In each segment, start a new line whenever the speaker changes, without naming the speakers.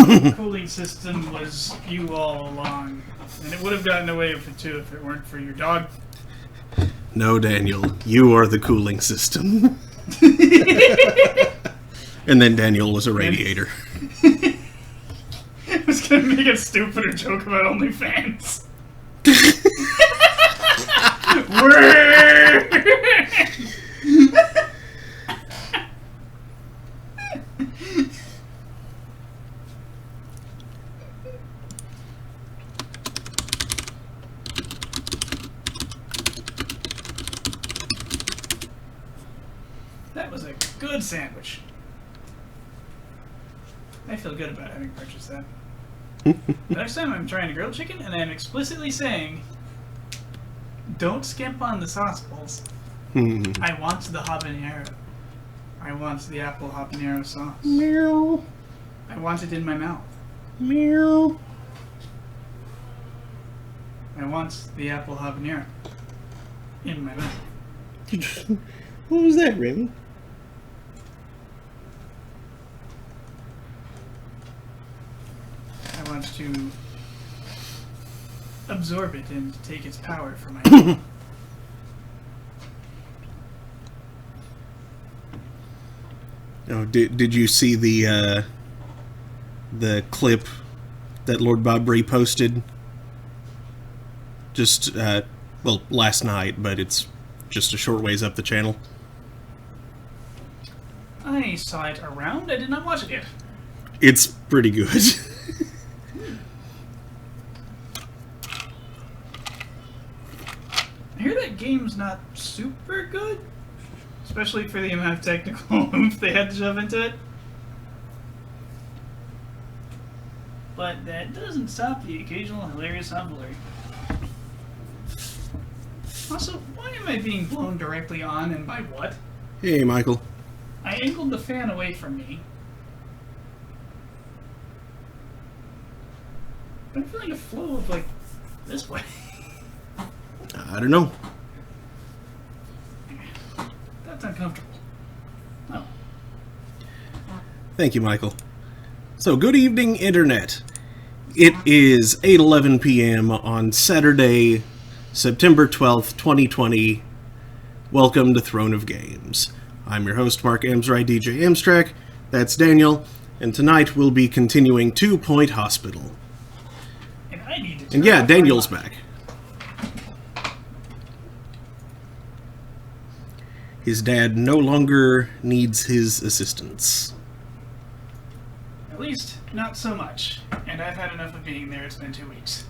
The cooling system was you all along. And it would have gotten away with it too if it weren't for your dog.
No, Daniel, you are the cooling system. And then Daniel was a radiator.
I was gonna make a stupider joke about OnlyFans. That was a good sandwich. I feel good about having purchased that. The next time I'm trying a grilled chicken, and I'm explicitly saying, don't skimp on the sauce balls. I want the habanero. I want the apple habanero sauce.
Meow.
I want it in my mouth.
Meow.
I want the apple habanero in my mouth.
What was that, Raymond?
I want to absorb it and take its power for my own.
Oh, did you see the clip that Lord Bob reposted? Just well, last night, but it's just a short ways up the channel.
I saw it around. I did not watch it yet.
It's pretty good.
I hear that game's not super good, especially for the amount of technical oomph they had to shove into it. But that doesn't stop the occasional hilarious humblery. Also, why am I being blown directly on, and by what?
Hey, Michael.
I angled the fan away from me. But I'm feeling a flow of, like, this way.
I don't know.
That's uncomfortable. Oh.
Thank you, Michael. So, good evening, Internet. It is 8:11 p.m. on Saturday, September 12th, 2020. Welcome to Throne of Games. I'm your host, Mark Amsray, DJ Amstrack. That's Daniel. And tonight we'll be continuing 2 Point Hospital.
And I need to
And yeah, Daniel's back. His dad no longer needs his assistance.
At least, not so much. And I've had enough of being there. It's been 2 weeks.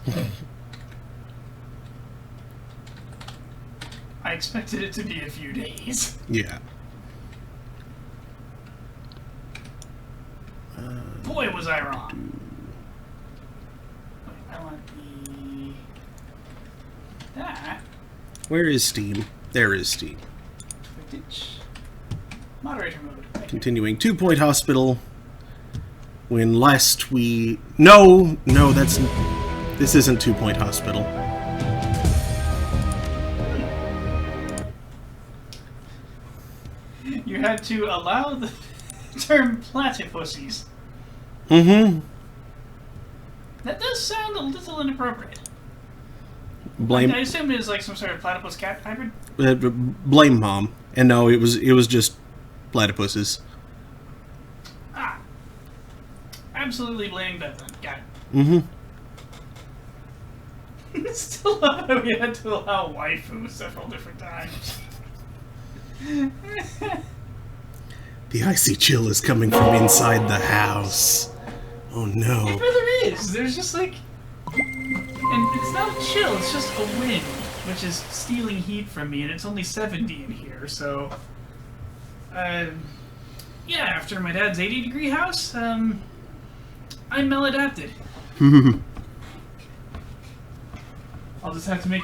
I expected it to be a few days.
Yeah.
Boy, was I wrong. Wait, I want the... that.
Where is Steam? There is Steam.
Footage. Moderator mode. Thank you.
Continuing 2 Point Hospital. When last we... No, that's... This isn't 2 Point Hospital.
You had to allow the term platypussies.
Mm-hmm.
That does sound a little inappropriate.
Blame...
I assume it is like some sort of platypus cat hybrid.
blame Mom. And no, it was just platypuses.
Ah. Absolutely blaming Beth then. Got it.
Mm-hmm.
Still love how we had to allow waifu several different times.
The icy chill is coming from inside the house. Oh no.
It really is. There's just like... And it's not a chill, it's just a wind, which is stealing heat from me, and it's only 70 in here, so... yeah, after my dad's 80-degree house, I'm maladapted. I'll just have to make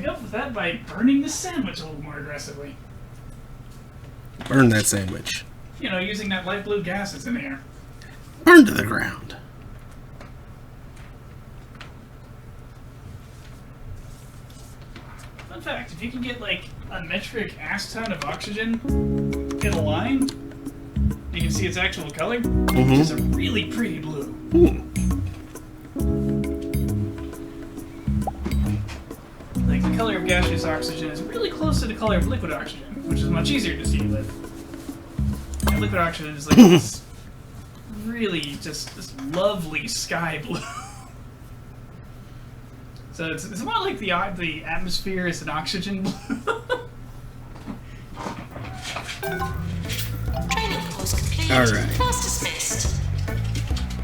up with that by burning this sandwich a little more aggressively.
Burn that sandwich.
You know, using that light blue gas that's in the air.
Burn to the ground.
Fun fact, if you can get like a metric ass ton of oxygen in a line, you can can see its actual color, which is a really pretty blue. Like, the color of gaseous oxygen is really close to the color of liquid oxygen, which is much easier to see with. And liquid oxygen is like this really just this lovely sky blue. So it's more like the atmosphere is an oxygen blue.
Alright.
Class dismissed.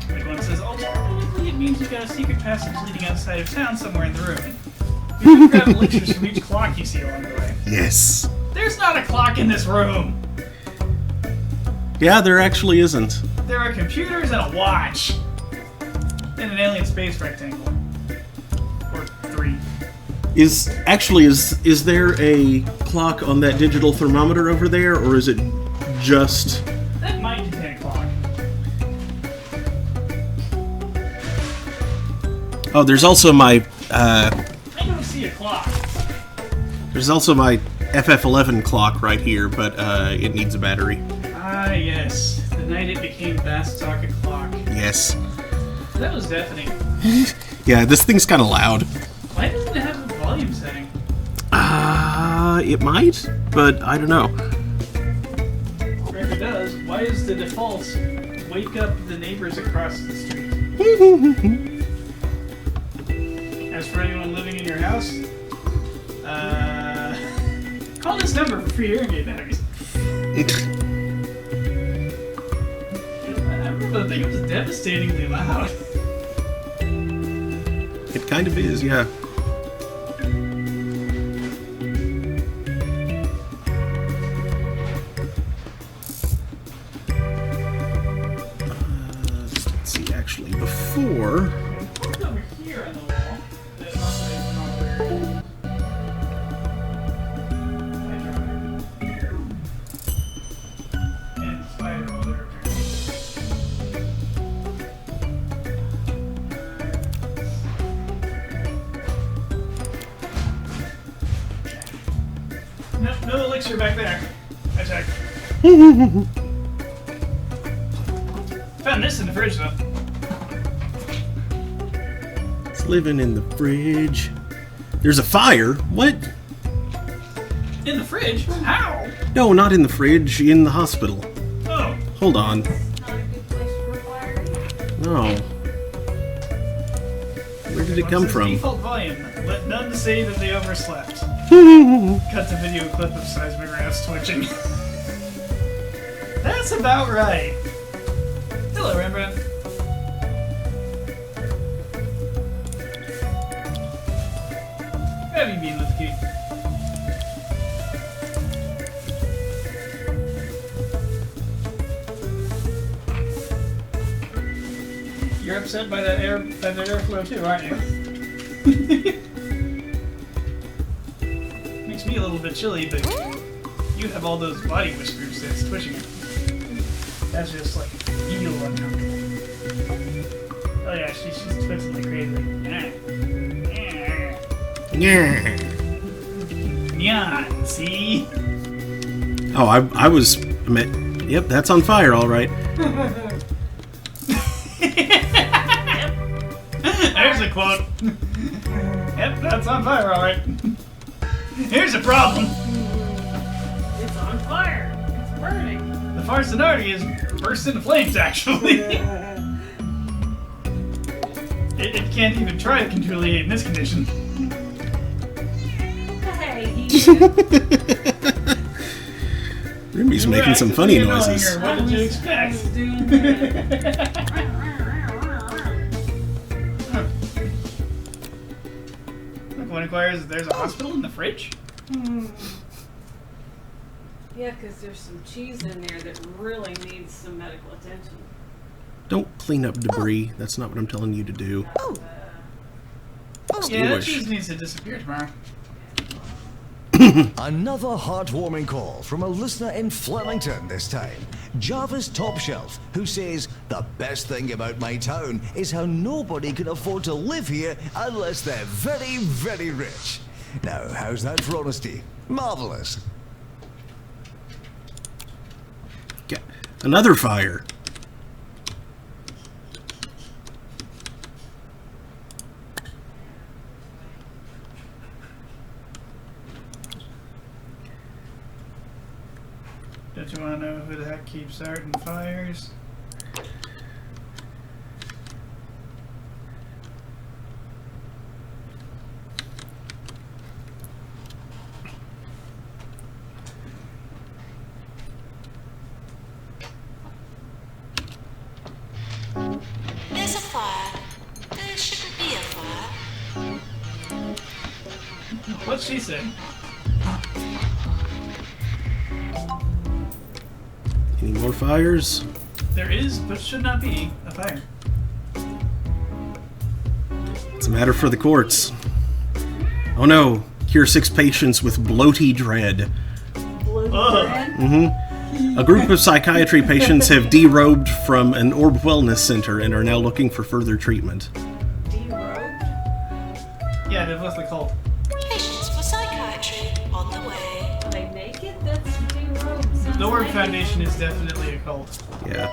Like one says, alternatively, it means you've got a secret passage leading outside of town somewhere in the room. You can grab elixirs from each clock you see along the way.
Yes.
There's not a clock in this room!
Yeah, there actually isn't.
There are computers and a watch. And an alien space rectangle. Or 3.
Is there a clock on that digital thermometer over there, or is it just...
That might contain a clock.
Oh, there's also my,
I don't see a clock.
there's also my FF11 clock right here, but, it needs a battery.
Ah, yes. The night it became Bass Socket Clock.
Yes.
That was deafening.
Yeah, this thing's kind of loud.
Why doesn't it have a volume setting?
It might, but I don't know.
Or if it does, why is the default wake up the neighbors across the street? As for anyone living in your house, call this number for free hearing aid batteries. I remember the thing, it was devastatingly loud.
It kind of is, yeah. Let's see, actually, before...
It's over here on the wall. That's not very and spider over no elixir back there. I checked. Found this in the fridge though.
It's living in the fridge. There's a fire? What?
In the fridge? How?
No, not in the fridge, in the hospital.
Oh.
Hold on.
Not a good place for a fire.
No. Where did it
Well,
come
says
from?
Default volume. Let none say that they overslept. Cut to video clip of seismographs twitching. That's about right. Hello, Rembrandt. How have you been, Lithky? You're upset by that airflow too, aren't you? Makes me a little bit chilly, but you have all those body whiskers that's twitching it. That's just like real uncomfortable. Oh yeah, she's twitching like crazy.
Yeah.
Yeah, see?
Oh, I was... Yep, that's on fire, all right.
There's a quote. Yep, that's on fire, alright. Here's a problem.
It's on fire. It's burning.
The Farcinardi is burst into flames, actually. it can't even try to control the in this condition.
Hey,
Ruby's
You were
making some funny
actively annoying
noises.
her. What did you expect? One inquires if there's a hospital in the fridge.
Yeah, because there's some cheese in there that really needs some medical attention.
Don't clean up debris. That's not what I'm telling you to do.
Yeah, that
Stewish.
cheese needs to disappear tomorrow.
Another heartwarming call from a listener in Flemington this time. Jarvis Top Shelf, who says, the best thing about my town is how nobody can afford to live here unless they're very, very rich. Now, how's that for honesty? Marvellous.
Okay. Another fire.
Don't you want to know who the heck keeps starting fires?
There's a fire. There shouldn't be a fire.
What's she say?
Any more fires?
There is, but should not be, a fire.
It's a matter for the courts. Oh no, cure 6 patients with bloaty dread.
Ugh.
A group of psychiatry patients have derobed from an Orb Wellness Center and are now looking for further treatment.
Derobed?
Yeah, they've left the cult.
Patients for psychiatry on the way.
Are they naked? That's derobed. Sounds
The Orb
naked.
Foundation is definitely a cult.
Yeah.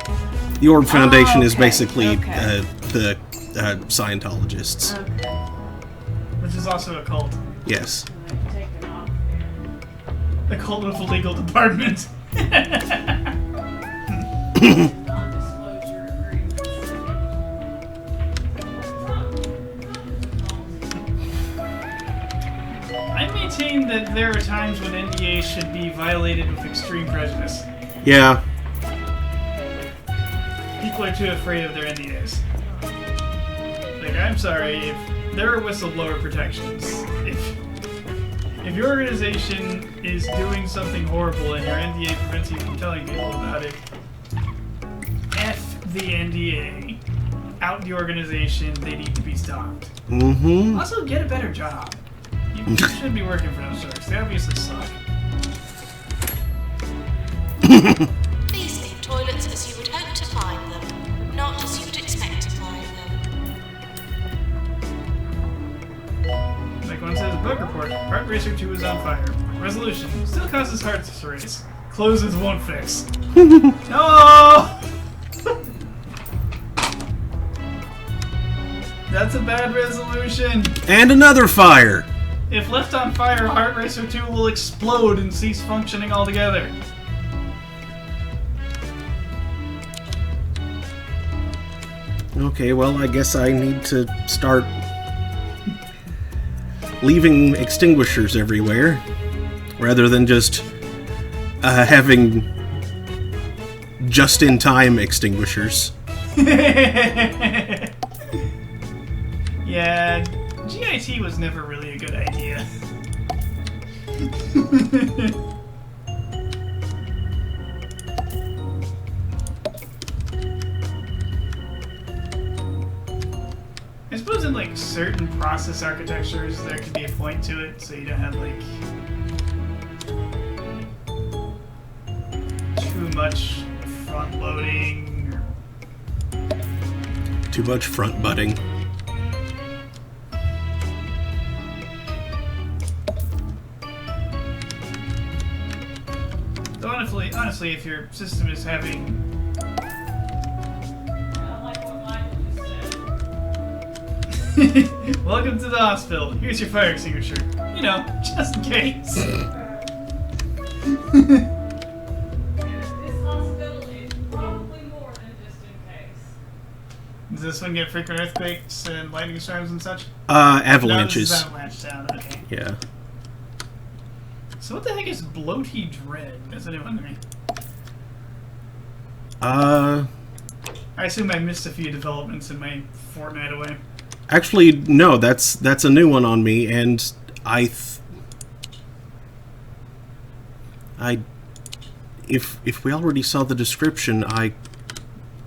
The Orb Foundation is
okay,
basically
okay.
the Scientologists.
Okay.
Which is also a cult.
Yes.
I've taken off
A cult with a legal department.
non-disclosure agreements.
I maintain that there are times when NDAs should be violated with extreme prejudice.
Yeah.
People are too afraid of their NDAs. Like, I'm sorry, if there are whistleblower protections, if your organization is doing something horrible and your NDA prevents you from telling people about it, F the NDA. Out the organization, they need to be stopped.
Mm-hmm.
Also, get a better job. You shouldn't be working for those sorts. They obviously suck.
Please leave toilets as you would hope to find them, not as you would expect to find them.
Like one says, bug report. Heart Racer 2 is on fire. Resolution. Still causes heart to race. Closes won't fix. No! That's a bad resolution.
And another fire.
If left on fire, Heart Racer 2 will explode and cease functioning altogether.
Okay, well, I guess I need to start leaving extinguishers everywhere, rather than just having just-in-time extinguishers.
Yeah, GIT was never really a good idea. I suppose in like certain process architectures there could be a point to it, so you don't have like too much front loading or
Too much front butting.
honestly, if your system is having...
I like what Michael just said.
Welcome to the hospital. Here's your fire extinguisher. You know, just in case.
This hospital is probably more than just in case.
Does this one get frequent earthquakes and lightning storms and such?
Avalanches.
No, this is avalanche sound, okay.
Yeah.
So what the heck is bloaty dread? That's anyone to me.
Uh,
I assume I missed a few developments in my fortnight away.
actually, no, that's a new one on me, and if we already saw the description, I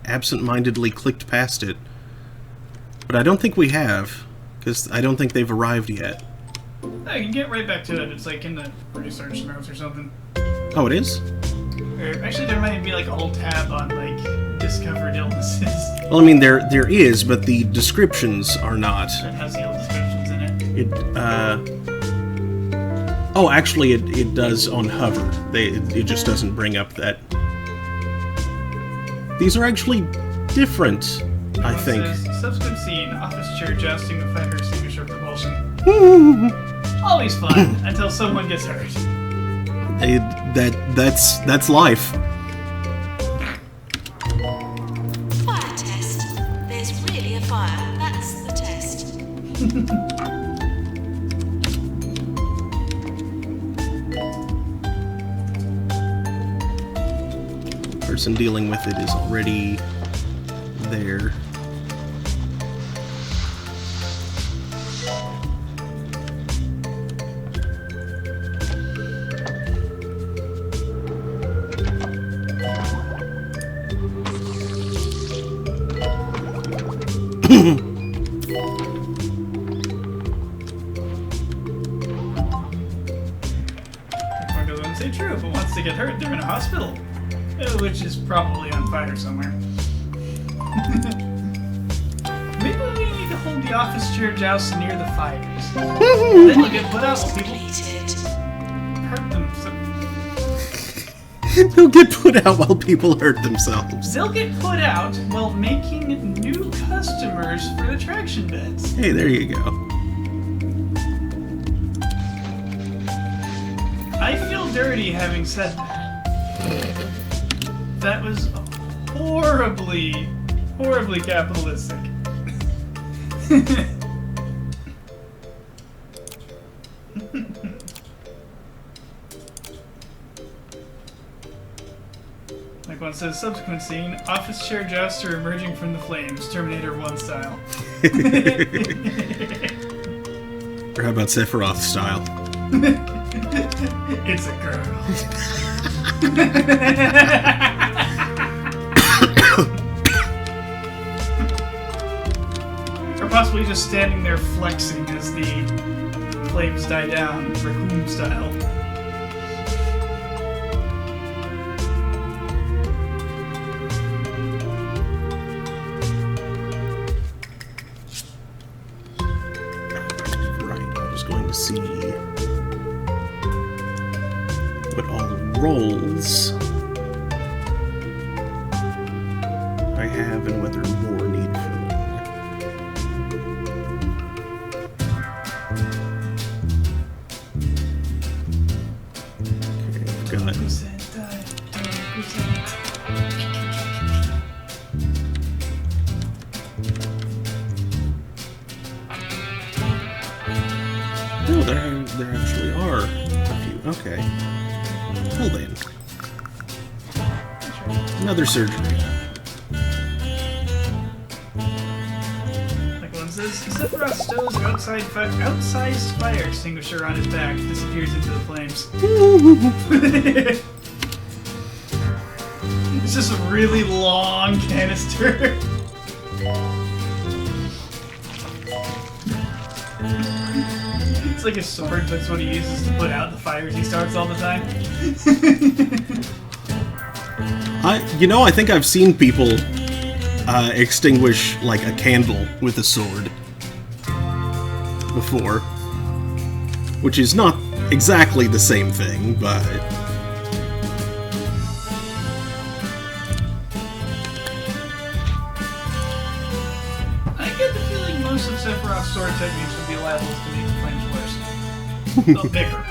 absent-mindedly clicked past it. But I don't think we have, because I don't think they've arrived yet.
I can get right back to it. It's like in the research notes or something.
Oh, it is?
Or actually, there might be like a whole tab on like discovered illnesses
Well, I mean, there is, but the descriptions are not.
that has the old descriptions in it.
Oh, actually, it does on hover. It just doesn't bring up that These are actually different, I
It
think.
says, subsequent scene, office chair jousting with fire extinguisher propulsion. Always fun until someone gets hurt.
That's life.
Fire test. There's really a fire. That's the test.
Person dealing with it is already there.
Mark doesn't say true, but wants to get hurt, they're in a hospital. Which is probably on fire somewhere. Maybe we need to hold the office chair joust near the fires. Then you'll get put out while people
Completed.
hurt themselves.
They'll get put out while people hurt themselves.
They'll get put out while making new customers for the traction beds.
Hey, there you go.
I feel dirty having said that. That was horribly, horribly capitalistic. Like one says, subsequent scene, office chair jouster emerging from the flames, Terminator 1 style.
Or how about Sephiroth style?
It's a girl. Or possibly just standing there flexing as the flames die down, raccoon style.
Right, I'm just going to see what all roles I have and whether more need filling. Okay, I've got no, there actually are a few. Okay. Well then. Another surgery.
Like one says, Sephiroth stows an outsized fire extinguisher on his back, disappears into the flames. It's just a really long canister. It's like a sword, but it's what he uses to put out the fires he starts all the time.
I think I've seen people extinguish like a candle with a sword before, which is not exactly the same thing, but
I get the feeling most of Sephiroth's sword techniques would be liable to make the flames worse. Though bigger.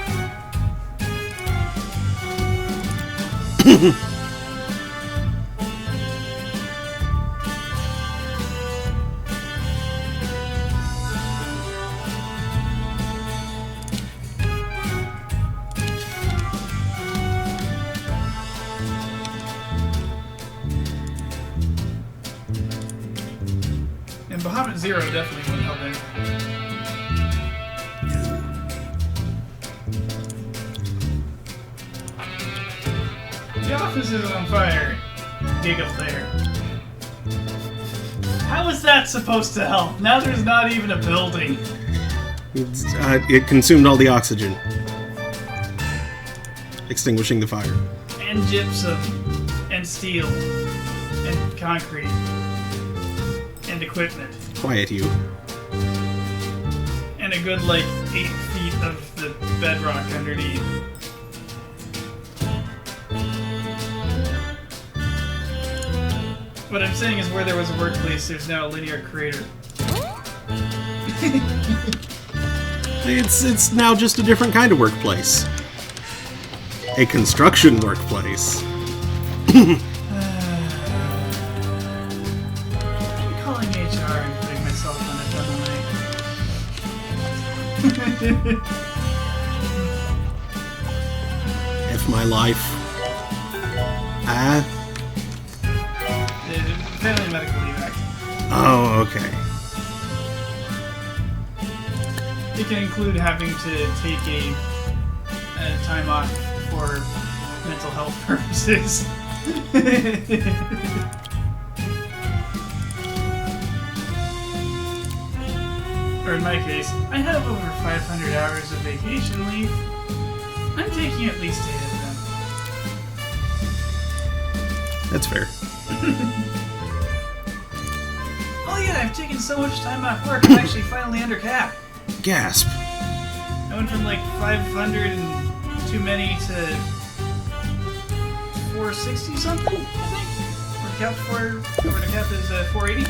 And Bahamut Zero definitely wouldn't help anything. The office is on fire. Giggle there. How is that supposed to help? Now there's not even a building.
it consumed all the oxygen, extinguishing the fire.
And gypsum. And steel. And concrete. And equipment.
Quiet, you.
And a good, 8 feet of the bedrock underneath. What I'm saying is where there was a workplace, there's now a linear crater.
It's now just a different kind of workplace. A construction workplace.
I'm calling HR and putting myself on a demo night.
F my life.
Family Medical Leave Act.
Oh, okay.
It can include having to take a time off for mental health purposes. Or in my case, I have over 500 hours of vacation leave. I'm taking at least 8 of them.
That's fair.
Oh yeah, I've taken so much time off work, I'm actually finally under cap.
Gasp.
I went from like 500 and too many to 460 something, I think. Over the cap is 480.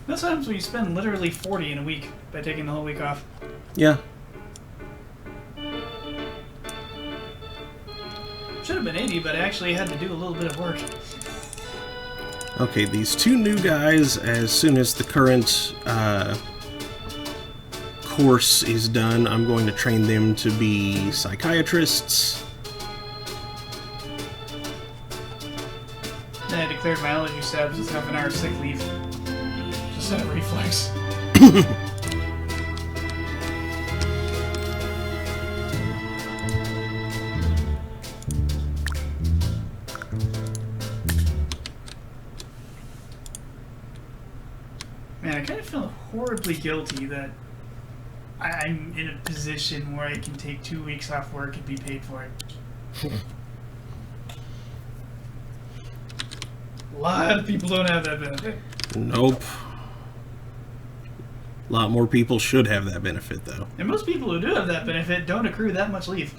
That's what happens when you spend literally 40 in a week by taking the whole week off.
Yeah.
Should have been 80, but I actually had to do a little bit of work.
Okay, these two new guys, as soon as the current course is done, I'm going to train them to be psychiatrists.
Then I declared my allergy stabs as half an hour sick leave. Just a reflex. Man, I kind of feel horribly guilty that I'm in a position where I can take 2 weeks off work and be paid for it. A lot of people don't have that benefit.
Nope. A lot more people should have that benefit, though.
And most people who do have that benefit don't accrue that much leave.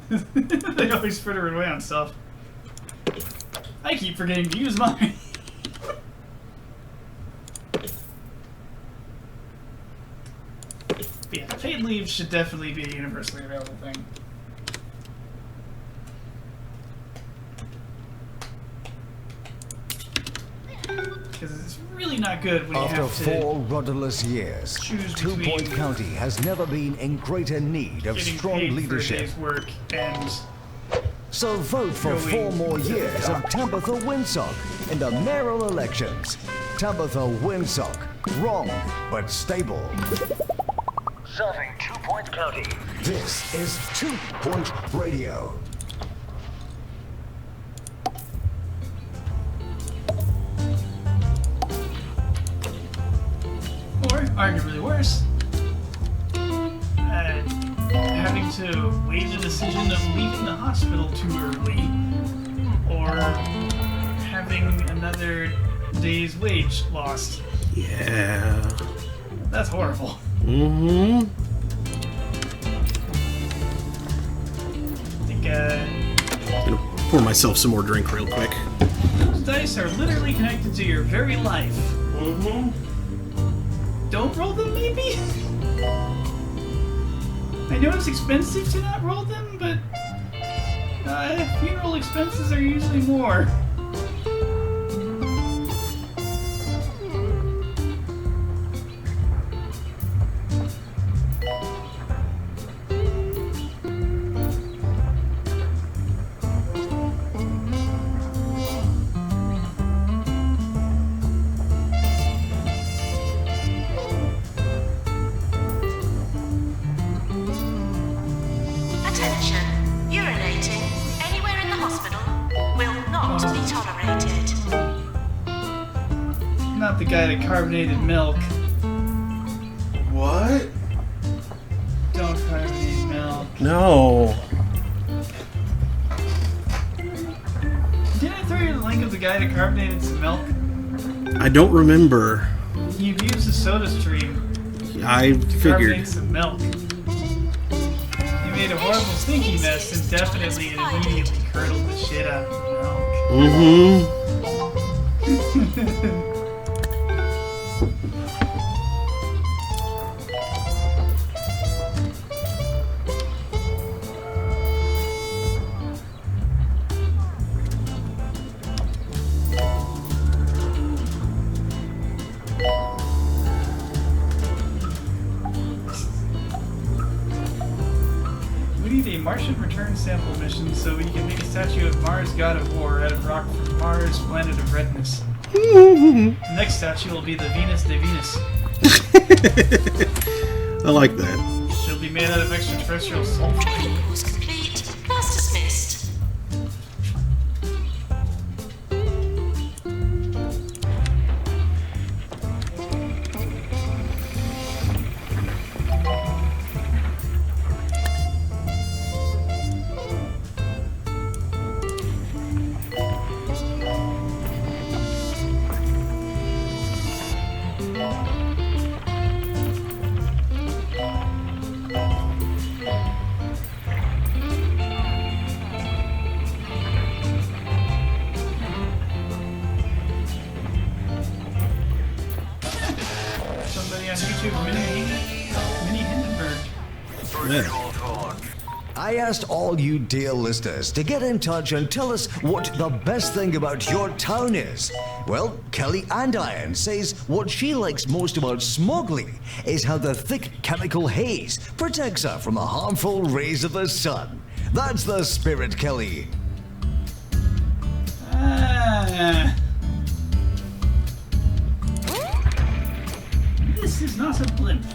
They always fritter it away on stuff. I keep forgetting to use mine. But yeah, paid leave should definitely be a universally available thing. Because it's really not good when you
After
have to
4 rudderless years,
choose
2
between
Point County has never been in greater need of
getting
strong
paid
leadership.
for a day's work and
So vote for
Going
4 more years of Tabitha Winsock in the mayoral elections. Tabitha Winsock, wrong but stable. Serving 2 Point County. This is 2 Point Radio.
or arguably worse, having to weigh the decision of leaving the hospital too early, or having another day's wage lost.
Yeah.
That's horrible.
Mm-hmm.
I think,
Gonna pour myself some more drink real quick.
those dice are literally connected to your very life.
Mm-hmm.
Don't roll them, maybe? I know it's expensive to not roll them, but funeral expenses are usually more.
Attention. Urinating anywhere in the hospital will not be tolerated.
Not the guy that carbonated milk.
What?
Don't carbonate milk.
No.
Didn't I throw you the link of the guy that carbonated some milk?
I don't remember.
He used a soda stream
I
to
figured.
carbonate some milk. made a horrible stinky mess and definitely and immediately curdled the shit out of the milk. We need a Martian return sample mission so we can make a statue of Mars God of War out of rock from Mars, planet of redness. The next statue will be the Venus de Venus.
I like that.
She'll be made out of extraterrestrial sulfur.
Training course complete. Class dismissed.
Somebody on YouTube, Mini Hindenburg.
Yeah.
I asked all you dear listeners to get in touch and tell us what the best thing about your town is. Well, Kelly Andiron says what she likes most about Smogley is how the thick chemical haze protects her from the harmful rays of the sun. That's the spirit, Kelly.
This is not a blimp.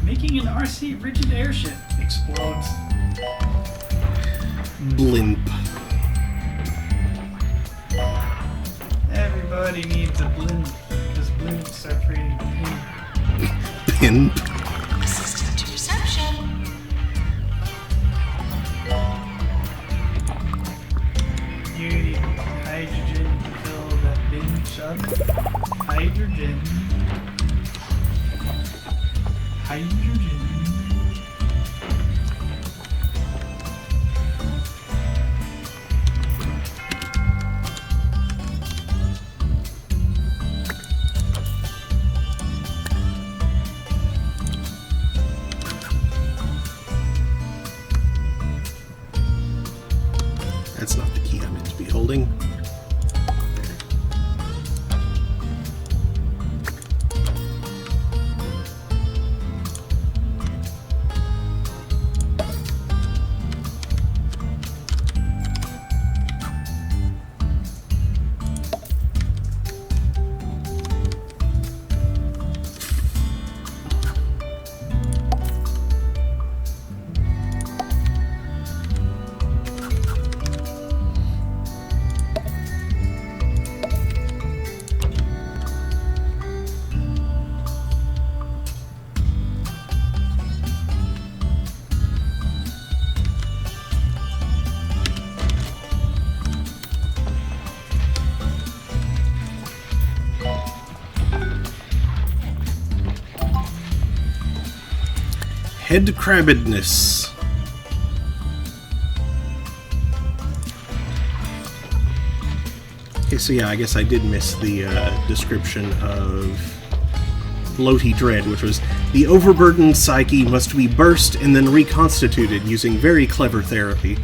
Making an RC rigid airship explodes.
Blimp.
Everybody needs a blimp because blimps are pretty pink.
Pimp.
Assistant to reception.
You need hydrogen to fill that bin shut. Hydrogen. Hydrogen.
That's not the key I meant to be holding. Head crabbedness. Okay, so yeah, I guess I did miss the description of Loti Dread, which was the overburdened psyche must be burst and then reconstituted using very clever therapy.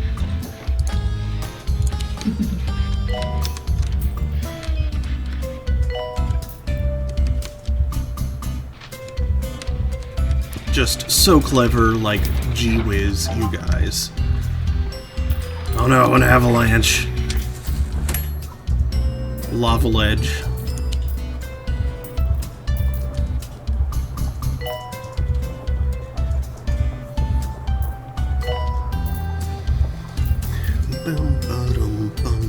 Just so clever, like, gee whiz, you guys. Oh no, an avalanche. Lava ledge. Bum, ba-dum, bum.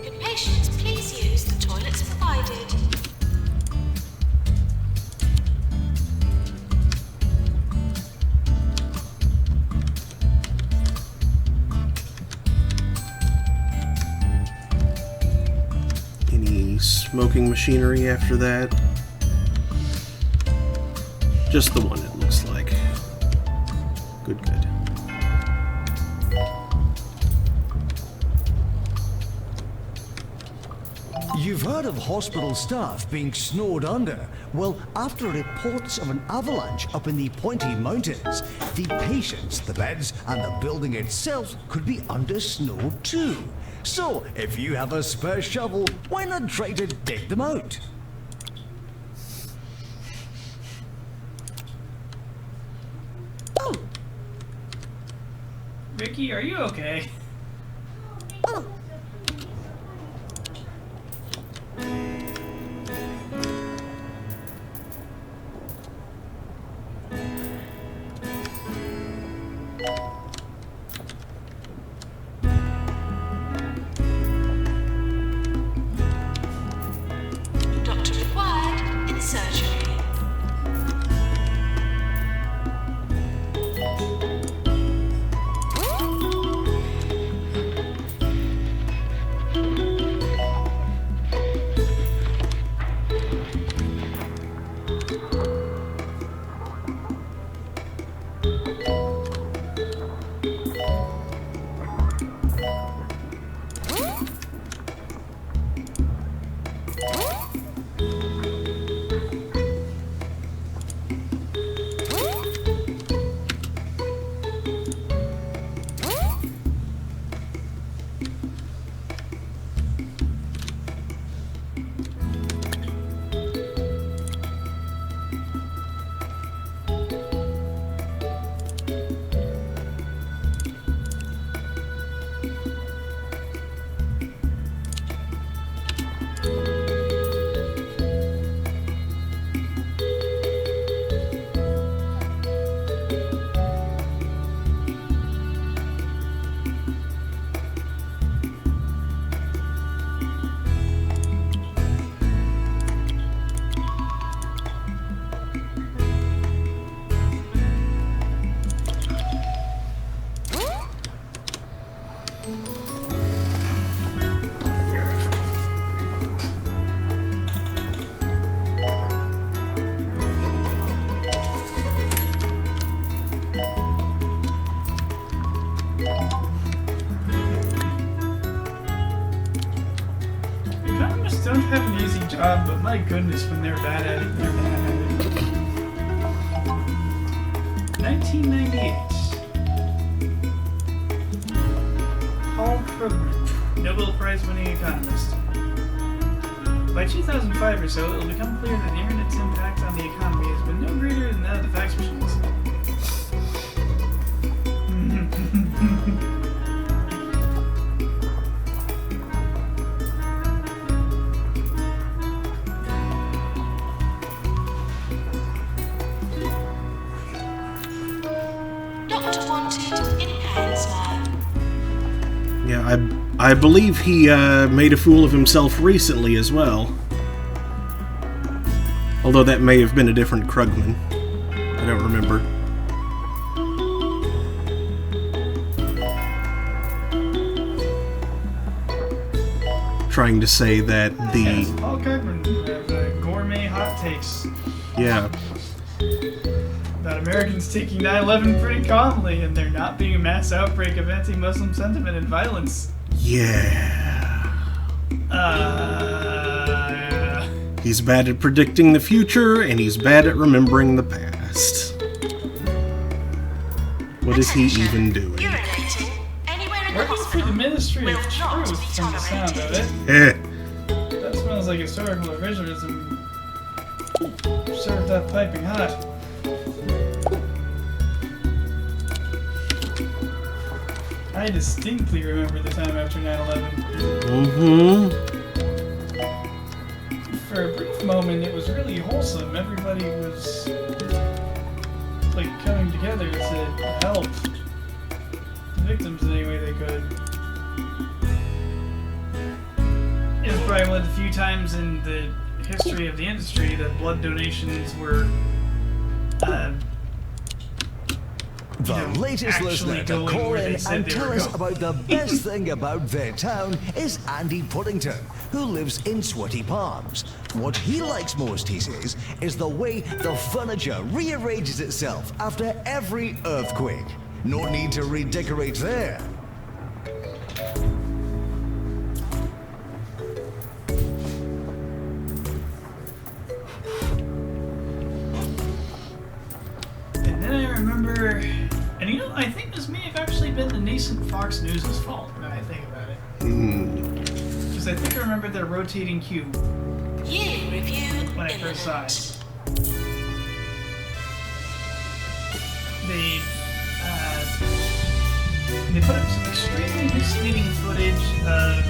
Good patients, please use the toilets provided.
smoking machinery after that. Just the one, it looks like. Good, good.
You've heard of hospital staff being snowed under. Well, after reports of an avalanche up in the Pointy Mountains, the patients, the beds, and the building itself could be under snow too. So, if you have a spare shovel, why not try to dig them out?
Ricky, are you okay?
Doctor required in surgery.
Economists don't have an easy job, but my goodness, when they're bad at it, they're bad at it. 1998. Paul Krugman, Nobel Prize-winning economist. By 2005 or so, it will become clear that the internet's impact on the economy has been no greater than that of the fax machines.
Doctor wanted in Hounslow.
Yeah, I believe he made a fool of himself recently as well. Although that may have been a different Krugman. I don't remember. Trying to say that
Yes,
the...
Paul Krugman, gourmet hot takes
Yeah.
about Americans taking 9/11 pretty calmly and there not being a mass outbreak of anti-Muslim sentiment and violence.
Yeah.
Yeah.
He's bad at predicting the future, and he's bad at remembering the past. What is he even doing?
Urinating anywhere in the
Working for the
hospital
Ministry
will
of
not be
Truth from the sound of it.
Eh.
That smells like historical originalism served up piping hot. I distinctly remember the time after 9/11.
Mm-hmm.
For a brief moment, it was really wholesome. Everybody was like coming together to help the victims in any way they could. It was probably one of the few times in the history of the industry that blood donations were
The latest
actually
listener to
going
call
where they
in
said
and
they
tell
were
us
going.
about the best thing about their town is Andy Puddington, who lives in Sweaty Palms. What he likes most, he says, is the way the furniture rearranges itself after every earthquake. No need to redecorate there.
And then I remember, and I think this may have actually been the nascent Fox News' fault, now I think about it. Because I think I remember their rotating cube
Yearly review
when I first saw
imminent.
it. They put up some extremely misleading footage of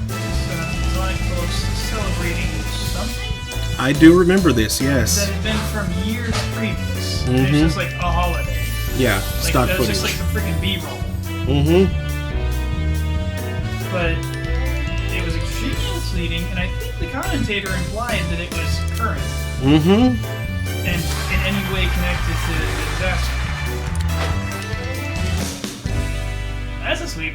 some Sonic folks celebrating something
I do remember this,
that
yes.
had been from years previous. And it's just like a holiday.
Yeah,
Like,
stock
that was
footage.
just like some freaking B-roll. But it was extremely misleading, and I think the commentator implied that it was current and in any way connected to the disaster. That's a sweep.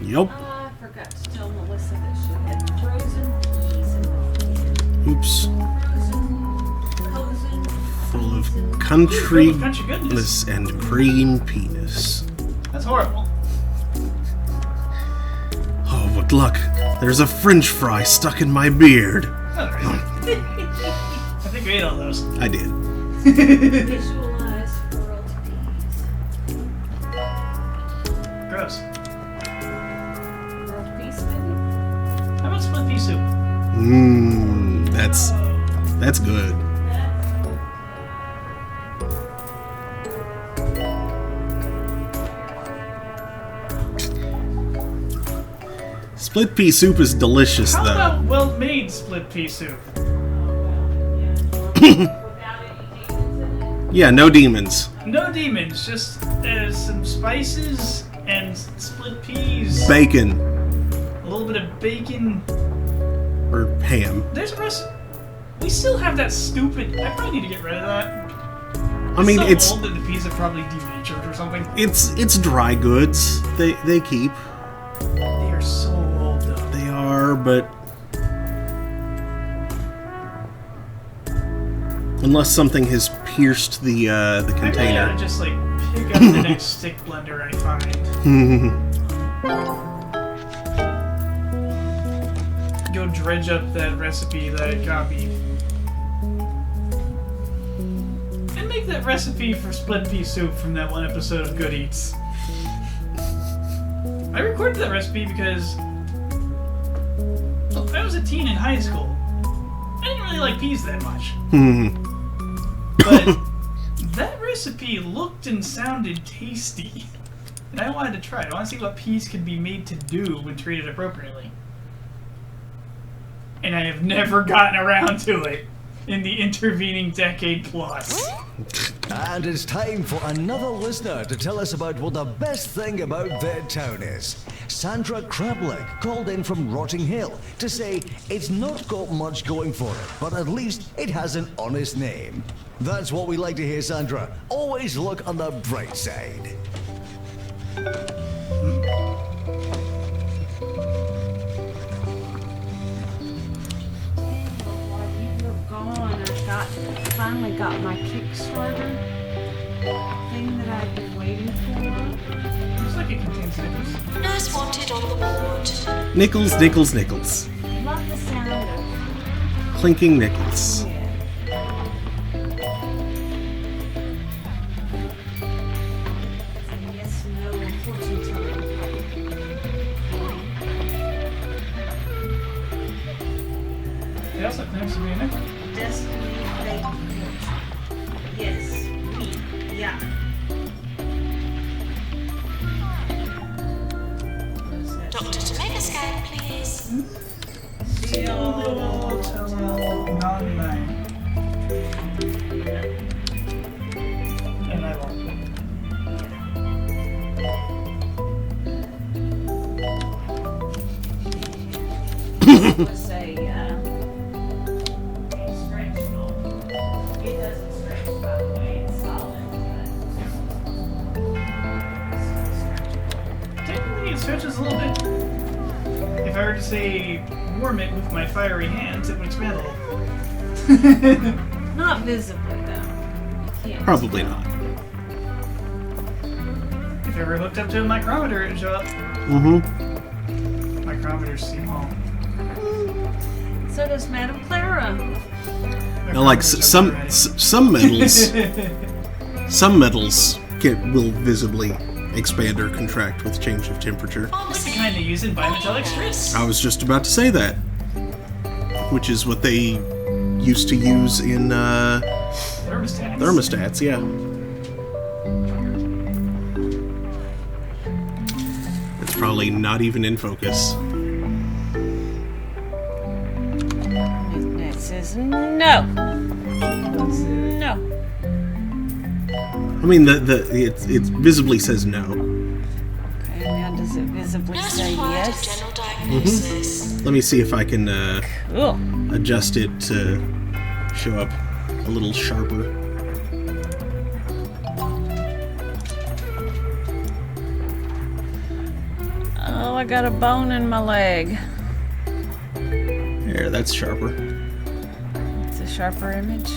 Yup.
I forgot to tell Melissa that she had frozen peas in the freezer.
Oops.
Frozen,
Full of
Filled
country
with country goodness.
bliss and cream penis.
That's horrible.
Oh, what luck. There's a french fry stuck in my beard.
No, there isn't. I think we ate all those.
I did.
visualize furled peas.
Gross.
Furled peas, maybe?
How about split pea soup?
That's good. Split pea soup is delicious,
How
though.
about well-made split pea soup?
Without any demons in it.
Yeah, no demons.
No demons, just some spices and split peas.
Bacon
A little bit of bacon.
or ham.
There's a recipe. We still have that stupid. I probably need to get rid of that.
I mean,
so
it's
old that the peas have probably denatured or something.
it's dry goods. They keep.
They are so old though.
They are, but unless something has pierced the
I really
container.
gotta just like pick up the next stick blender I find. Go dredge up that recipe that I copied. And make that recipe for split pea soup from that one episode of Good Eats. I recorded that recipe because I was a teen in high school. I didn't really like peas that much. But that recipe looked and sounded tasty. And I wanted to try it. I want to see what peas could be made to do when treated appropriately. And I have never gotten around to it in the intervening decade plus.
And it's time for another listener to tell us about what the best thing about their town is. Sandra Crableg called in from Rotting Hill to say it's not got much going for it, but at least it has an honest name. That's what we like to hear, Sandra. Always look on the bright side.
While you were gone, I finally got my Kickstarter thing that I've been waiting for.
Looks like it contains nipples.
Nurse wanted on the board.
Nickels, nickels, nickels.
Love the sound of
Clinking nickels.
it. Yes, no, fortune telling.
They also claims to be a nickel.
Destiny Fate Fortune. Yes, me. Yeah.
Doctor to make a scan, please.
Non-nine. And I won't.
Was a stretch goal. It doesn't stretch, by the way. It's solid. But
stretches a little bit. If I were to say warm it with my fiery hands, it would expand a little.
Not visibly, though. You can't.
Probably not.
If I were hooked up to a micrometer, it'd show up.
Mm-hmm.
Micrometers seem all.
So does Madame Clara.
Now, like some metals, some metals will visibly expand or contract with change of temperature.
It's the kind they use in bimetallic strips.
I was just about to say that, which is what they used to use in
Thermostats.
thermostats. Yeah. It's probably not even in focus.
It says no. No.
I mean, it visibly says no.
Okay, now does it visibly
Nurse
say
required
yes?
general diagnosis.
Let me see if I can
Cool.
adjust it to show up a little sharper.
Oh, I got a bone in my leg.
There, that's sharper.
It's a sharper image.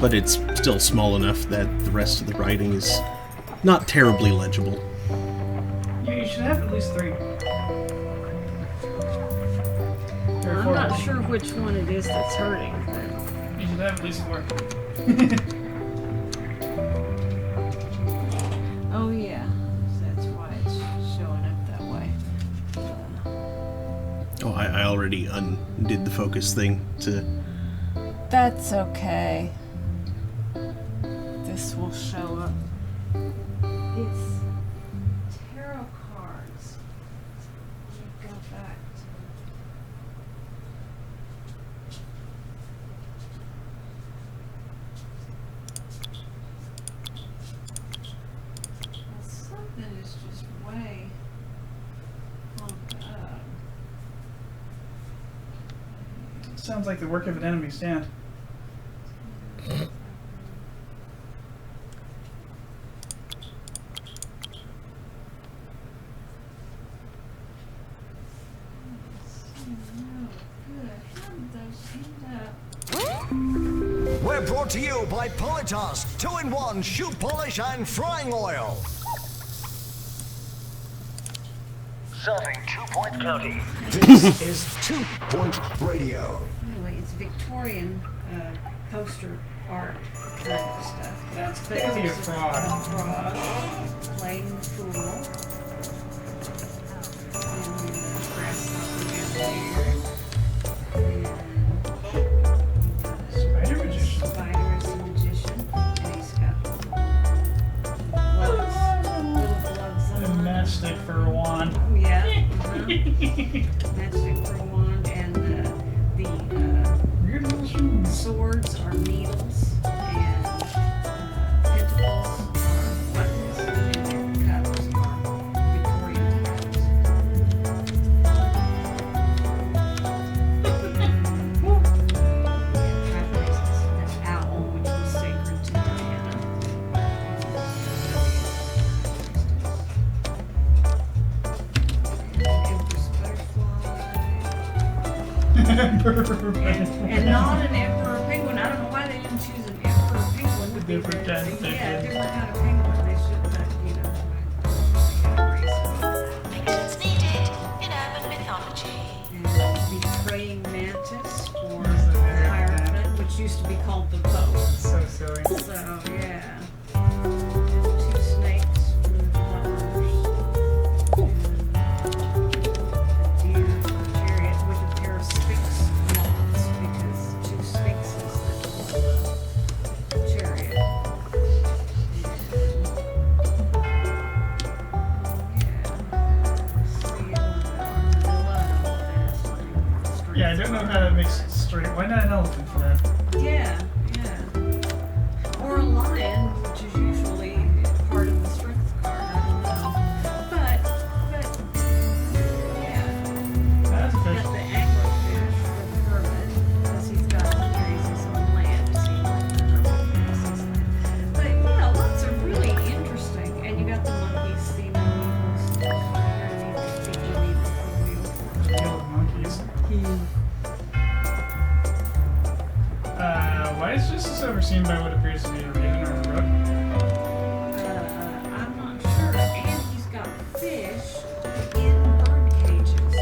But it's still small enough that the rest of the writing is not terribly legible.
You should have at least 3.
I'm not sure which one it is that's hurting. But
You should have at least 4.
oh yeah, that's why it's showing up that way.
Oh, I already undid the focus thing to...
That's okay. This will show up. It's tarot cards. Let me go back to. Something is just way bumped up.
Sounds like the work of an enemy stand.
We're brought to you by Politas 2-in-1 shoe polish and frying oil. Serving 2 Point County. This is 2 Point Radio.
Anyway, it's Victorian poster art kind of stuff.
That's
But
crazy, a
there's
frog.
frog playing the fool. And the grasshopper down there.
Spider magician.
Spider is a magician, and he's got gloves, little gloves
A
on.
matchstick for a wand.
Yeah. Matchstick for a wand, and the
Weird little shoes.
swords are needles, and pentacles are buttons, and cups are Victorian cups. An owl, which was sacred to Diana. Empress butterfly. And not an emperor penguin. I don't know why they didn't choose an emperor penguin. Would be
Different
very-
kind of
Yeah,
penguin.
different kind of penguin. They should have,
Maintenance needed in urban mythology.
And the praying mantis for
Where's the bear?
Hierophant, which used to be called the Pope.
So silly.
So, yeah. 2 snakes with flowers. And a deer chariot with a pair of sphinx moths, because 2 sphinxes that pull the chariot.
Yeah, I don't know how that makes it straight. Why not an elephant for that?
Yeah, yeah. Or a lion, which is usually part of the strength card. I don't know. But yeah.
That's a
Got
fish.
the anglerfish for the hermit, because he's got to carries his own land to see like the hermit passes land. But yeah, lots of really interesting. And you got the monkeys, sea eagles.
Is this overseen by what appears to be a raven or a rook?
I'm not sure. And he's got fish in bird cages.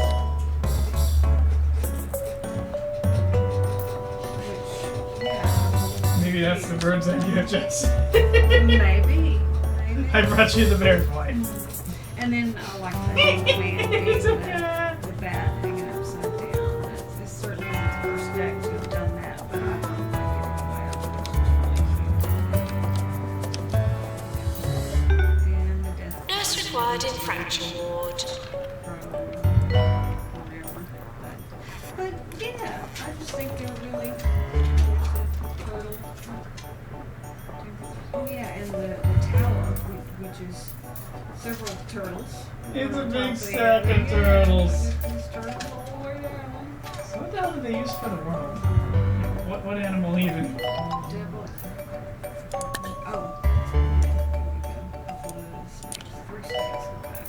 Which, yeah.
Maybe that's the bird's idea, Jess.
Maybe.
I brought you the bear's wife.
And then I like the hangman
It's
with
okay.
the bat hanging upside down. It's certainly not the first deck to have done that, but I don't like it anyway. And the death
Nurse required in fracture ward.
whatever. But yeah, I just think they're really turtle. Oh yeah, and the tower, which is several turtles.
It's a
on top
big
the
stack
other.
of turtles.
Yeah, these turtles all the way down.
So what the hell do they use for the world? What animal even?
Devil. Oh. Here we go. Couple of snakes. 3 snakes in fact.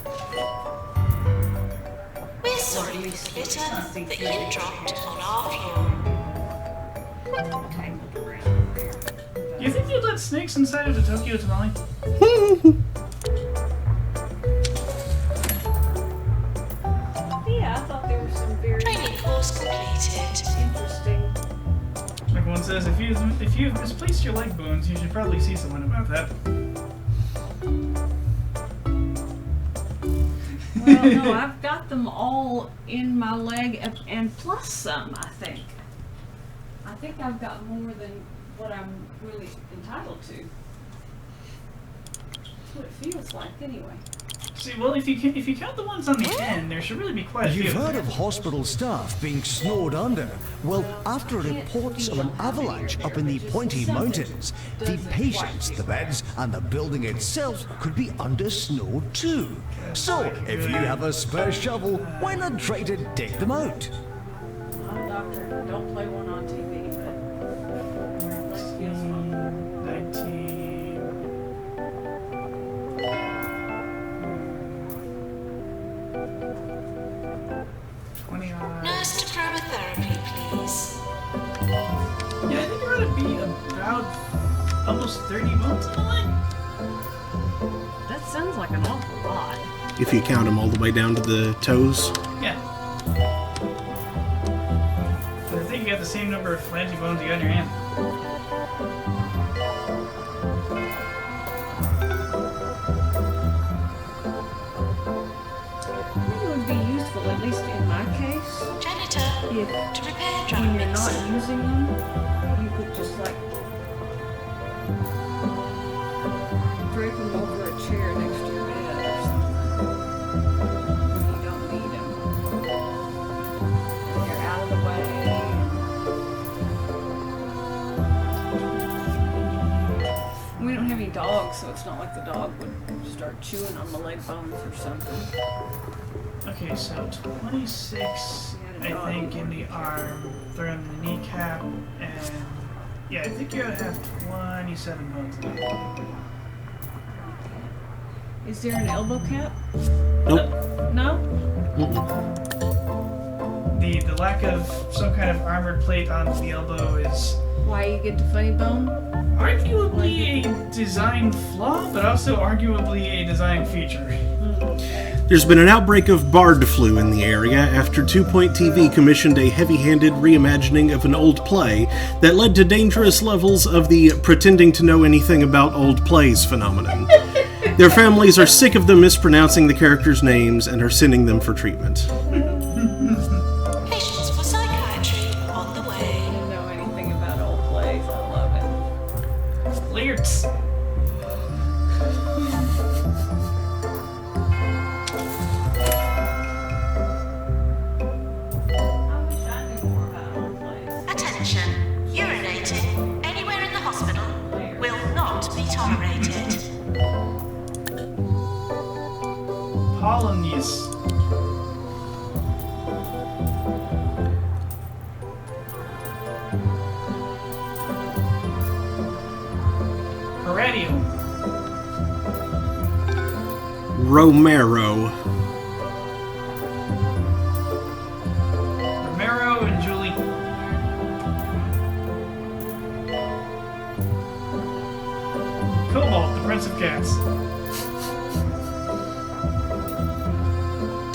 We're sorry, Miss Litter, that you dropped on our floor.
Tangled around there.
Do you think you'd let snakes inside of the Tokyo Tamale?
Yeah, I thought there were some very
Training course completed.
interesting.
Like one says, if you've misplaced your leg bones, you should probably see someone about that.
Well, no, I've got them all in my leg and plus some, I think. I think I've got more than what I'm really entitled to. That's what it feels like, anyway.
See, well, if you count the ones on the end, there should really be quite a few.
You've heard of hospital staff being snowed under? Well, after reports of an avalanche up in the Pointy Mountains, the patients, the beds, and the building itself could be under snow too. So, if you have a spare shovel, why not try to dig them out?
I'm a doctor. Don't play one on TV, but let's get some.
19. 20 odd.
Nurse to chromotherapy, please.
Yeah, I think there ought to be about almost 30 bones in the leg.
That sounds like an awful lot.
If you count them all the way down to the toes.
Yeah. But I think you got the same number of phalange bones you got in your hand.
I think it would be useful, at least in my case,
Janitor,
if
to repair
when
drug
you're
mixer.
not using them, you could just like drape them over a chair next to your bed or something. When you don't need them. And they're out of the way. We don't have any dogs, so it's not like the dog would start chewing on the leg bones or something.
Okay, so 26, I think, in the arm, 3 on the kneecap, and yeah, I think you gotta have 27 bones in there.
Is there an elbow cap?
Nope.
No?
The lack of some kind of armored plate on the elbow is
Why you get the funny bone?
arguably a design flaw, but also arguably a design feature.
There's been an outbreak of bard flu in the area after 2 Point TV commissioned a heavy-handed reimagining of an old play that led to dangerous levels of the pretending to know anything about old plays phenomenon. Their families are sick of them mispronouncing the characters' names and are sending them for treatment.
Patients for psychiatry on the
I
way.
don't know anything about old plays. I love it.
Layers.
I wish I knew more about old plays.
Attention, urinating anywhere in the hospital will not be tolerated.
Polonius. Heredio.
Romero.
Romero and Julie. tracks.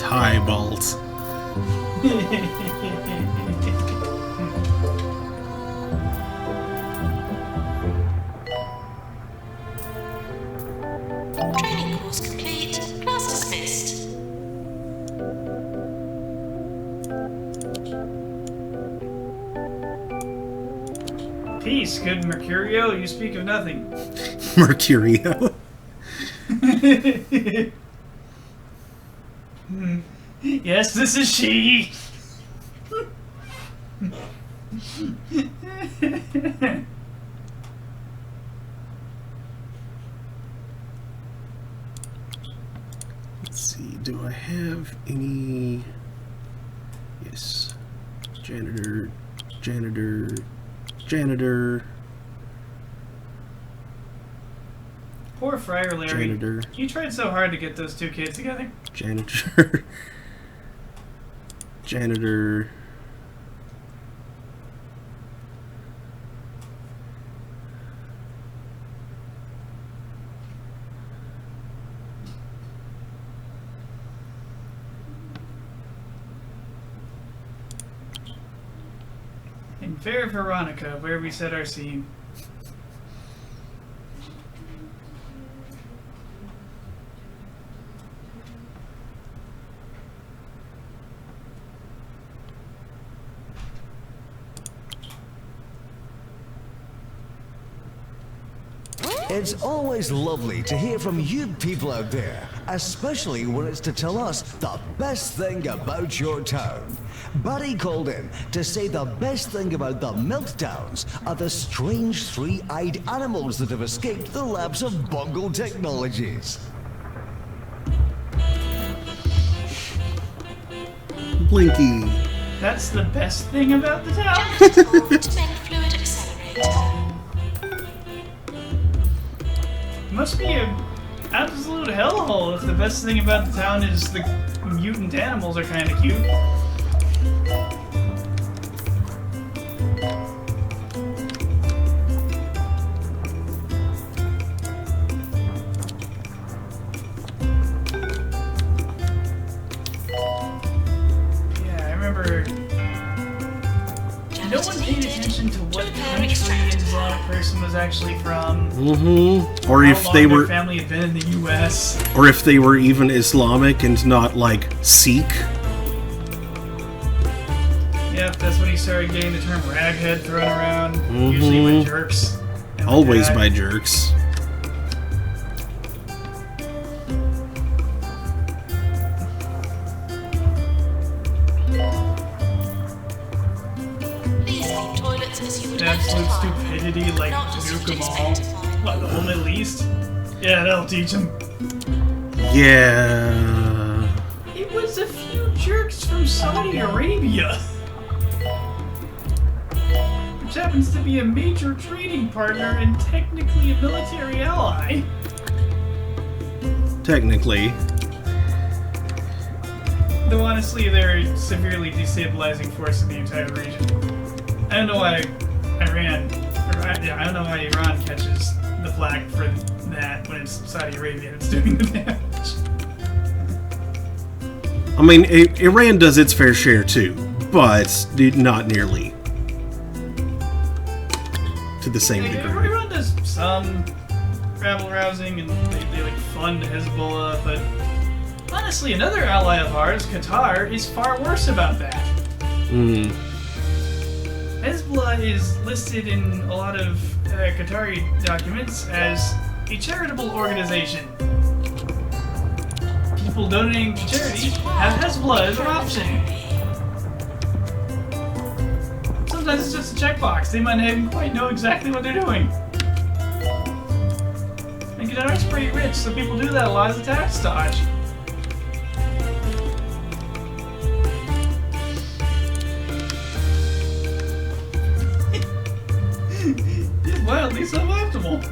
Tie balls.
Training course complete. Class dismissed.
Peace, good Mercurio. You speak of nothing.
Mercurio.
Yes, this is she.
Let's see, do I have any... Yes. Janitor, janitor, janitor,
Poor Friar Larry.
janitor,
You tried so hard to get those two kids together.
janitor, janitor.
In Fair Veronica, where we set our scene.
It's always lovely to hear from you people out there, especially when it's to tell us the best thing about your town. Barry called in to say the best thing about the Meltdowns are the strange three-eyed animals that have escaped the labs of Bungle Technologies.
Blinky.
That's the best thing about the town.
Transform to main fluid accelerator.
Must be a absolute hellhole if the best thing about the town is the mutant animals are kind of cute. Yeah, I remember no one paid attention to what country a person was actually from.
Mm-hmm. Or
How
if
long
they
their
were,
family had been in the U.S.
or if they were even Islamic and not like Sikh.
Yep, that's when he started getting the term raghead thrown around, usually by jerks. And like
Always
that.
by jerks.
Please leave toilets as you would hope to
Absolute
find them.
stupidity, like
Not as
nuke
you'd
them
expect
all.
to find
What, the whole Middle East? Yeah, that'll teach them.
Yeah.
It was a few jerks from Saudi Arabia. Which happens to be a major trading partner and technically a military ally.
Technically.
Though honestly, they're a severely destabilizing force in the entire region. I don't know why Iran, I don't know why Iran catches the flag for that when it's Saudi Arabia that's doing the damage.
I mean, Iran does its fair share too, but not nearly to the same degree.
Iran does some rabble rousing and they like fund Hezbollah, but honestly, another ally of ours, Qatar, is far worse about that.
Mm.
Hezbollah is listed in a lot of Qatari documents as a charitable organization. People donating to charity have Hezbollah as an option. Sometimes it's just a checkbox. They might not even quite know exactly what they're doing. And Qatar's pretty rich, so people do that a lot as a tax dodge. It's wildly suboptimal.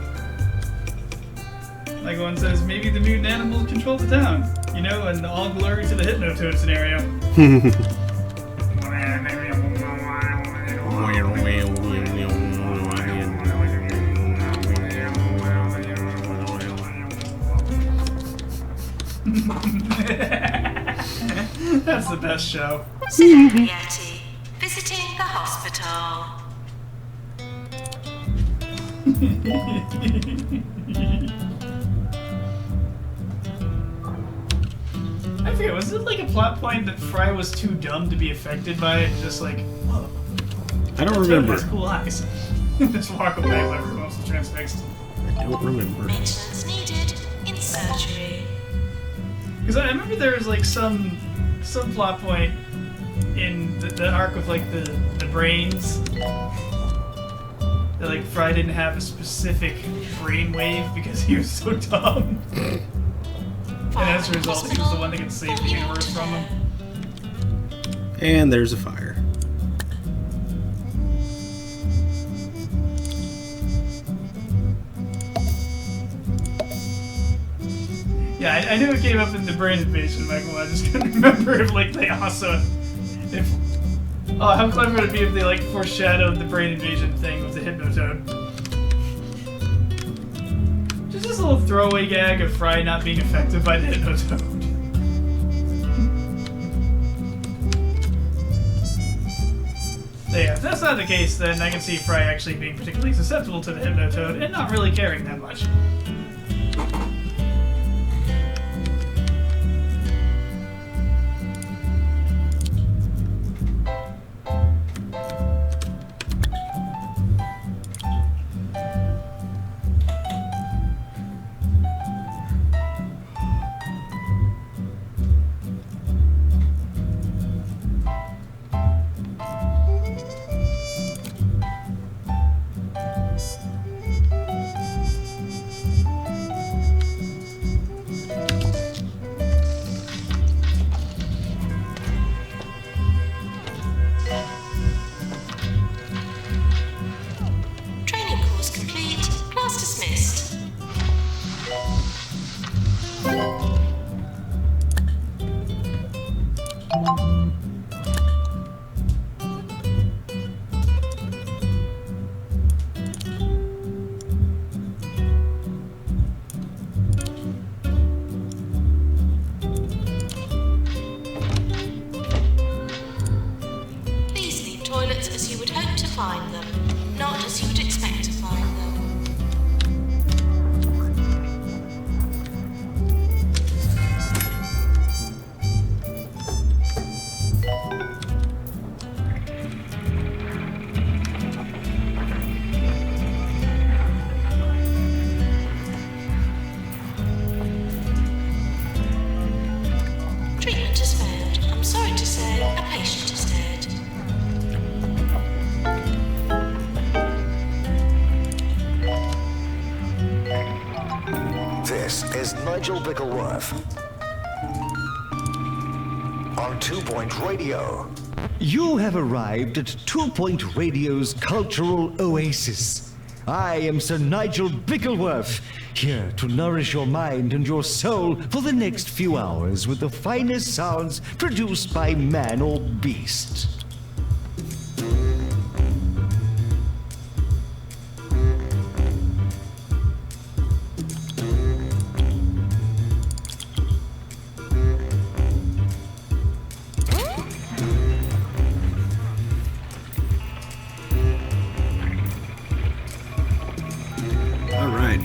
Like one says, maybe the mutant animals control the town. You know, and all glory to the Hypnotoad scenario. That's the best show.
Celebrity Yeti, visiting the hospital.
I forget, was it like a plot point that Fry was too dumb to be affected by it? Just like, whoa.
I don't
That toad
remember.
has cool eyes. Just walk away when everyone's transfixed.
I don't remember.
Maintenance needed in surgery.
Because I remember there was like some plot point in the arc with like the brains. That like Fry didn't have a specific brainwave because he was so dumb. And as a result, he was the one that could save the universe from him.
And there's a fire.
Yeah, I knew it came up in the brain invasion, Michael. I just couldn't remember if like they also how clever would it be if they like foreshadowed the brain invasion thing with the Hypnotoad? Just this little throwaway gag of Fry not being affected by the Hypnotoad. Yeah, if that's not the case, then I can see Fry actually being particularly susceptible to the Hypnotoad and not really caring that much.
Training course complete. Class dismissed. Please leave toilets as you would hope to find them, not as you would expect to find them. Treatment has failed. I'm sorry to say, a patient is dead.
This is Nigel Bickleworth on 2 Point Radio. You have arrived at 2 Point Radio's cultural oasis. I am Sir Nigel Bickleworth, here to nourish your mind and your soul for the next few hours with the finest sounds produced by man or beast.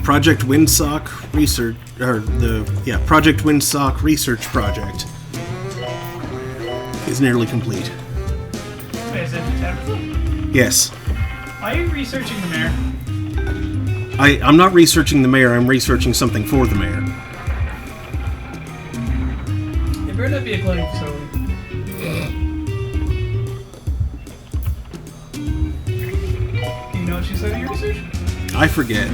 Project Windsock Research, Project Windsock Research Project is nearly complete.
Wait, is it Tabitha?
Yes.
Why are you researching the mayor?
I'm not researching the mayor, I'm researching something for the mayor.
It better not be a cloning facility. Do you know what she's studying your research?
I forget.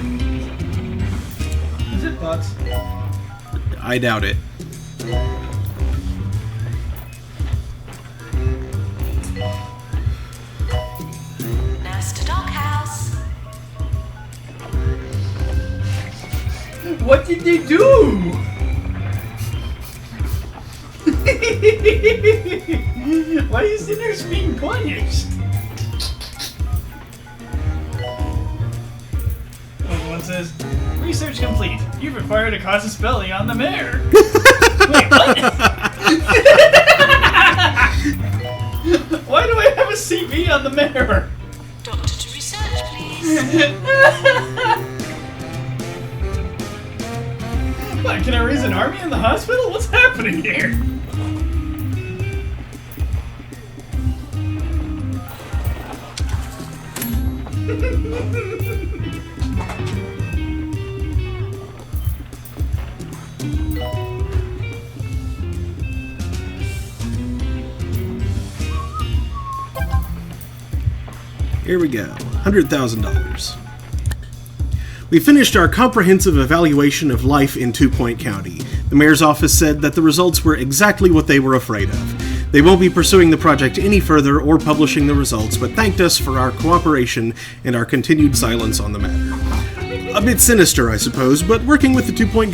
Is it bots?
I doubt it.
Nurse to doghouse.
What did they do? Why is the nurse being punished? One says, research complete. You've acquired a casus belli on the mayor. Wait, what? Error.
Doctor to research, please.
What, can I raise an army in the hospital? What's happening here?
Here we go. $100,000. We finished our comprehensive evaluation of life in Two Point County. The mayor's office said that the results were exactly what they were afraid of. They won't be pursuing the project any further or publishing the results, but thanked us for our cooperation and our continued silence on the matter. A bit sinister, I suppose, but working with the Two Points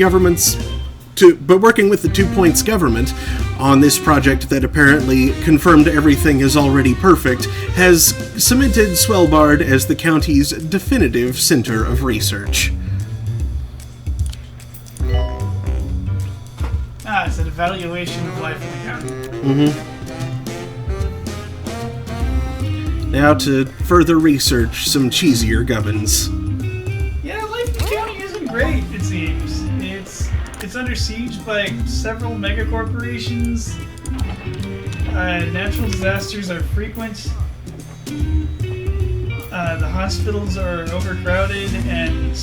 government on this project that apparently confirmed everything is already perfect has cemented Swellbard as the county's definitive center of research.
Ah, it's an evaluation of life in the county.
Now to further research some cheesier gubbins.
Yeah, life in the county isn't great, it seems. It's under siege by several megacorporations. Natural disasters are frequent. The hospitals are overcrowded and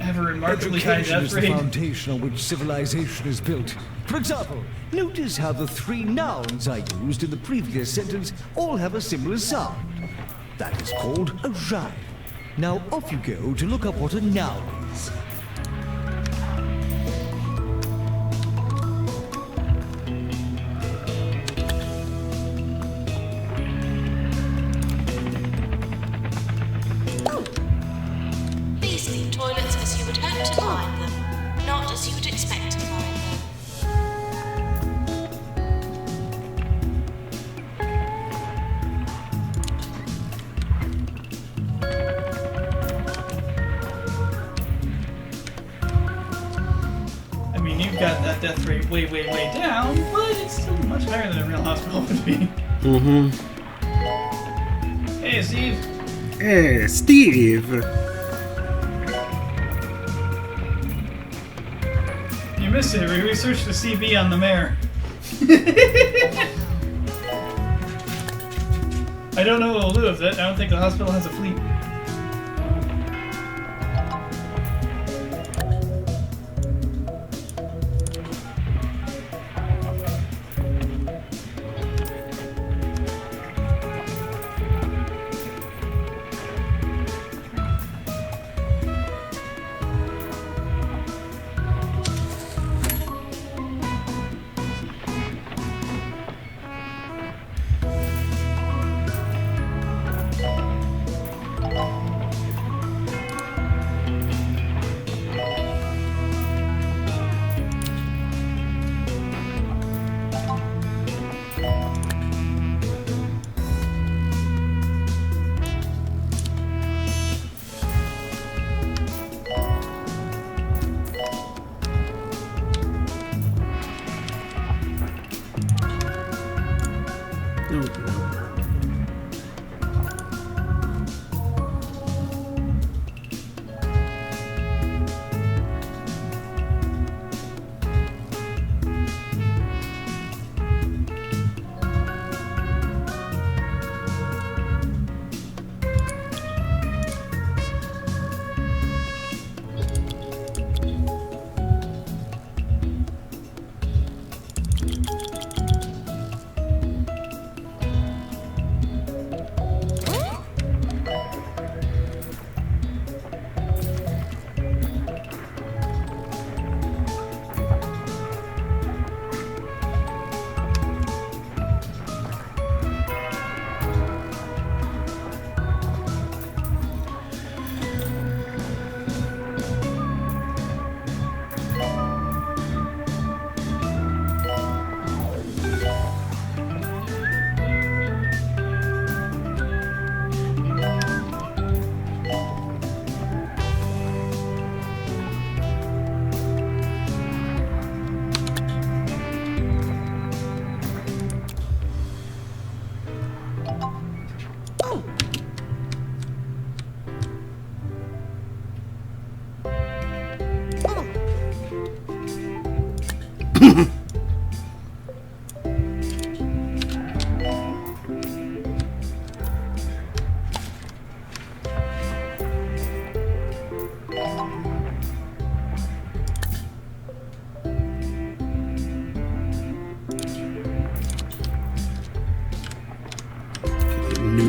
have a remarkably high
Education
death
is the
rate.
foundation on which civilization is built. For example, notice how the three nouns I used in the previous sentence all have a similar sound. That is called a rhyme. Now off you go to look up what a noun is.
These leave toilets as you would hope to find them, not as you would expect to find them.
I mean, you've got that death rate way, way, way down, but it's still much higher than a real hospital would be. Hey, Steve.
Hey, Steve!
You missed it. We researched the CV on the mayor. I don't know what we'll do with it. I don't think the hospital has a fleet.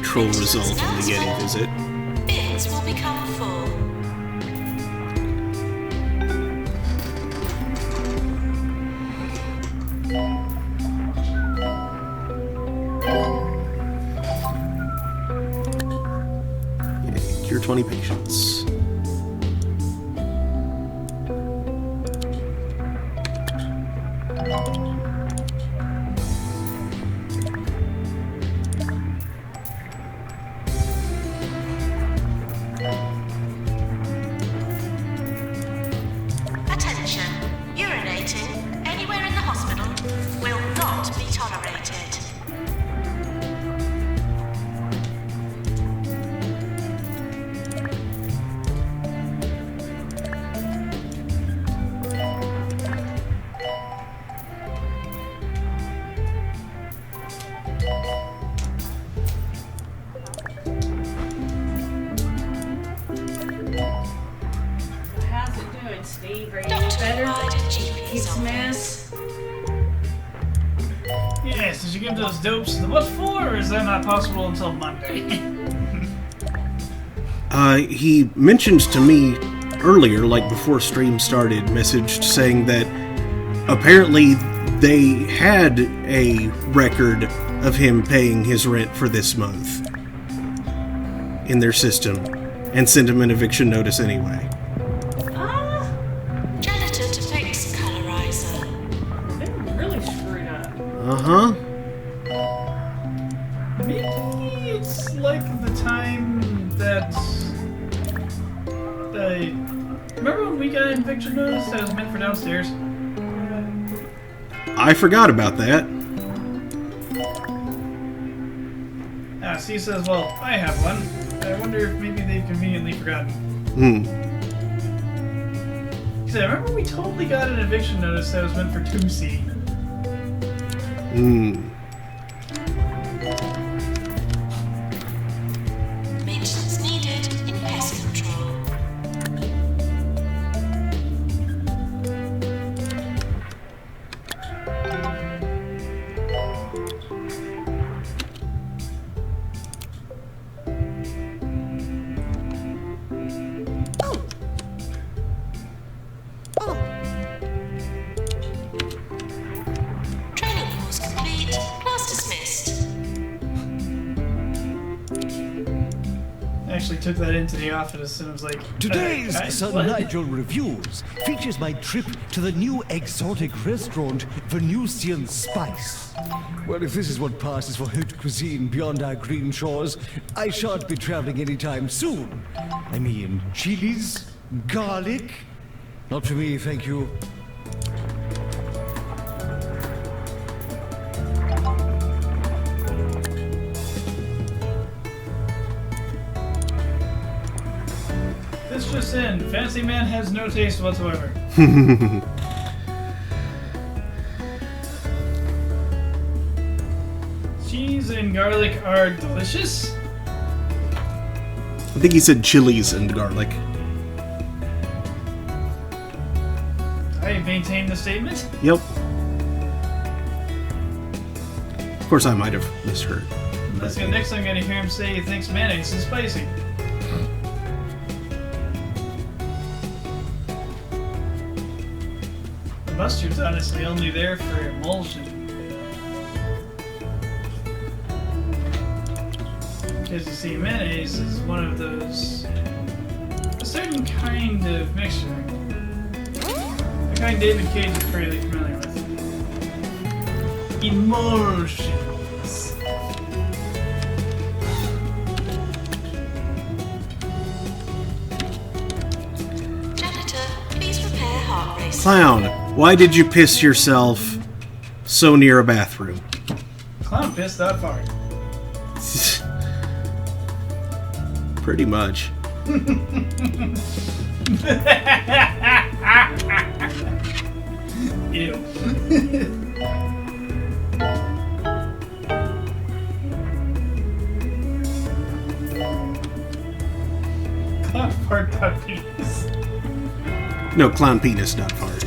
neutral result on the Yeti visit.
Bins will become full.
Yay, cure 20 patients.
Attention. Urinating anywhere in the hospital will not be tolerated.
How's it doing, Steve? Are you
Dr.
better?
Ryder, GP's
Keep some
office.
ass?
Yes, did you give those dopes to the what for, or is that not possible until Monday?
He mentioned to me earlier, like before stream started, messaged saying that apparently they had a record of him paying his rent for this month in their system and sent him an eviction notice anyway.
Ah,
Janitor to fix colorizer.
they're really screwed up.
Uh-huh.
Maybe it's like the time that remember when we got an eviction notice that was meant for downstairs?
I forgot about that.
C says, well, I have one. I wonder if maybe they've conveniently forgotten.
Hmm.
He said, I remember we totally got an eviction notice that was meant for 2C.
Hmm.
Maintenance needed in pest control. Training course complete. Class dismissed.
I actually took that into the office and was like,
Today's Sir
what?
Nigel Reviews features my trip to the new exotic restaurant Venusian Spice. Well, if this is what passes for haute cuisine beyond our green shores, I shan't be traveling anytime soon. I mean, chilies, garlic. Not for me, thank you.
This just in, Fancy Man has no taste whatsoever. Cheese and garlic are delicious.
I think he said chilies and garlic.
I maintain the statement.
Yep. Of course, I might have misheard.
That's the next time I'm gonna hear him say he thinks mayonnaise is spicy. The mustard's honestly only there for emulsion. Because you see, mayonnaise is one of those... a certain kind of mixture. The kind David Cage is fairly familiar with. Emulsions.
Janitor, please prepare heart racing.
Clown, why did you piss yourself so near a bathroom?
Clown pissed that far.
Pretty much.
Ew. Clown fart puppies.
No, clown penis, not fart.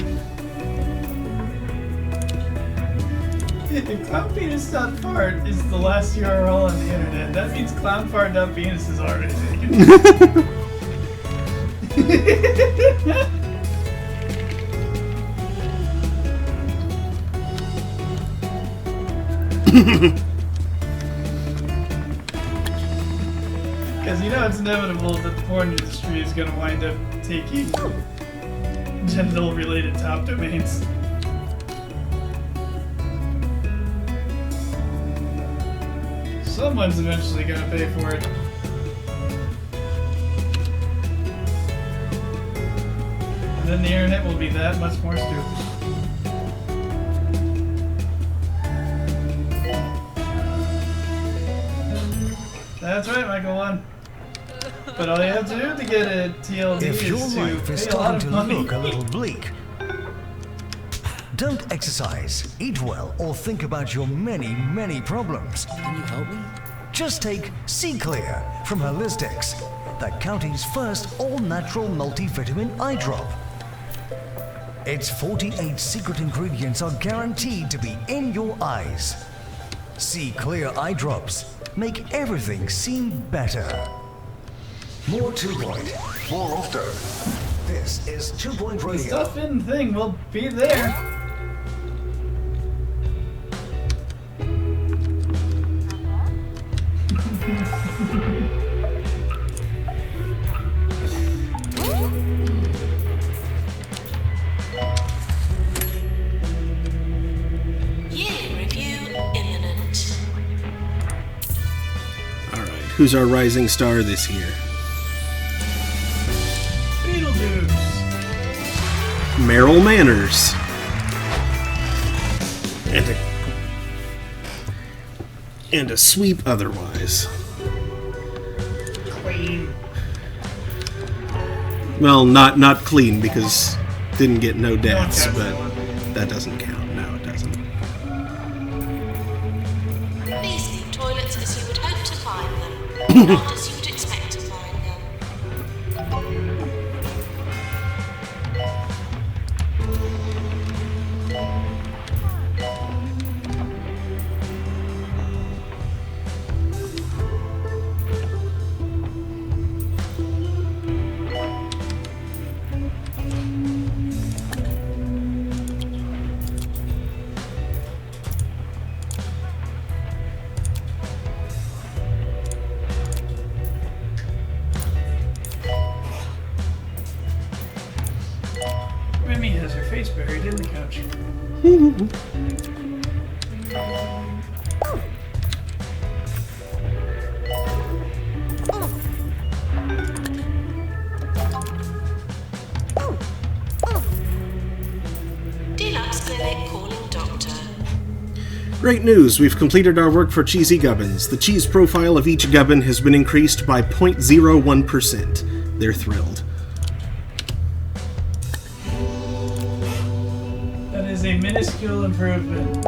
If clownpenis.fart is the last URL on the internet, that means clownfart.penis is already taken. Because you know it's inevitable that the porn industry is going to wind up taking genital-related top domains. Someone's eventually going to pay for it. And then the internet will be that much more stupid. That's right, Michael won. But all you have to do to get a TLD
If your
is
life
to
is
pay a lot
starting
of
to
money.
look a little bleak, don't exercise, eat well, or think about your many, many problems.
Can you help me?
Just take Sea Clear from Holistics, the county's first all-natural multivitamin eye drop. Its 48 secret ingredients are guaranteed to be in your eyes. Sea Clear eye drops make everything seem better. More 2 Point, more often. This is 2 Point
The
Radio.
stuff in thing will be there.
Yearly review imminent.
Alright, who's our rising star this year?
Beetlejuice.
Meryl Manners. And a sweep otherwise.
Queen.
Well, not clean because didn't get no deaths,
count
but
that one.
that doesn't count. No, it doesn't.
These leave toilets as you would hope to find them, not as you would expect to find them.
Mimi has her face buried in the couch.
Deluxe Clinic calling doctor.
Great news! We've completed our work for cheesy gubbins. The cheese profile of each gubbin has been increased by 0.01%. They're thrilled.
That is a minuscule improvement.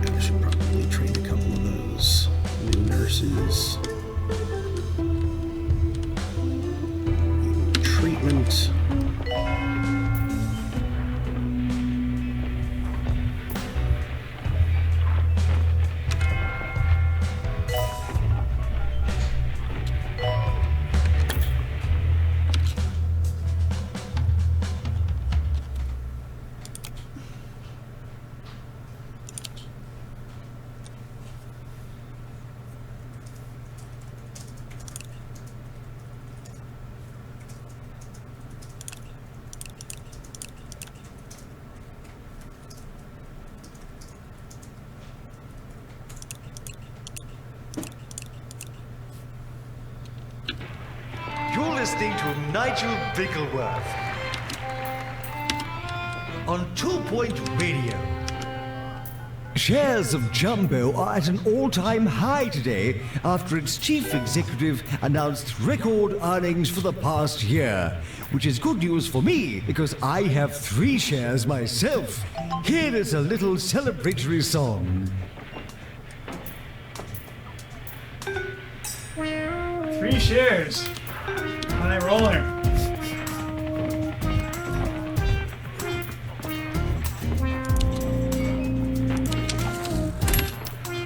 I should probably train a couple of those new nurses. Treatment.
You're listening to Nigel Bickleworth on 2 Point Radio.
Shares of Jumbo are at an all-time high today after its chief executive announced record earnings for the past year, which is good news for me because I have 3 shares myself. Here is a little celebratory song.
3 shares. High roller.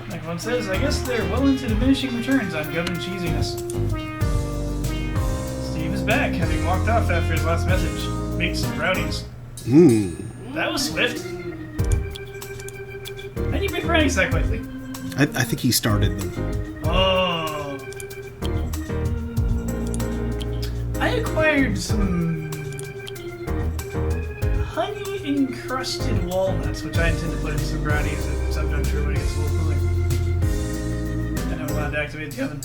Like one says, I guess they're well into diminishing returns on gum and cheesiness. Steve is back, having walked off after his last message. Make some brownies. That was swift. How do you make brownies that quickly?
I think he started them.
Oh. I acquired some honey-encrusted walnuts, which I intend to put in some brownies at some juncture when it gets a little cooler. And I'm allowed to activate the oven.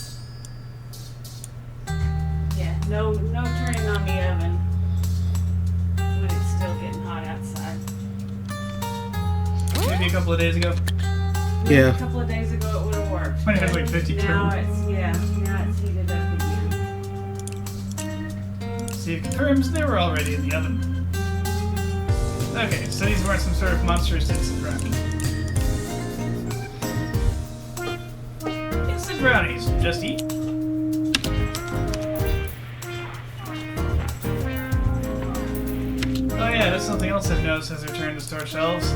Yeah, no turning on the oven when it's still getting hot outside.
Maybe a couple of days ago.
Maybe
Yeah.
a couple of days ago it would have worked.
When it had like 52.
Now it's heated up again.
Steve confirms they were already in the oven. Okay, so these weren't some sort of monstrous instant brownie. Instant brownies, just eat. Oh yeah, that's something else I've noticed has returned to store shelves.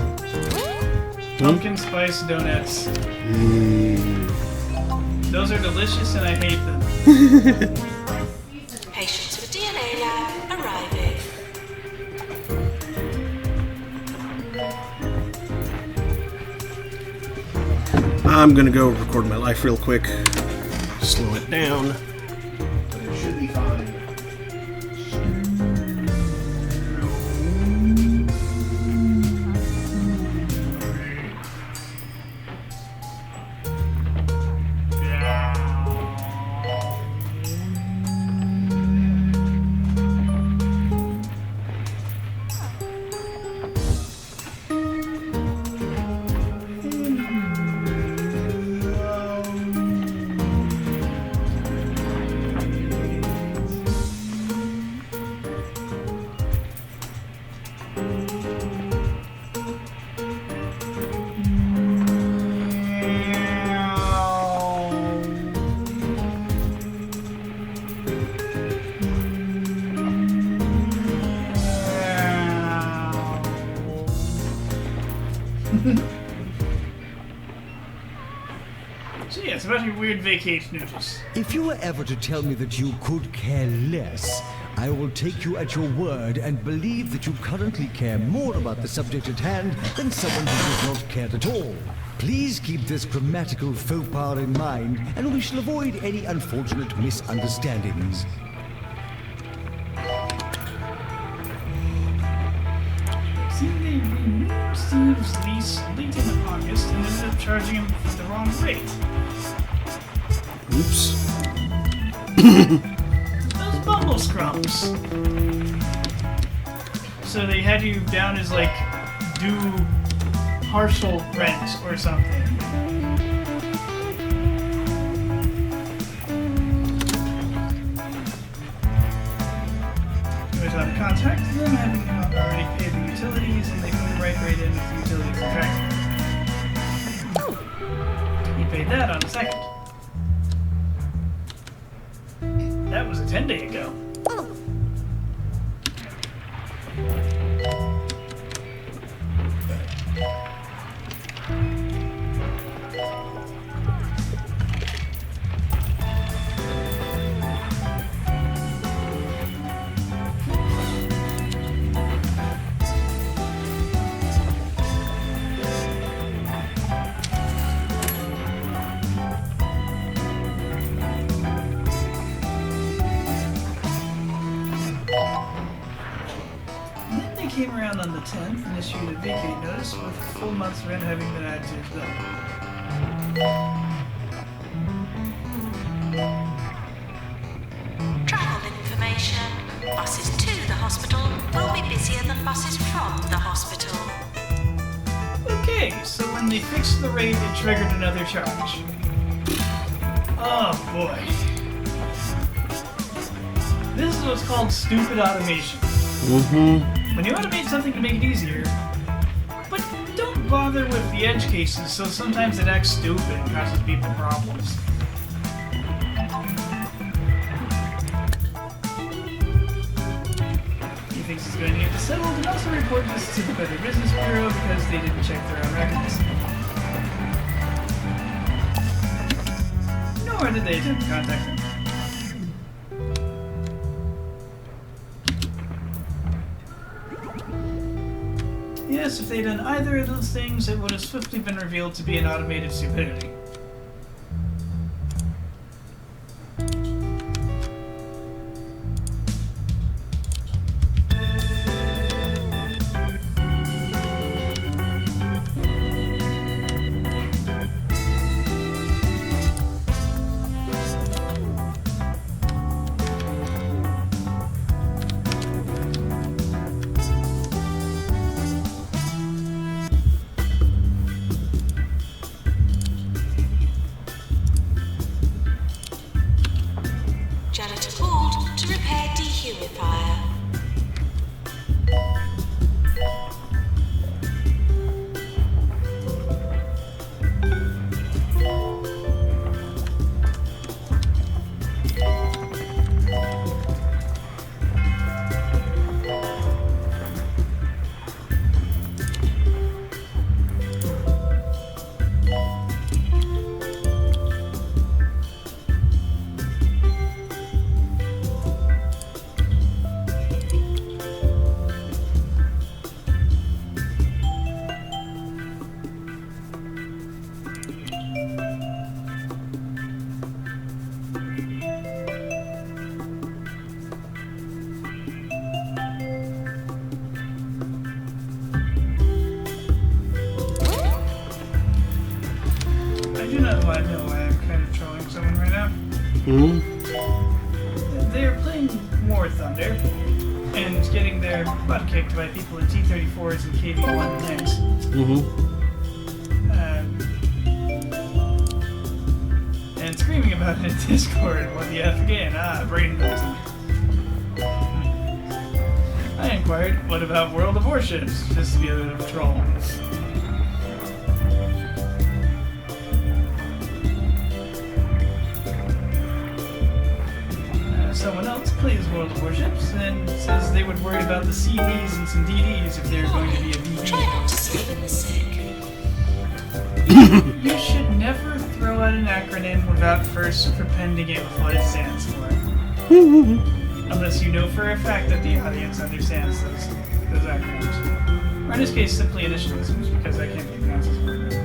Pumpkin spice donuts. Those are delicious and I hate them.
Patients for DNA lab arriving.
I'm gonna go record my life real quick. Slow it down. But it should be fine.
So yes, about your weird vacation notice.
If you were ever to tell me that you could care less, I will take you at your word and believe that you currently care more about the subject at hand than someone who does not care at all. Please keep this grammatical faux pas in mind, and we shall avoid any unfortunate misunderstandings.
See, they renewed Steve's lease late in August and ended up charging him for the wrong rate.
Oops.
Those bumble scrums. So they had you down as like due partial rent or something. You always want to contact them, having already paid the utilities, and they move right in with the utility contract. You paid that on the 2nd. That was a 10-day ago. Came around on the 10th and issued a vacate notice with a full month's rent having been added to his bill.
Travel information. Buses to the hospital will be busier than buses from the hospital.
Okay, so when the they fixed the raid, it triggered another charge. Oh boy. This is what's called stupid automation. When you automate something to make it easier, but don't bother with the edge cases, so sometimes it acts stupid and causes people problems. He thinks he's going to get this settled and also report this to the Better Business Bureau because they didn't check their own records. Nor did they attempt to contact him. Yes, if they'd done either of those things, it would have swiftly been revealed to be an automated stupidity.
Janitor called to repair dehumidifier.
I know why I'm kind of trolling someone right now. They're playing War Thunder and getting their butt kicked by people in T-34s and KV-1 tanks. And screaming about it in Discord. What the F again? Brain bursting. I inquired, what about World of Warships? Just to be a bit of a troll. Someone else plays World of Warships and says they would worry about the CVs and some DDs if they were going to be a VV.
Try not to sleep in the sick.
You should never throw out an acronym without first propending it with what it stands for. Unless you know for a fact that the audience understands those acronyms. Or in this case, simply initialisms, because I can't pronounce this word.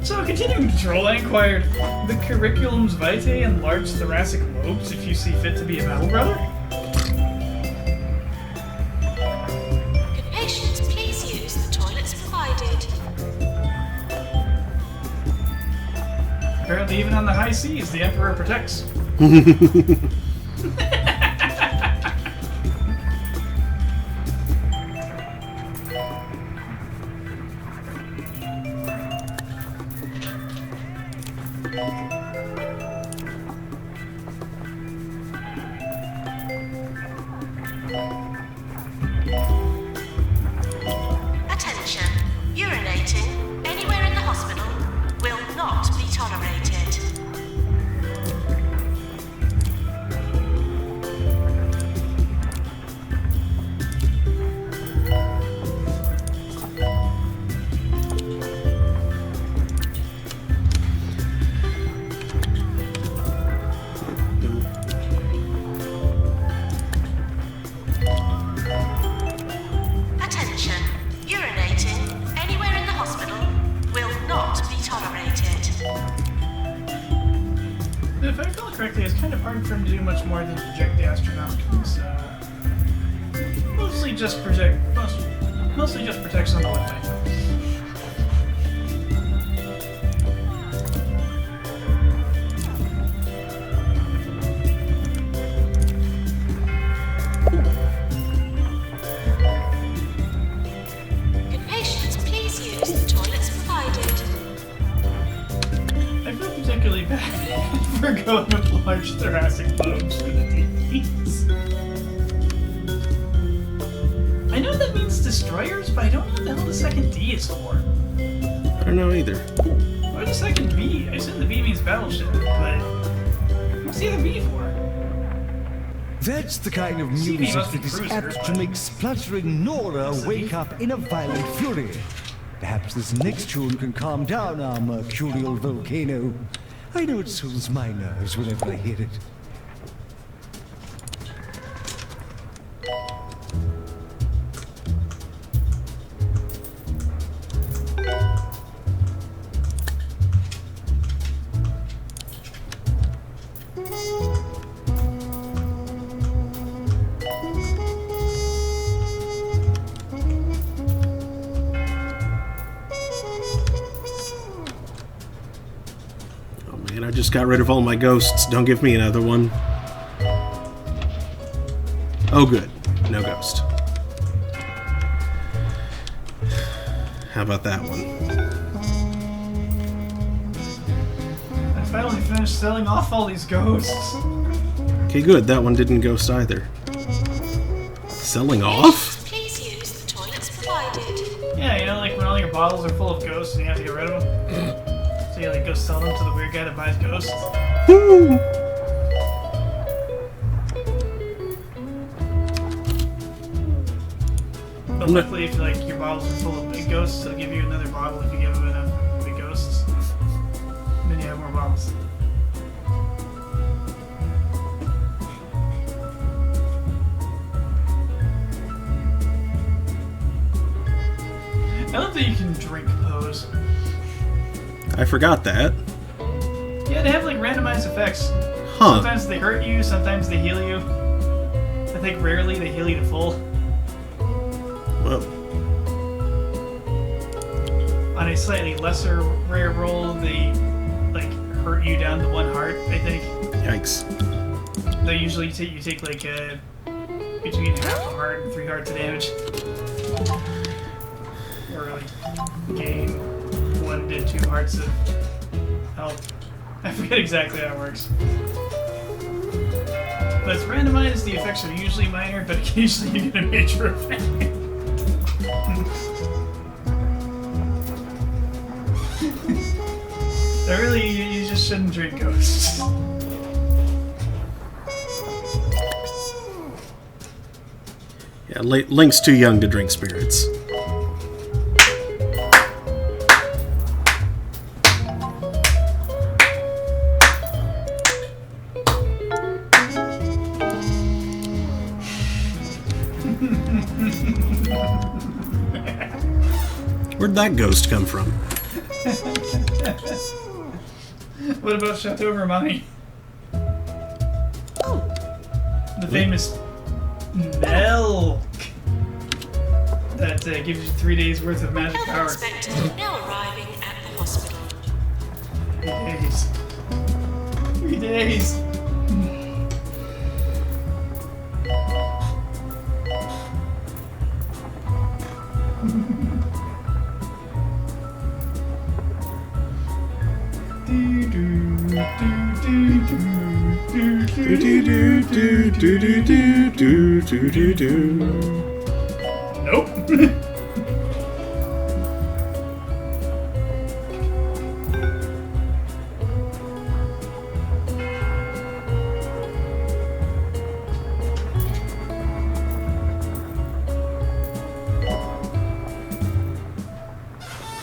So, continuing to troll, I inquired, the curriculums vitae and large thoracic lobes if you see fit to be a metal brother?
Could patients please use the toilets provided?
Apparently even on the high seas, the Emperor protects.
Attention. Urinating anywhere in the hospital will not be tolerated. Attention. Urinating anywhere in the hospital will not be tolerated.
If I recall correctly, it's kind of hard for him to do much more than project the astronaut. So, mostly just protects on the website.
Could patients please use the toilets provided?
really bad for going with large thoracic lobes for the Ds. I know that means destroyers, but I don't know what the hell the second D is for.
I don't know either.
Or the second B. I assume the B means battleship, but what's the other B for?
That's the kind of
See,
music
must be
that is
cruiser,
apt to
but-
make spluttering Nora wake up in a violent fury. Perhaps this next tune can calm down our mercurial volcano. I know it soothes my nerves whenever I hear it.
Oh man, I just got rid of all my ghosts. Don't give me another one. Oh good, no ghost. How about that one?
I finally finished selling off all these ghosts.
Okay, good. That one didn't ghost either. Selling off?
Please use the toilets provided.
Yeah, you know, like when all your bottles are full of ghosts and you have to get rid of them. So you like go sell them to the weird guy that buys ghosts.
Woo!
But luckily, if like your bottles are full of big ghosts, they'll give you another bottle if you give them enough big ghosts. Then you have more bottles. I love that you can drink pose.
I forgot that.
Yeah, they have like randomized effects.
Huh.
Sometimes they hurt you, sometimes they heal you. I think rarely they heal you to full.
Well,
On a slightly lesser rare roll, they like hurt you down to 1 heart, I think.
yikes.
They usually you take like between half a heart and 3 hearts of damage. Or like gain 1 to 2 hearts of health. I forget exactly how it works. But it's randomized, the effects are usually minor, but occasionally you get a major effect. So really, you just shouldn't drink ghosts.
Yeah, Link's too young to drink spirits. Where'd that ghost come from?
What about Chateau Vermani? The famous milk that gives you 3 days worth of magic
Health
power.
inspector now arriving at the hospital.
3 days. 3 days. Nope.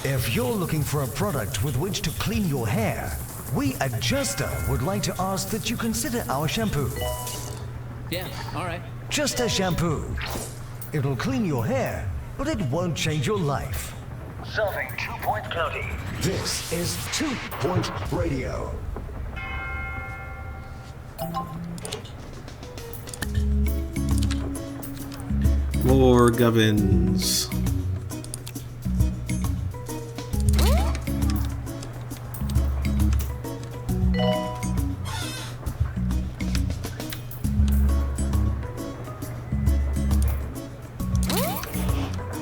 If you're looking for a product with which to clean your hair, we at Justa would like to ask that you consider our shampoo.
Yeah, alright.
Justa shampoo. It'll clean your hair, but it won't change your life. Serving 2 Point County. This is 2 Point Radio.
More govins.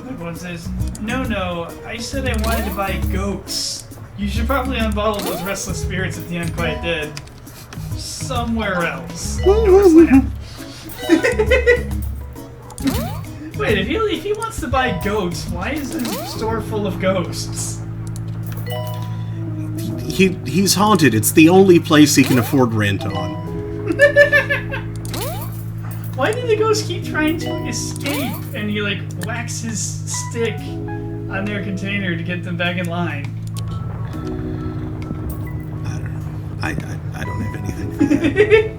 Everyone says, no, I said I wanted to buy goats. You should probably unbottle those restless spirits at the Unquiet Dead. Somewhere else. Slam. Wait, if he wants to buy goats, why is this store full of ghosts?
He's haunted. It's the only place he can afford rent on.
Why do the ghosts keep trying to escape? And he like whacks his stick on their container to get them back in line.
I don't know. I don't have anything for that.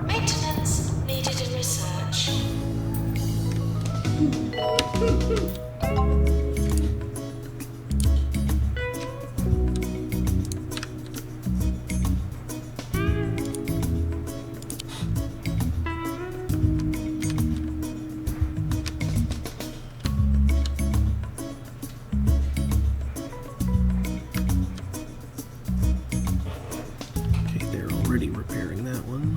Maintenance needed in research.
Okay, they're already repairing that one.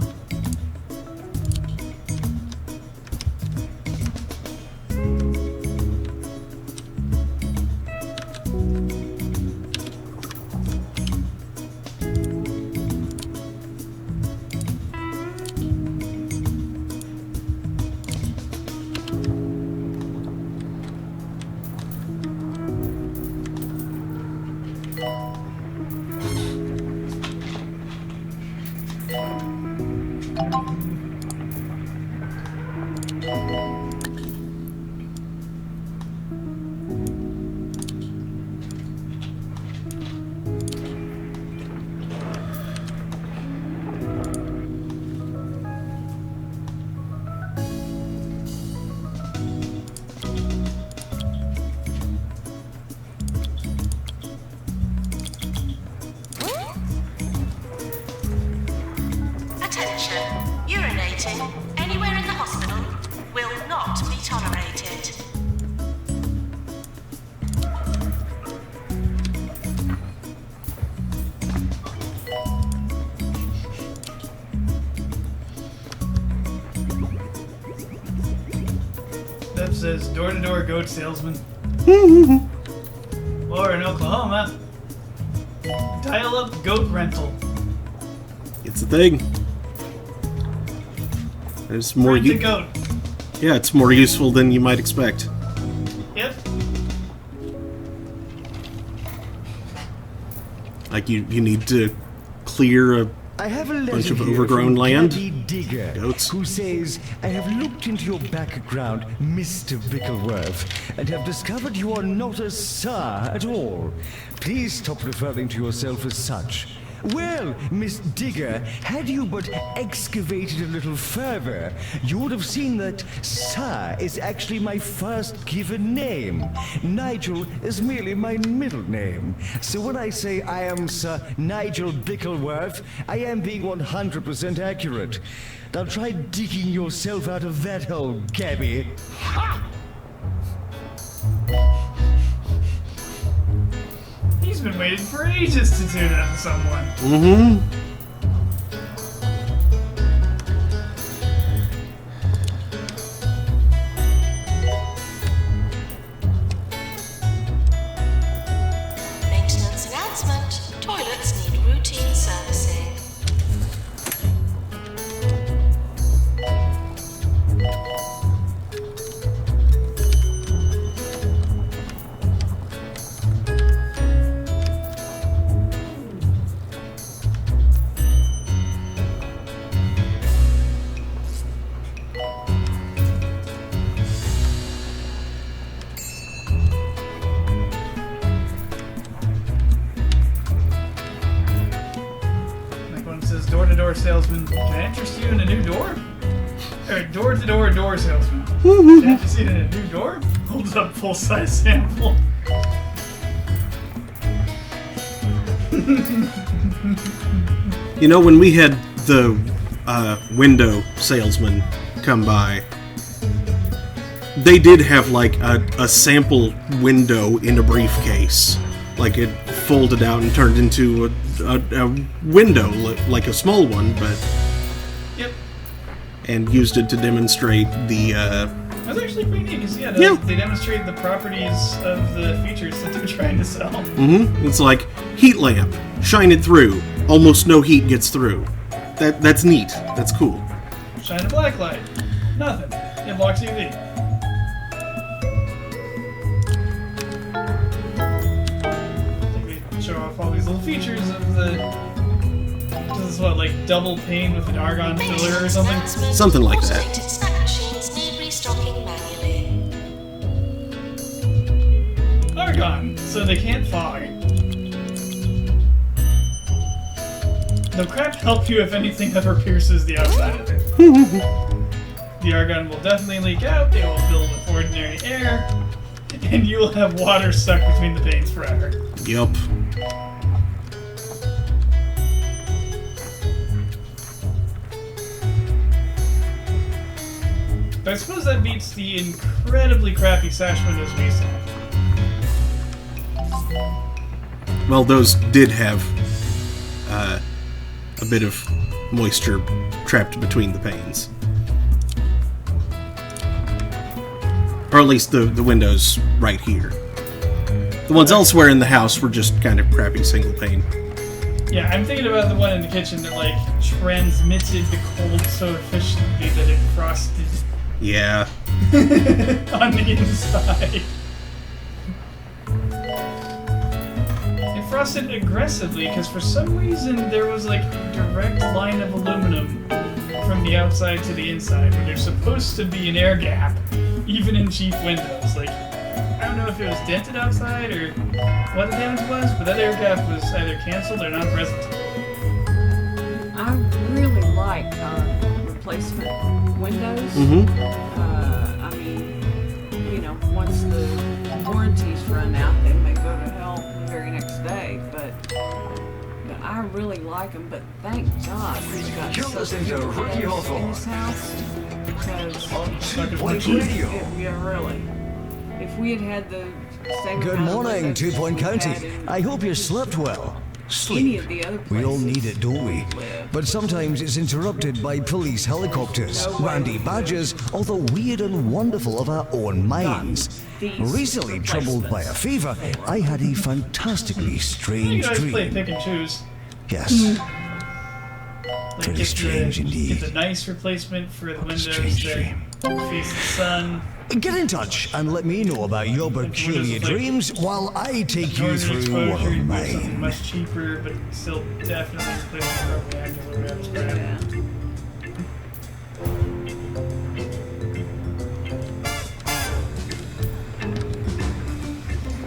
Attention. Urinating anywhere in the hospital will not be tolerated.
That says door-to-door goat salesman. Or in Oklahoma, dial-up goat rental.
It's a thing. It's more
Rent a goat.
Yeah, it's more useful than you might expect.
Yep.
Like you need to clear a
I have a
bunch
letter
of
here
overgrown
from
land.
Gabby Digger,
Goats.
who says, I have looked into your background, Mr. Bickleworth, and have discovered you are not a sir at all. Please stop referring to yourself as such. Well, Miss Digger, had you but excavated a little further, you would have seen that Sir is actually my first given name. Nigel is merely my middle name. So when I say I am Sir Nigel Bickleworth, I am being 100% accurate. Now try digging yourself out of that hole, Gabby.
He's been waiting for ages to tune in to someone.
Mm-hmm.
Maintenance announcement. Toilets need routine servicing.
Like when it says door-to-door salesman, can I interest you in a new door? Or door-to-door door salesman. Can I interest you in a new door? Holds up full-size sample.
You know, when we had the window salesman come by, they did have like a sample window in a briefcase. Like it folded out and turned into a window, like a small one, but
Yep.
and used it to demonstrate the
That's actually pretty neat because they demonstrate the properties of the features that they're trying to sell.
Mm-hmm. It's like heat lamp, shine it through. Almost no heat gets through. That's neat. That's cool.
Shine a black light. Nothing. It blocks UV. They show off all these little features of the. This is what, like double pane with an argon filler or something?
Something like that.
Automated snack machines need restocking manually.
Argon, so they can't fog. They'll crap help you if anything ever pierces the outside of it. The argon will definitely leak out, it will fill with ordinary air, and you will have water stuck between the panes forever.
Yup.
But I suppose that beats the incredibly crappy sash windows we used to have.
Well, those did have a bit of moisture trapped between the panes. Or at least the windows right here. The ones elsewhere in the house were just kind of crappy single pane.
Yeah, I'm thinking about the one in the kitchen that, like, transmitted the cold so efficiently that it frosted
Yeah.
on the inside. It frosted aggressively because for some reason there was like a direct line of aluminum from the outside to the inside where there's supposed to be an air gap, even in cheap windows. Like, I don't know if it was dented outside or what the damage was, but that air gap was either canceled or not present.
I really like replacement windows.
Mm-hmm.
I mean, you know, once the warranties run out, they may go to hell the very next day. But I really like them. But thank God we've got
You're listening to Rookie
in
Hawthorne.
this house because
On 2 Point Radio.
yeah, really. If we had the same
Good
amount of
morning,
windows
2 Point
we had
County.
in
I hope you slept well.
any
Sleep.
of the other
We all
places
need it, don't we?
live.
But sometimes it's interrupted by police helicopters,
No way.
randy badgers, or the weird and wonderful of our own minds.
These
Recently troubled by a fever, I had a fantastically
You
strange
guys play
dream.
pick and choose.
Yes,
Like
Pretty strange indeed.
Get the nice replacement for the windows
strange
that
dream.
face the sun.
get in touch and let me know about your peculiar dreams while I take you
Northern
through one
exposure,
of
you get something
mine.
much cheaper, but still definitely replacing the angular wraps crap.
Yeah.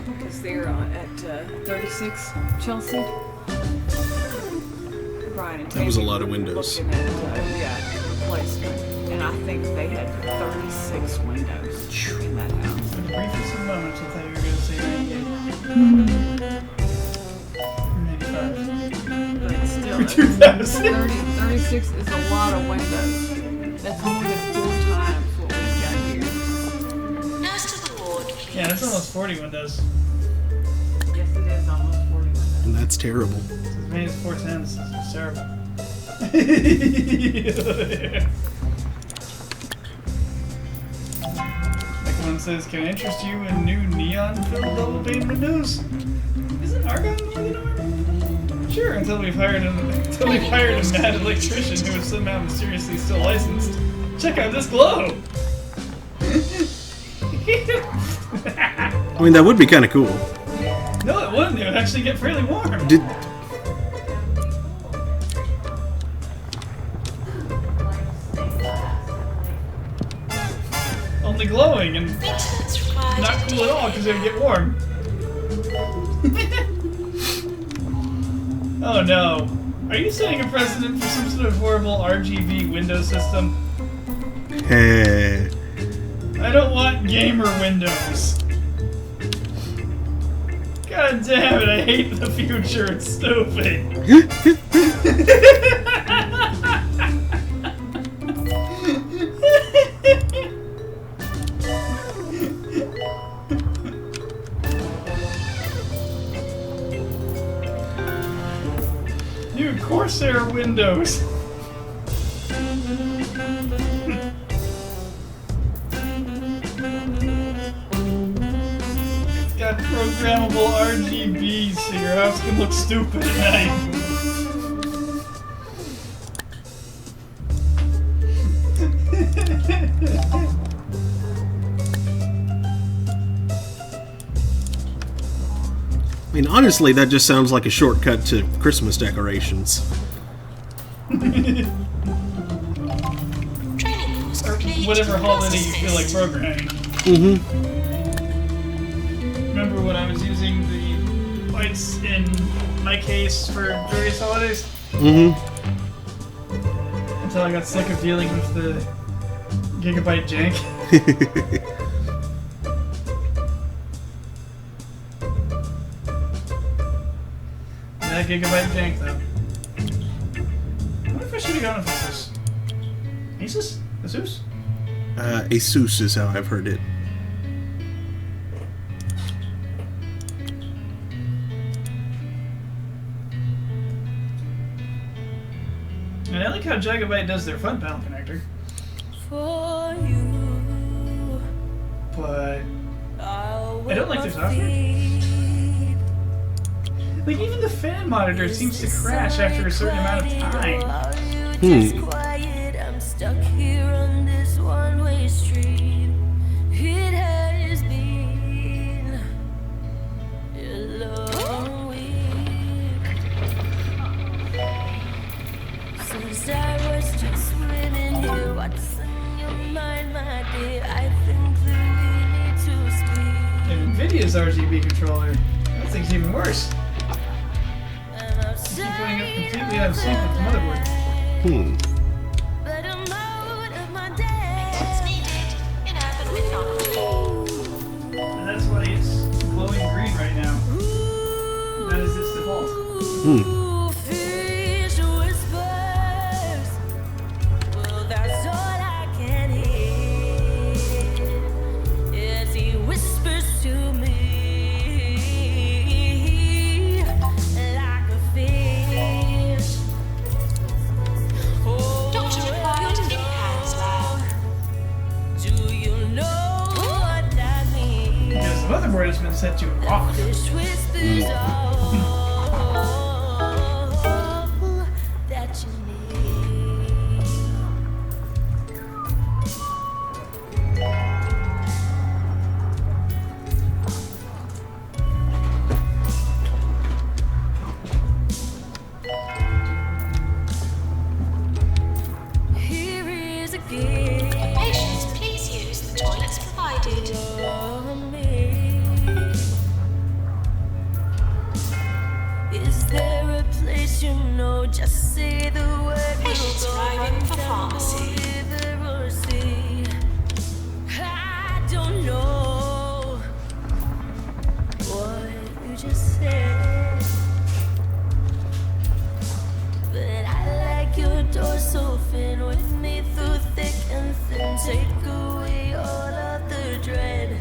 Because they're at 36 Chelsea. Brian and
That was a
Tammy
lot of
were
windows.
looking at, replacement, and I think they had 36 windows in that house.
For the briefest of moments, I thought you were going to say 98. 95.
But still,
For 2000.
36 is a lot of windows. That's more than 4 times what we've got here.
Nurse to the ward, please.
Yeah, that's almost 40 windows.
Yes, it is almost 40 windows.
And that's terrible.
It's as many as 410s. It's terrible. Like one says, can I interest you in new neon-filled double pane windows? Isn't argon more than normal? Sure, until we've hired a mad electrician who is somehow mysteriously still licensed. Check out this glow!
I mean, that would be kind of cool.
No, it wouldn't. It would actually get fairly warm.
Did
Only glowing and
Maintenance required.
not cool at all because it would get warm. Oh no. Are you setting a precedent for some sort of horrible RGB window system?
eh,
I don't want gamer windows. God damn it, I hate the future. It's stupid. New Corsair windows. programmable RGB so your house can look stupid at night.
I mean, honestly, that just sounds like a shortcut to Christmas decorations.
Training course complete.
Whatever holiday you feel like programming.
Mm-hmm.
Remember when I was using the lights in my case for various holidays?
Mm-hmm.
Until I got sick of dealing with the gigabyte jank. That gigabyte jank, though. I wonder if I should have gone with Asus? Asus? Asus?
Asus is how I've heard it.
And I like how Gigabyte does their FunPal connector.
For you,
But I don't like their software. Like, even the fan monitor seems to crash after a certain amount of time.
I'm stuck here on this one-way street. It has been a long week since I was just swimming here. What's in your mind, my dear? I think that we need to speak.
And NVIDIA's RGB controller, that thing's even worse. Keep putting it completely out of sync with the motherboard.
But I'm out of my
Maintenance needed in urban mythology.
And that's why it's glowing green right now. That is its default.
fish whispers. Well, that's all I can hear as he whispers to me like a fish.
Doctor required in hands lab.
Do you know what that means?
Because the motherboard has been set to off.
Fish whispers all that you need. Here is a gift
Patients, please use the toilets provided.
for me. Is there a place you know? Just say the word.
Patients
We'll go
arriving for
down
pharmacy.
river or sea. I don't know what you just said, but I like your dorsal fin with me through thick and thin. Take away all of the dread.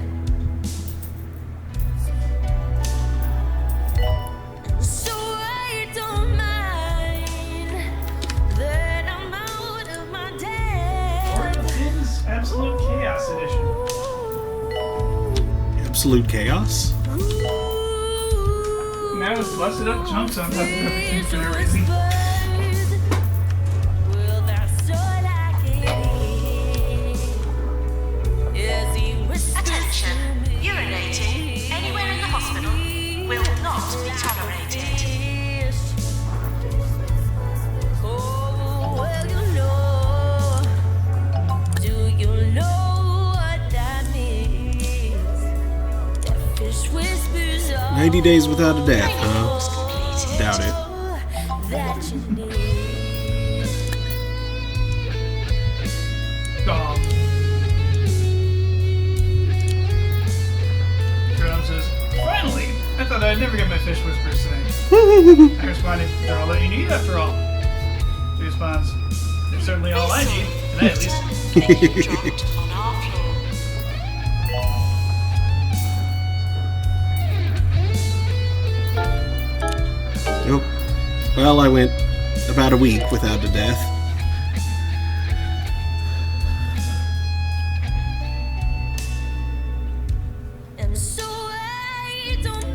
So I don't mind that I'm out of my
Orbital
depth.
Pins Absolute Chaos Edition.
Absolute chaos?
Now it's busted up chunks on top of everything for no reason.
Well, that's all I can hear as he whispers
Attention,
to me.
urinating anywhere in the hospital will not be tolerated.
Oh, well, you know. Do you know what that means? That fish whispers all
90 days without a death,
Training
huh?
course completed.
Doubt it.
that you need.
Jerome says, finally! I thought I'd never get my fish whispers today. I responded, they're all that you need after all. He responds, they're certainly all I need, tonight at least.
Menu dropped on our floor.
Nope. Well, I went about a week without a death.
And so I don't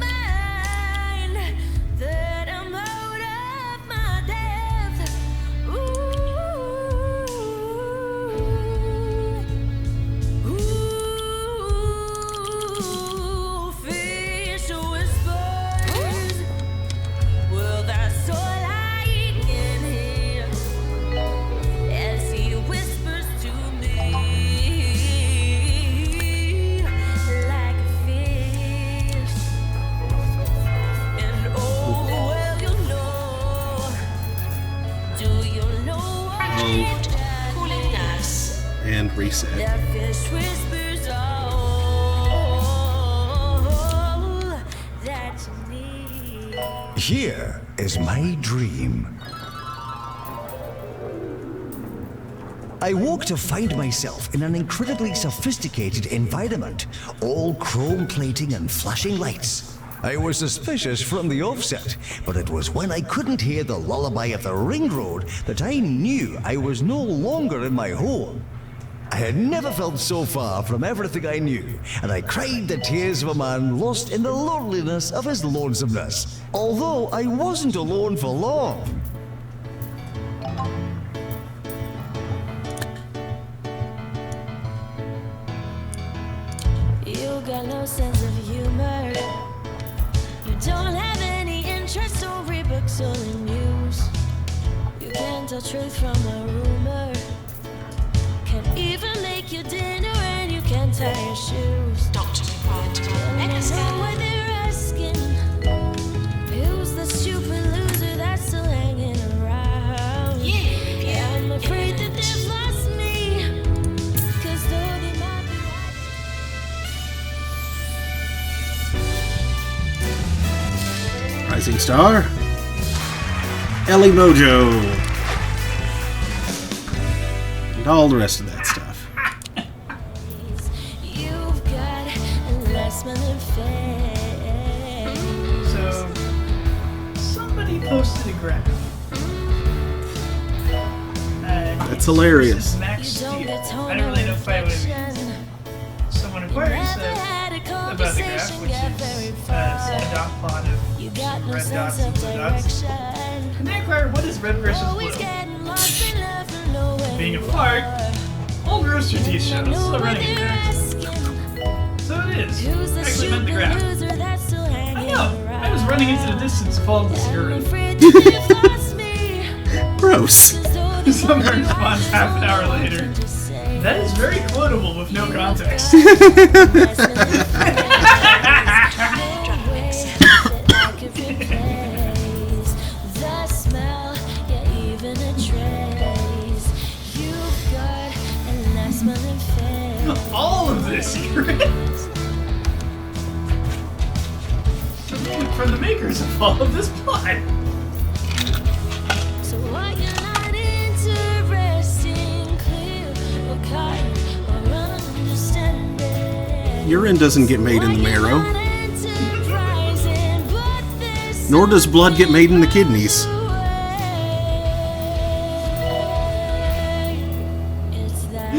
reset.
That fish whispers all that you need.
Here is my dream. I woke to find myself in an incredibly sophisticated environment, all chrome plating and flashing lights. I was suspicious from the offset, but it was when I couldn't hear the lullaby of the ring road that I knew I was no longer in my home. I had never felt so far from everything I knew, and I cried the tears of a man lost in the loneliness of his lonesomeness. Although I wasn't alone for long.
You got no sense of humor. You don't have any interest or read books or the news. You can't tell truth from a rumor. Can't even make your dinner and you can't tie your shoes.
Doctor required to run a
I
mega
know
scan.
what they're asking. Who's the stupid loser that's still hanging around?
Yeah,
I'm afraid that they've lost me. 'Cause though they might be right.
Rising Star. Ellie Mojo. And all the rest of that stuff.
You've got a last minute face.
So, somebody posted a graph.
That's hilarious.
Max
You
Steel.
don't get
I
told
don't really know if I would
affection.
someone
Never
inquires
had a
about the graph,
conversation,
which
get
is
very
a
far.
dot plot
You
of
got no
red
sense
dots
of
and blue dots.
direction.
And they inquire, what is red versus
Always
blue?
getting lost and left for nowhere.
Being a
you
fart,
are.
old Rooster Teeth show,
I
it's
know
still
what
running in
they're
there.
asking.
So it is.
Who's the
Actually meant the
stupid
graph.
loser that's still
I
hanging
know.
around?
I was running into the distance of all this
I'm
urine.
afraid that they've lost me.
Gross.
'Cause though they
Someone
might be
responds
right,
half an hour
all I
later.
can just say.
That is very quotable with no context.
Last minute face. No way that I could replace the smell, yeah, even a trace. You've got a last minute face.
All of this urine. From the makers of all of this plot.
So what you're not interesting, clear or kind or understanding.
Urine doesn't get made in the
What you're
marrow,
not enterprising, but there's
nor does blood get made in the kidneys.
It's that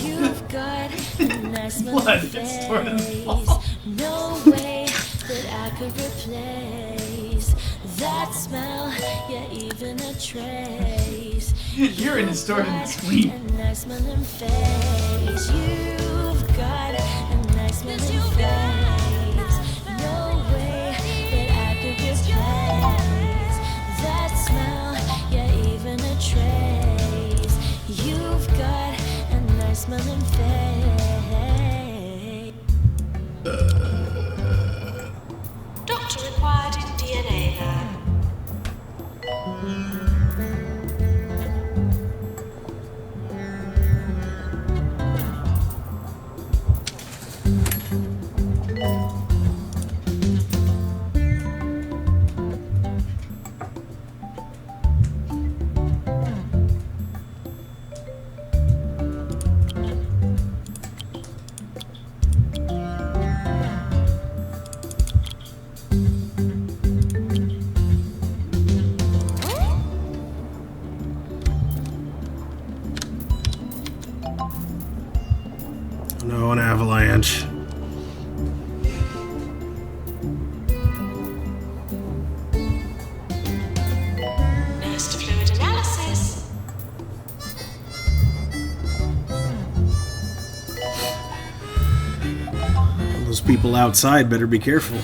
you've got a nice
Blood
face.
gets stored in the ball.
No way that I could replace that smell, yeah, even a trace.
Urine is stored in the spleen.
A nice smelling face. You've got a nice smelling face. No way that I could replace that smell, yeah, even a trace. You've got a nice smelling face.
Doctor required in DNA lab.
No, an avalanche.
Nurse to fluid analysis.
Those people outside better be careful.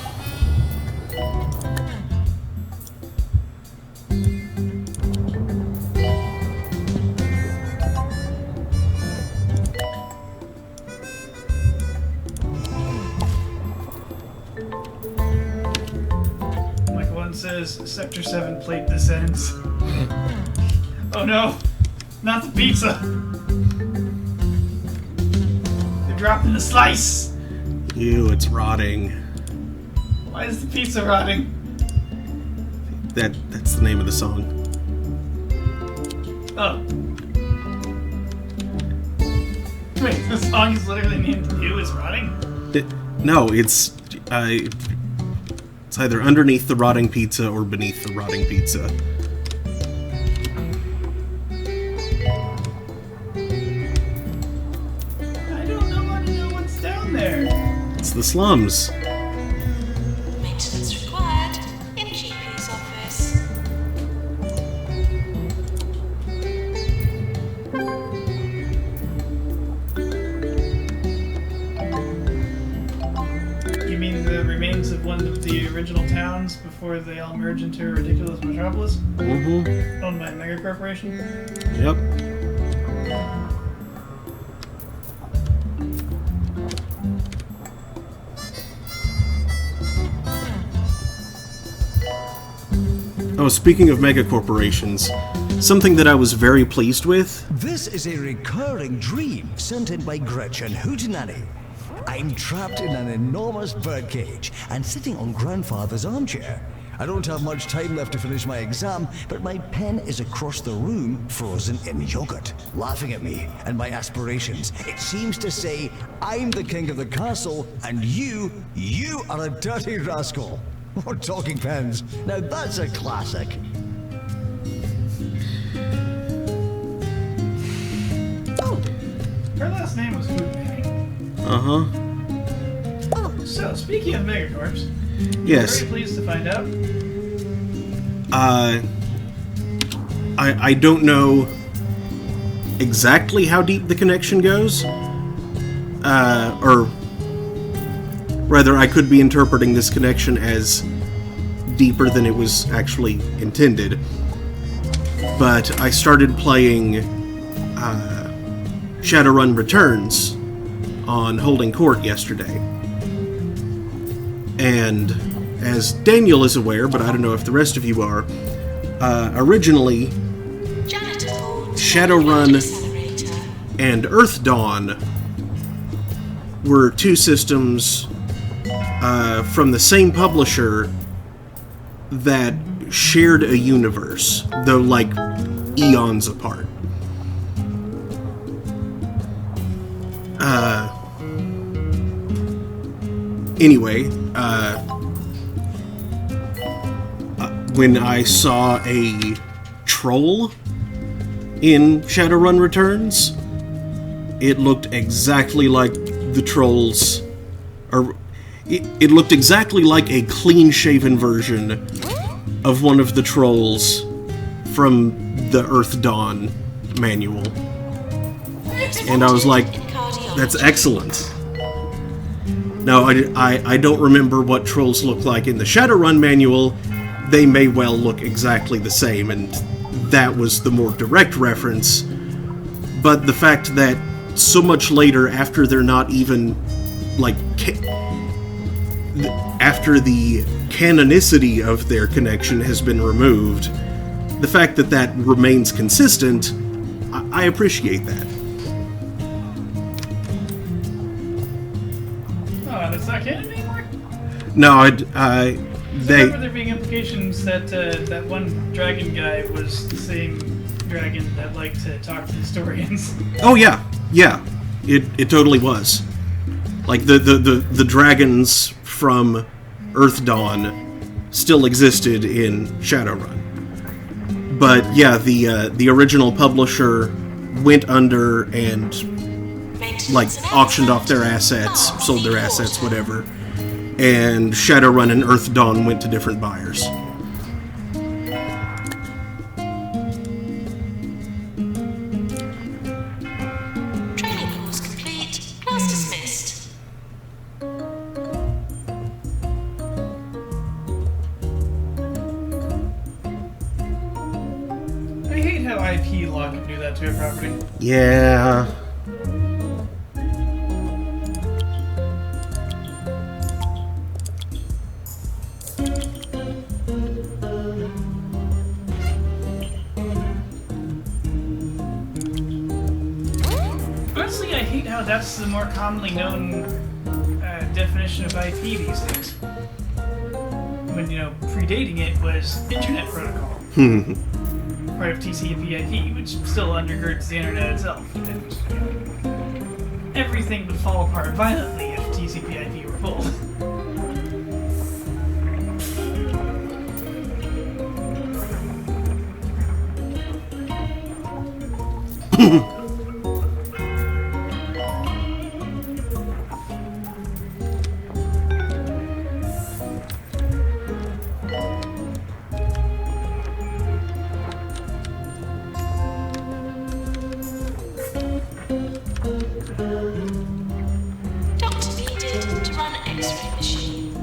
Like one says, Sector 7 plate descends. Oh no, not the pizza. dropping a slice.
Ew, it's rotting.
Why is the pizza rotting?
That's the name of the song.
Oh. Wait, the song is literally named Ew, It's Rotting?
No, it's either underneath the rotting pizza or beneath the rotting pizza.
I don't want to know what's down there.
It's the slums.
Maintenance required in GP's office.
You mean the remains of one of the original towns before they all merge into a ridiculous metropolis?
Mm-hmm.
Owned by a mega corporation?
Yep. Oh, speaking of mega corporations, something that I was very pleased with.
This is a recurring dream sent in by Gretchen Hootenanny. I'm trapped in an enormous birdcage and sitting on grandfather's armchair. I don't have much time left to finish my exam, but my pen is across the room, frozen in yogurt, laughing at me and my aspirations. It seems to say, I'm the king of the castle, and you are a dirty rascal. Oh, talking pens. Now that's a classic.
Her last name was Hootenanny.
Uh-huh.
So, speaking of megacorps,
Yes.
very pleased to find out.
I don't know exactly how deep the connection goes. Or rather, I could be interpreting this connection as deeper than it was actually intended. But I started playing Shadowrun Returns on Holding Court yesterday. And as Daniel is aware, but I don't know if the rest of you are, originally Shadowrun and Earth Dawn were two systems from the same publisher that shared a universe, though like eons apart. Anyway, when I saw a troll in Shadowrun Returns, it looked exactly like the trolls, or it looked exactly like a clean-shaven version of one of the trolls from the Earth Dawn manual. And I was like, that's excellent. Now, I don't remember what trolls look like in the Shadowrun manual. They may well look exactly the same, and that was the more direct reference. But the fact that so much later, after they're not even, like, after the canonicity of their connection has been removed, the fact that that remains consistent, I appreciate that.
Oh, that's not canon anymore?
No,
I
they...
remember there being implications that that one dragon guy was the same dragon that liked to talk to historians.
Oh yeah, it totally was. Like the dragons from Earth Dawn still existed in Shadowrun, but yeah, the original publisher went under and like auctioned off their assets, sold their assets, whatever, and Shadowrun and Earth Dawn went to different buyers.
Training course complete. Class dismissed.
I hate how IP law can do that to a property.
Yeah.
Honestly, I hate how No, that's the more commonly known definition of IP these days. When, predating it was Internet Protocol. Part of TCP/IP, which still undergirds the Internet itself. And, everything would fall apart violently if TCP/IP were pulled.
Doctor needed to run X-ray machine.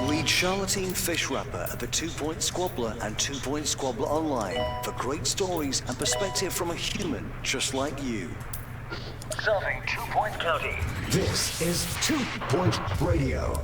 Read Charlatan Fish Wrapper at the 2 Point Squabbler and 2 Point Squabbler Online for great stories and perspective from a human just like you.
Serving 2 Point County.
This is 2 Point Radio.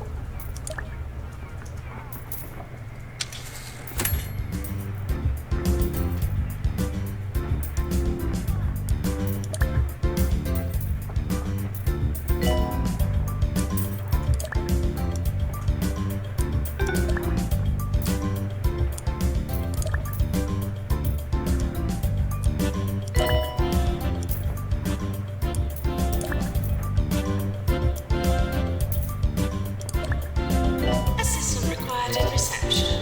Assistant required in reception.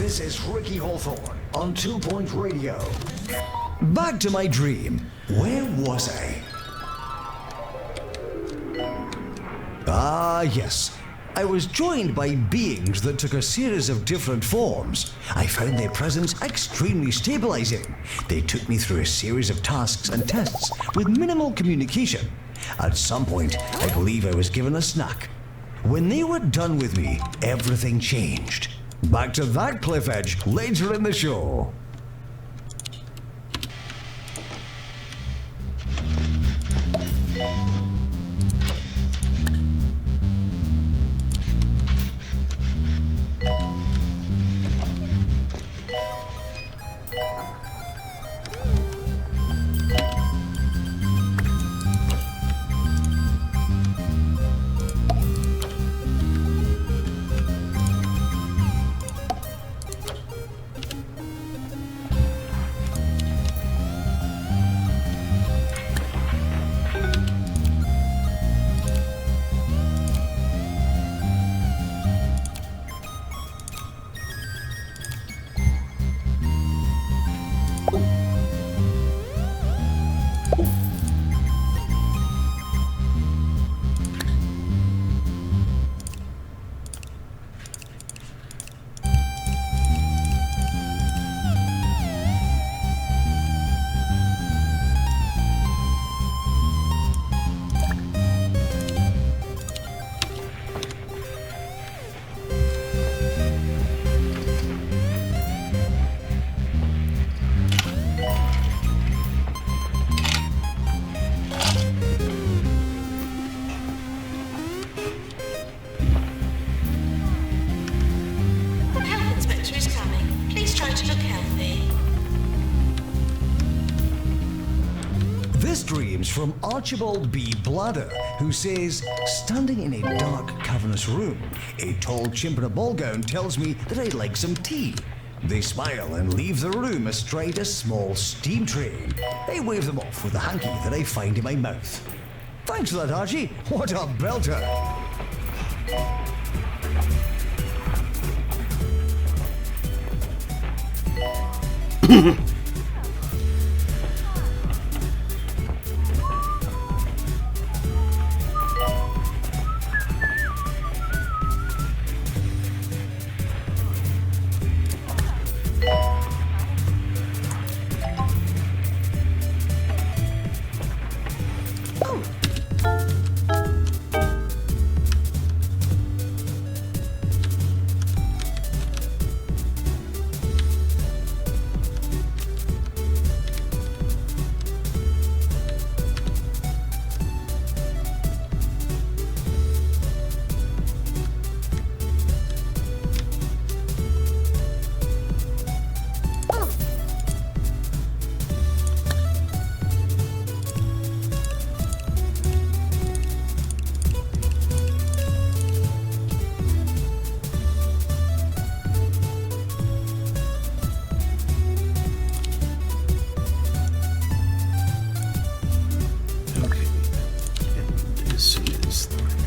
This is Ricky Hawthorne on 2 Point Radio. Back to my dream. Where was I? Ah, yes. I was joined by beings that took a series of different forms. I found their presence extremely stabilizing. They took me through a series of tasks and tests with minimal communication. At some point, I believe I was given a snack. When they were done with me, everything changed. Back to that cliff edge later in the show. Dreams from Archibald B. Bladder, who says, standing in a dark, cavernous room, a tall chimp in a ball gown tells me that I'd like some tea. They smile and leave the room astride a small steam train. I wave them off with a hanky that I find in my mouth. Thanks for that, Archie. What a belter.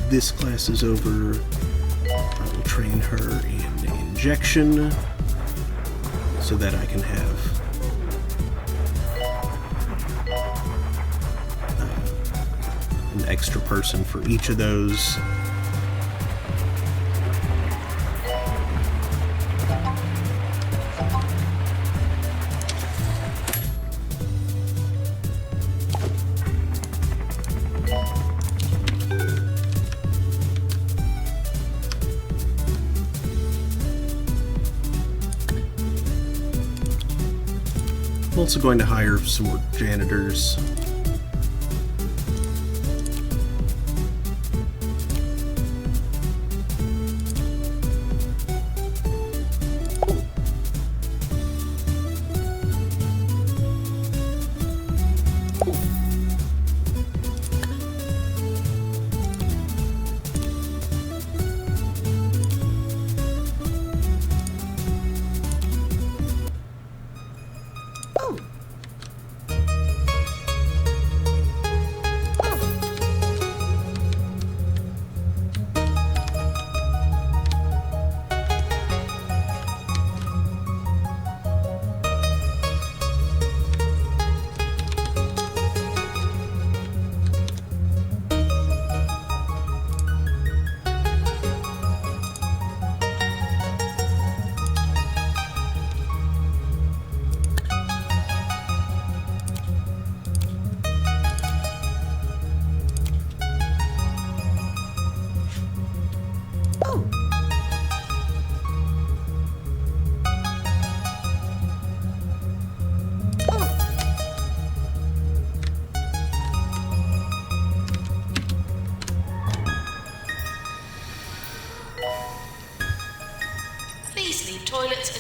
This class is over, I will train her in injection so that I can have an extra person for each of those. I'm also going to hire some more janitors.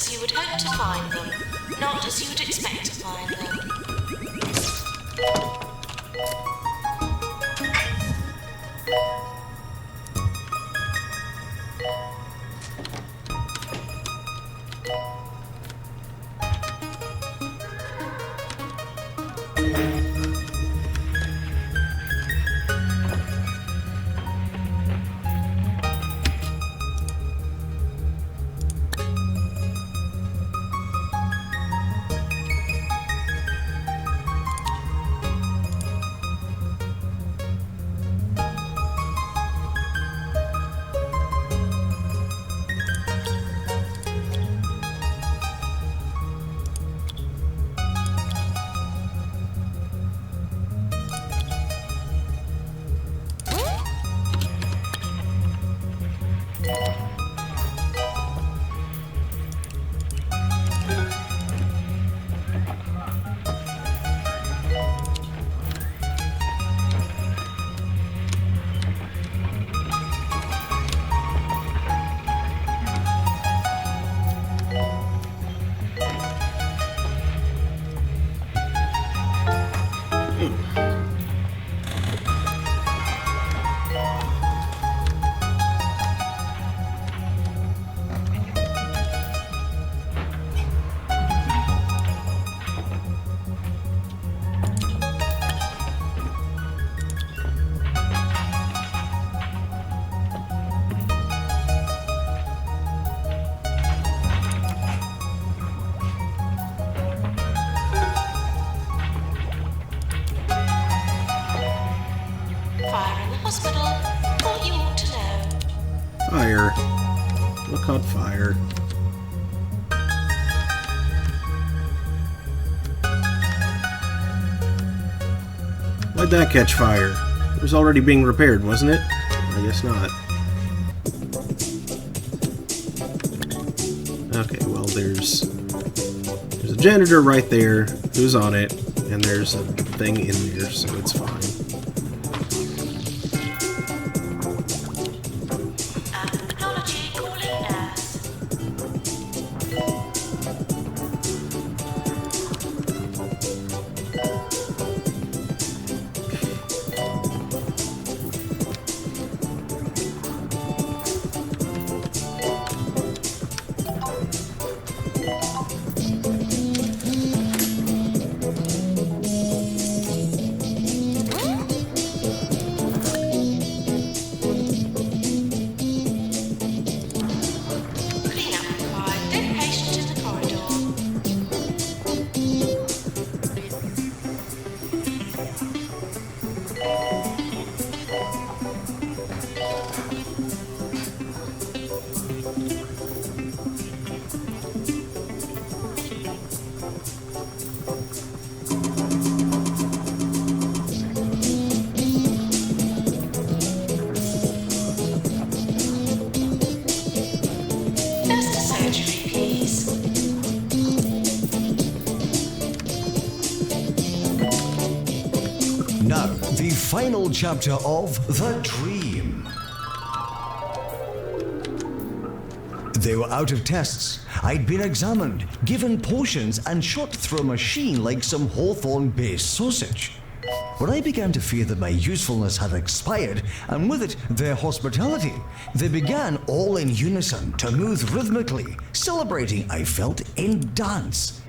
as you would hope to find them, not as you would expect to find them. Fire in the hospital. What you ought to know.
Fire. What caught fire? Why'd that catch fire? It was already being repaired, wasn't it? I guess not. Okay, well there's a janitor right there who's on it, and there's a thing in there, so it's fine.
Technology calling nurse. Cleanup required. Dead patient in the corridor. First to surgery, please.
Now, the final chapter of The Dream. They were out of tests. I'd been examined, given potions, and shot through a machine like some Hawthorne-based sausage. When I began to fear that my usefulness had expired, and with it their hospitality, they began all in unison to move rhythmically, celebrating, I felt, in dance.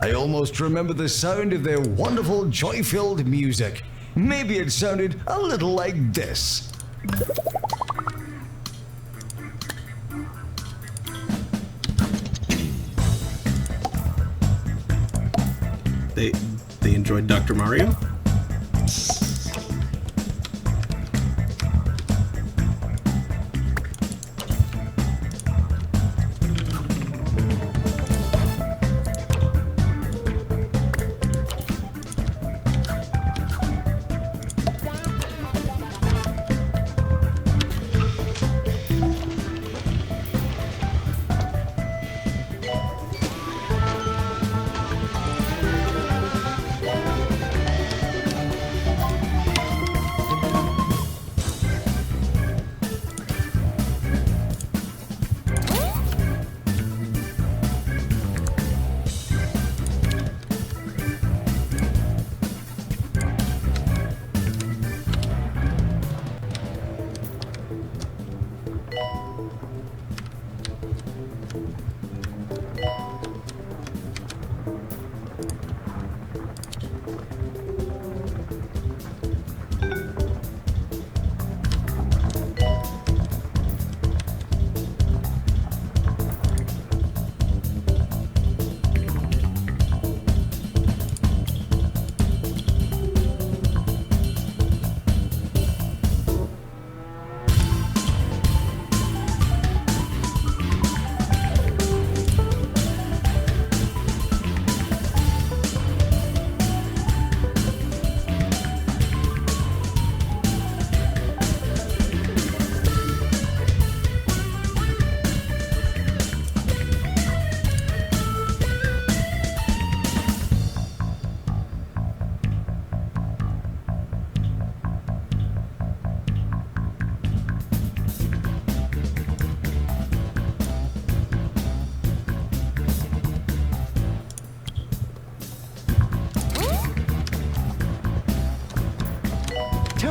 I almost remember the sound of their wonderful, joy-filled music. Maybe it sounded a little like this.
They enjoyed Dr. Mario?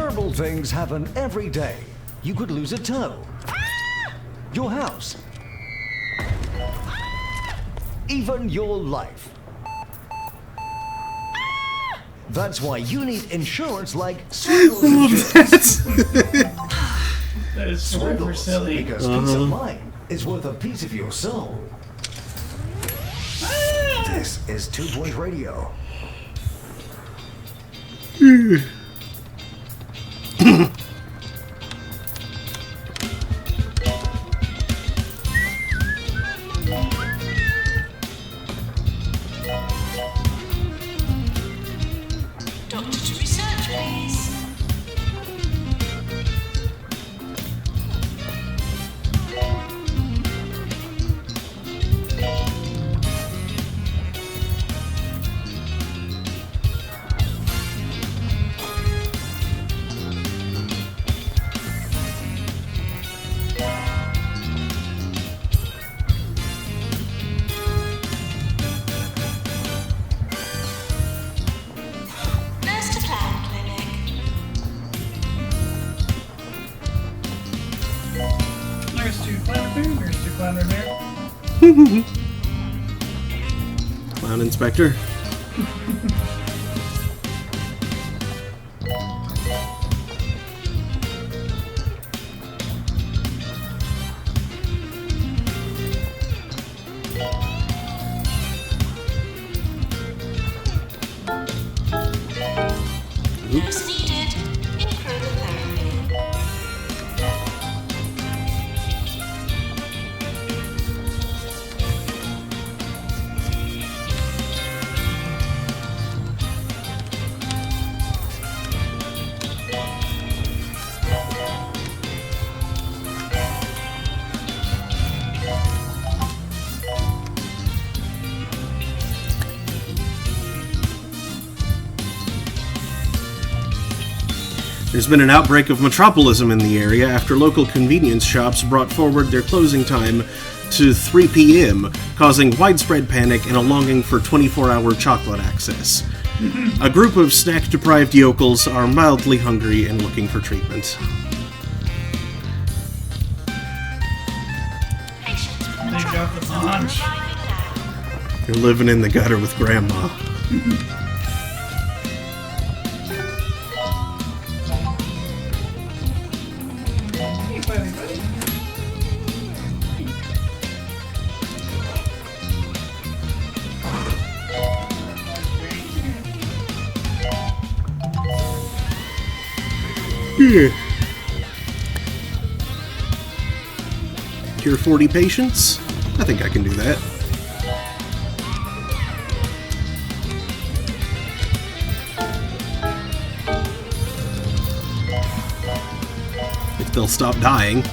Terrible things happen every day. You could lose a toe. Your house. Even your life. That's why you need insurance like Swindles Insurance.
That is super
Swindles,
silly.
because peace of mind is worth a piece of your soul. This is 2 Point Radio.
Doctor to research, please. Nurse to Plan Clinic.
Nurse to Clown Repair, Nurse to Clown Repair.
Clown Inspector.
Nurse needed in chromotherapy.
There's been an outbreak of metropolism in the area after local convenience shops brought forward their closing time to 3 p.m., causing widespread panic and a longing for 24-hour chocolate access. A group of snack-deprived yokels are mildly hungry and looking for treatment.
Patients from
They got the punch.
arriving now.
You're living in the gutter with Grandma.
Hey, buddy.
Cure 40 patients? I think I can do that. If they'll stop dying.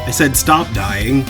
I said stop dying.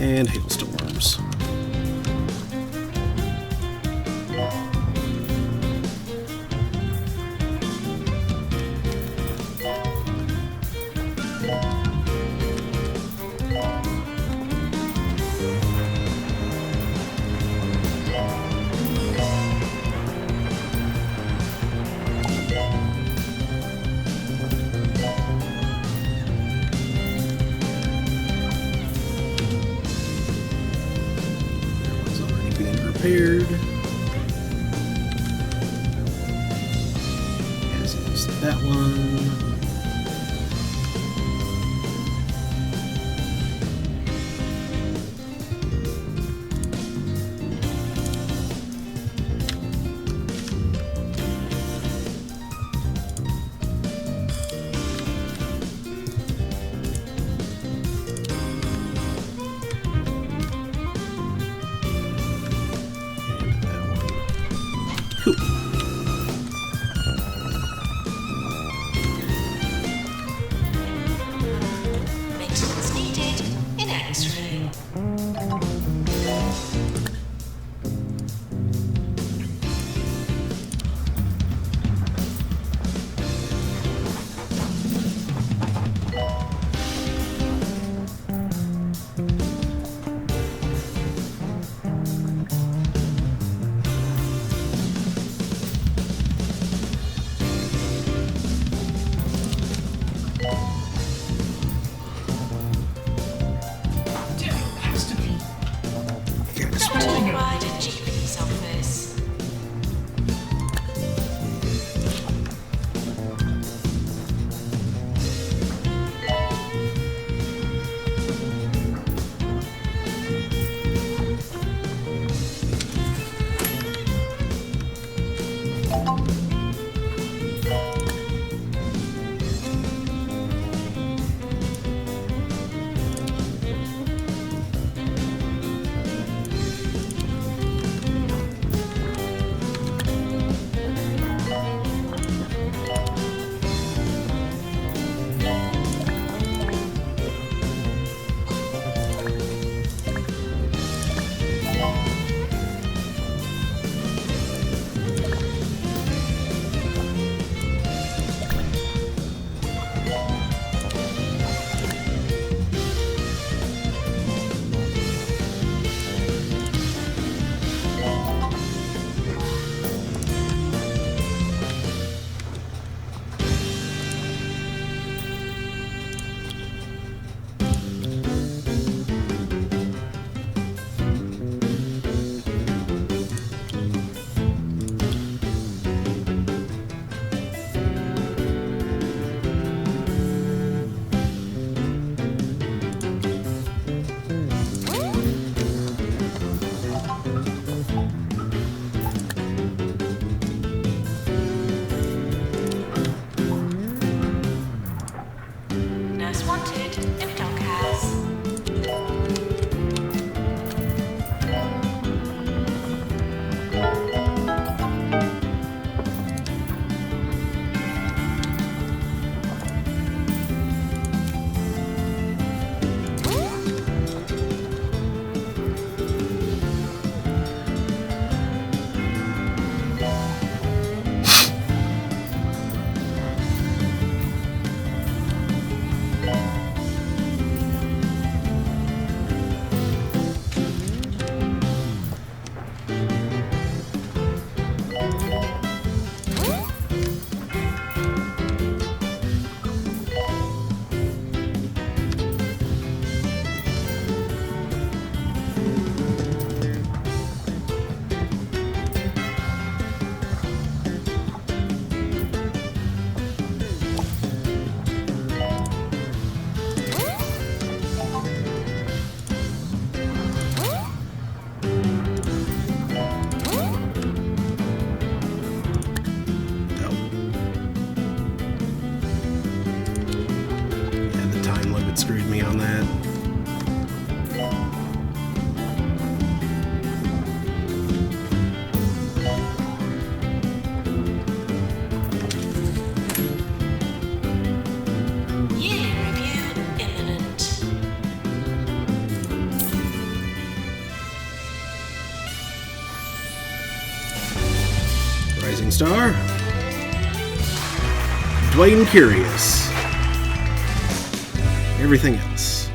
and hailstorms. Repaired. As is that one.
Maintenance needed in X-ray.
Damn, it has to be.
Rising Star. Dwayne Curious. Everything else.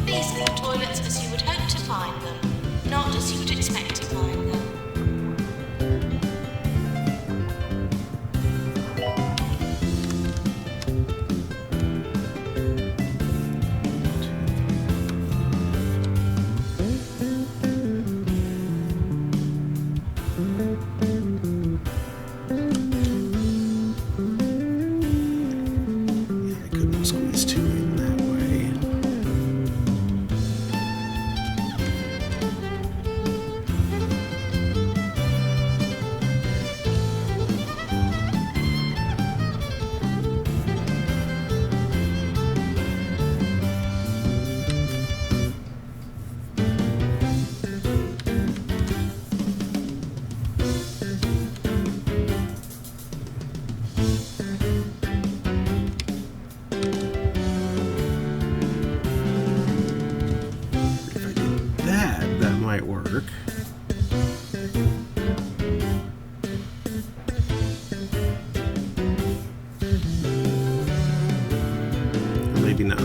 Beasley toilets as you would hope to find them, not as you would expect to find them.
I couldn't squeeze two in that way. If I did that, that might work. Maybe not.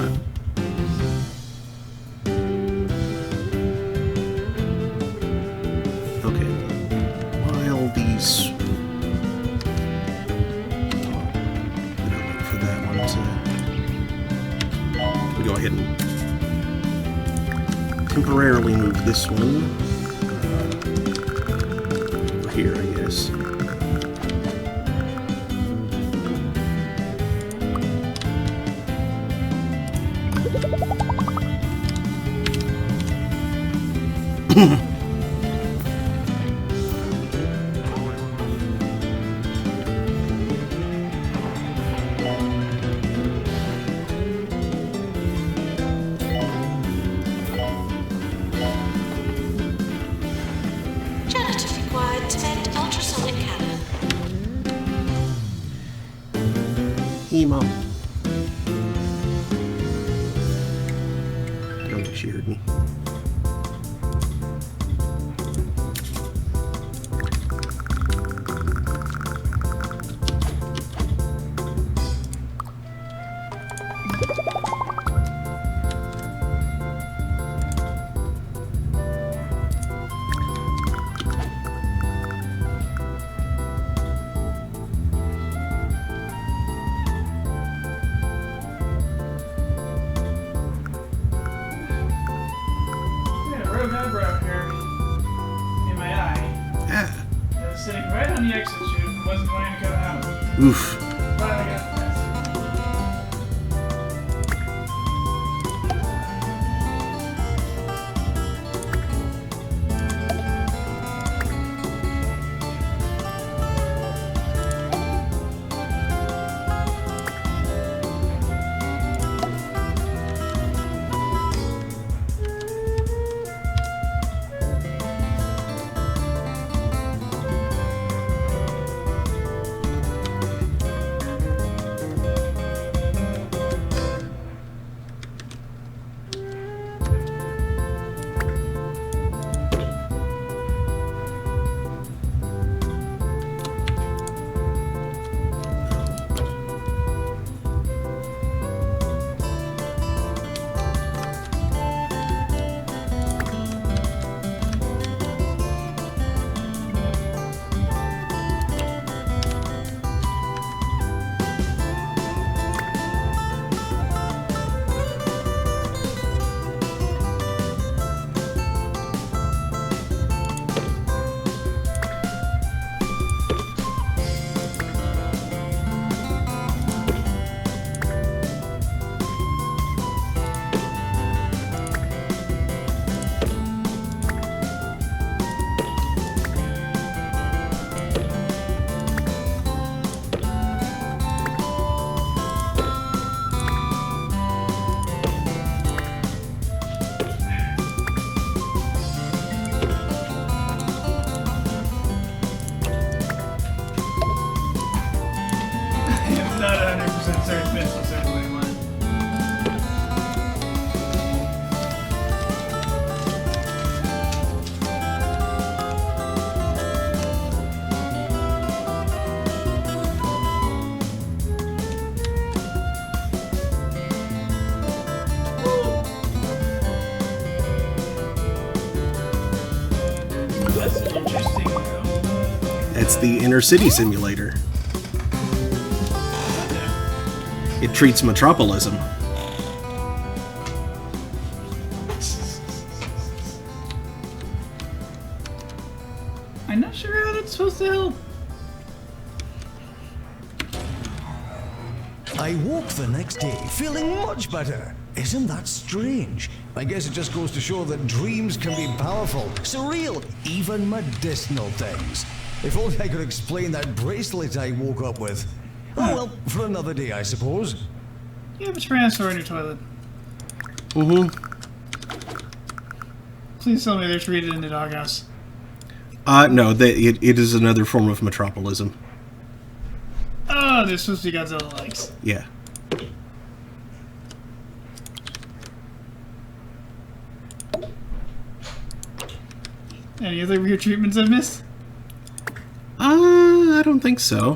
Okay. While these... I'm gonna wait for that one to... We go ahead and temporarily move this one over here, I guess.
Janitor required to vent ultrasonic cannon.
Hey, Mom. I don't think she heard me.
I got a rogue eyebrow here in my eye.
Ah.
It was sitting right on the exit chute and wasn't going to come out.
Oof.
But I got this.
It's the Inner City Simulator. It treats Metropolism.
I'm not sure how that's supposed to help.
I woke the next day feeling much better. Isn't that strange? I guess it just goes to show that dreams can be powerful, surreal, even medicinal things. If only I could explain that bracelet I woke up with. Oh well, for another day, I suppose.
You have a transfer in your toilet. Please tell me they're treated in the doghouse.
No, it is another form of Metropolism.
Oh, they're supposed to be Godzilla likes.
Yeah.
Any other weird treatments I've missed?
I don't think so.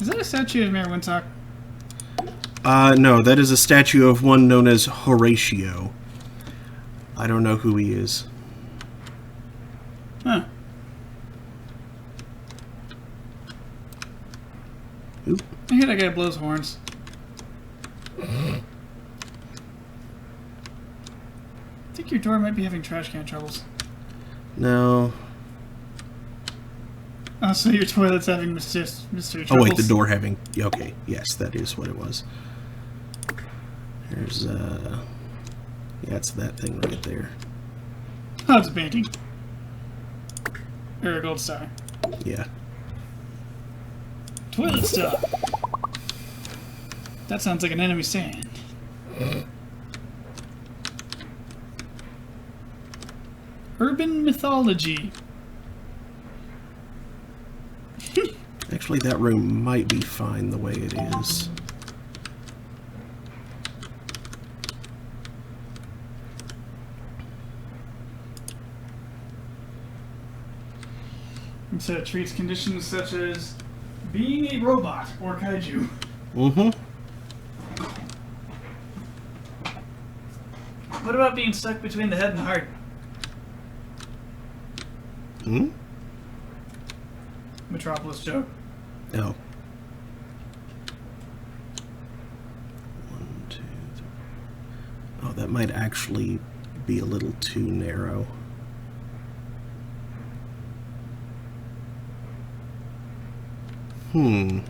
Is that a statue of Mayor Wintock?
No, that is a statue of one known as Horatio. I don't know who he is.
Huh.
Oop.
I hear that guy blows horns. I think your door might be having trash can troubles.
No.
Oh, so your toilet's having mystery troubles.
Oh wait, the door having... Okay, yes, that is what it was. There's, yeah, it's that thing right there.
Oh, it's a painting. Or a gold star.
Yeah.
Toilet stuff. That sounds like an enemy stand. Urban mythology.
Actually, that room might be fine the way it is.
So it treats conditions such as being a robot or kaiju.
Mm-hmm.
What about being stuck between the head and the heart?
Hmm?
Metropolis joke.
No. 1, 2, 3. Oh, that might actually be a little too narrow. Hmm.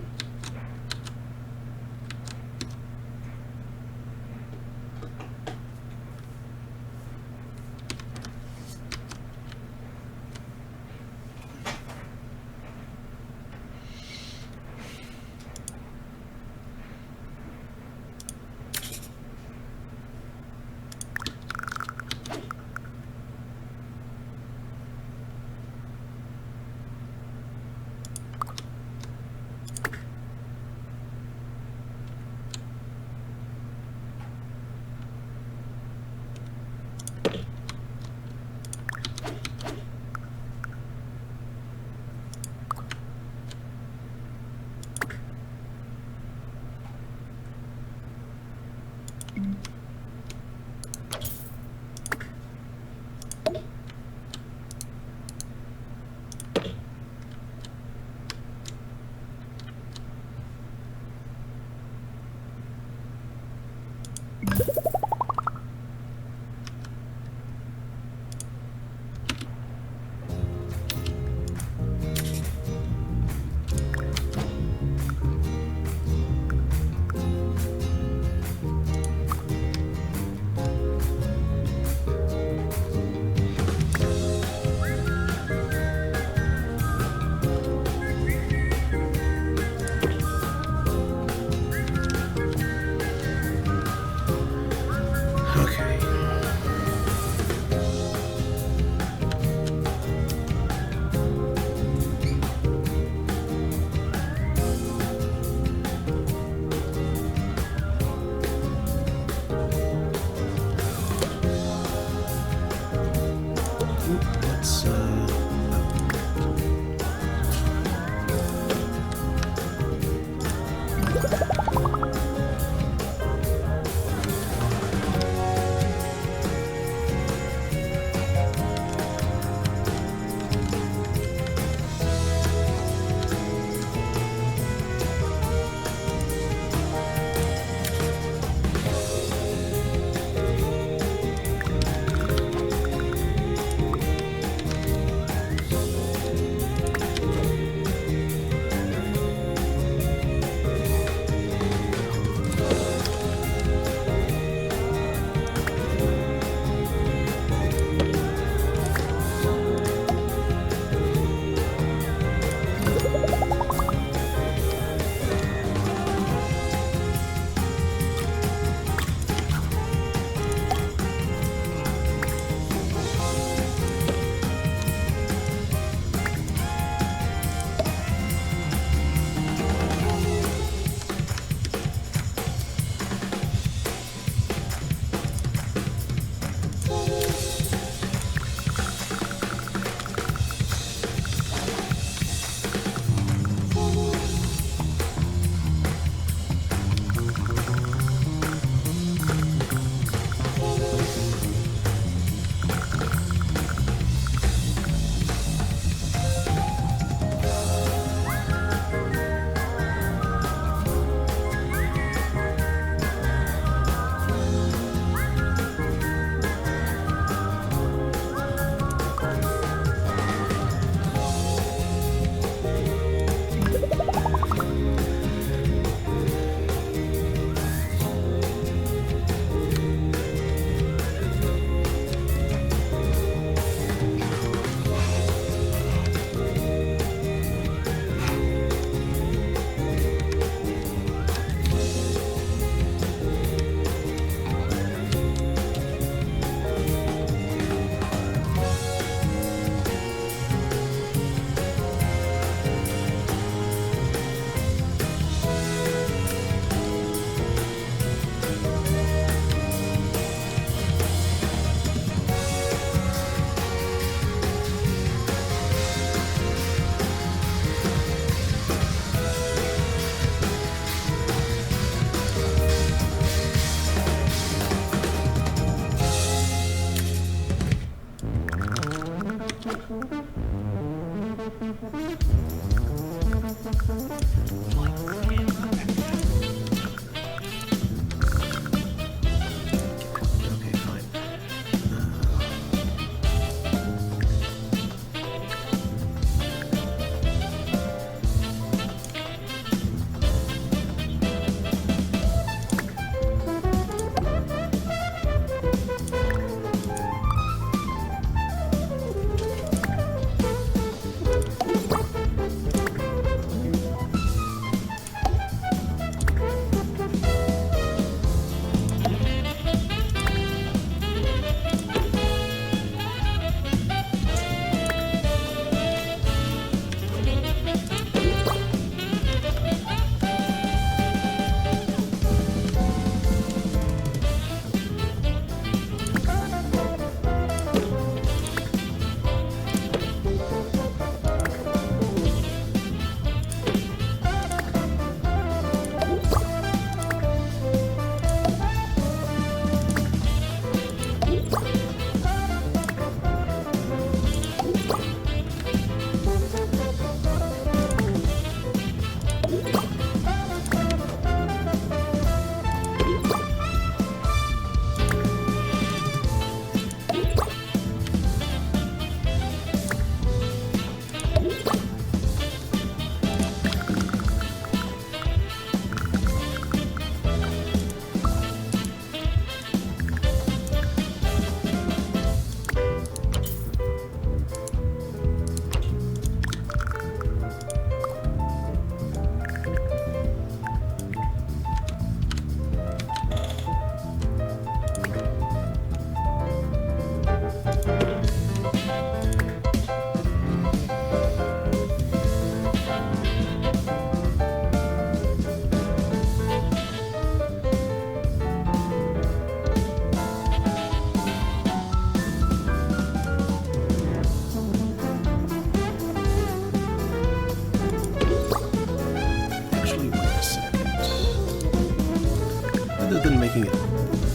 rather than making it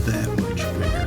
that much bigger.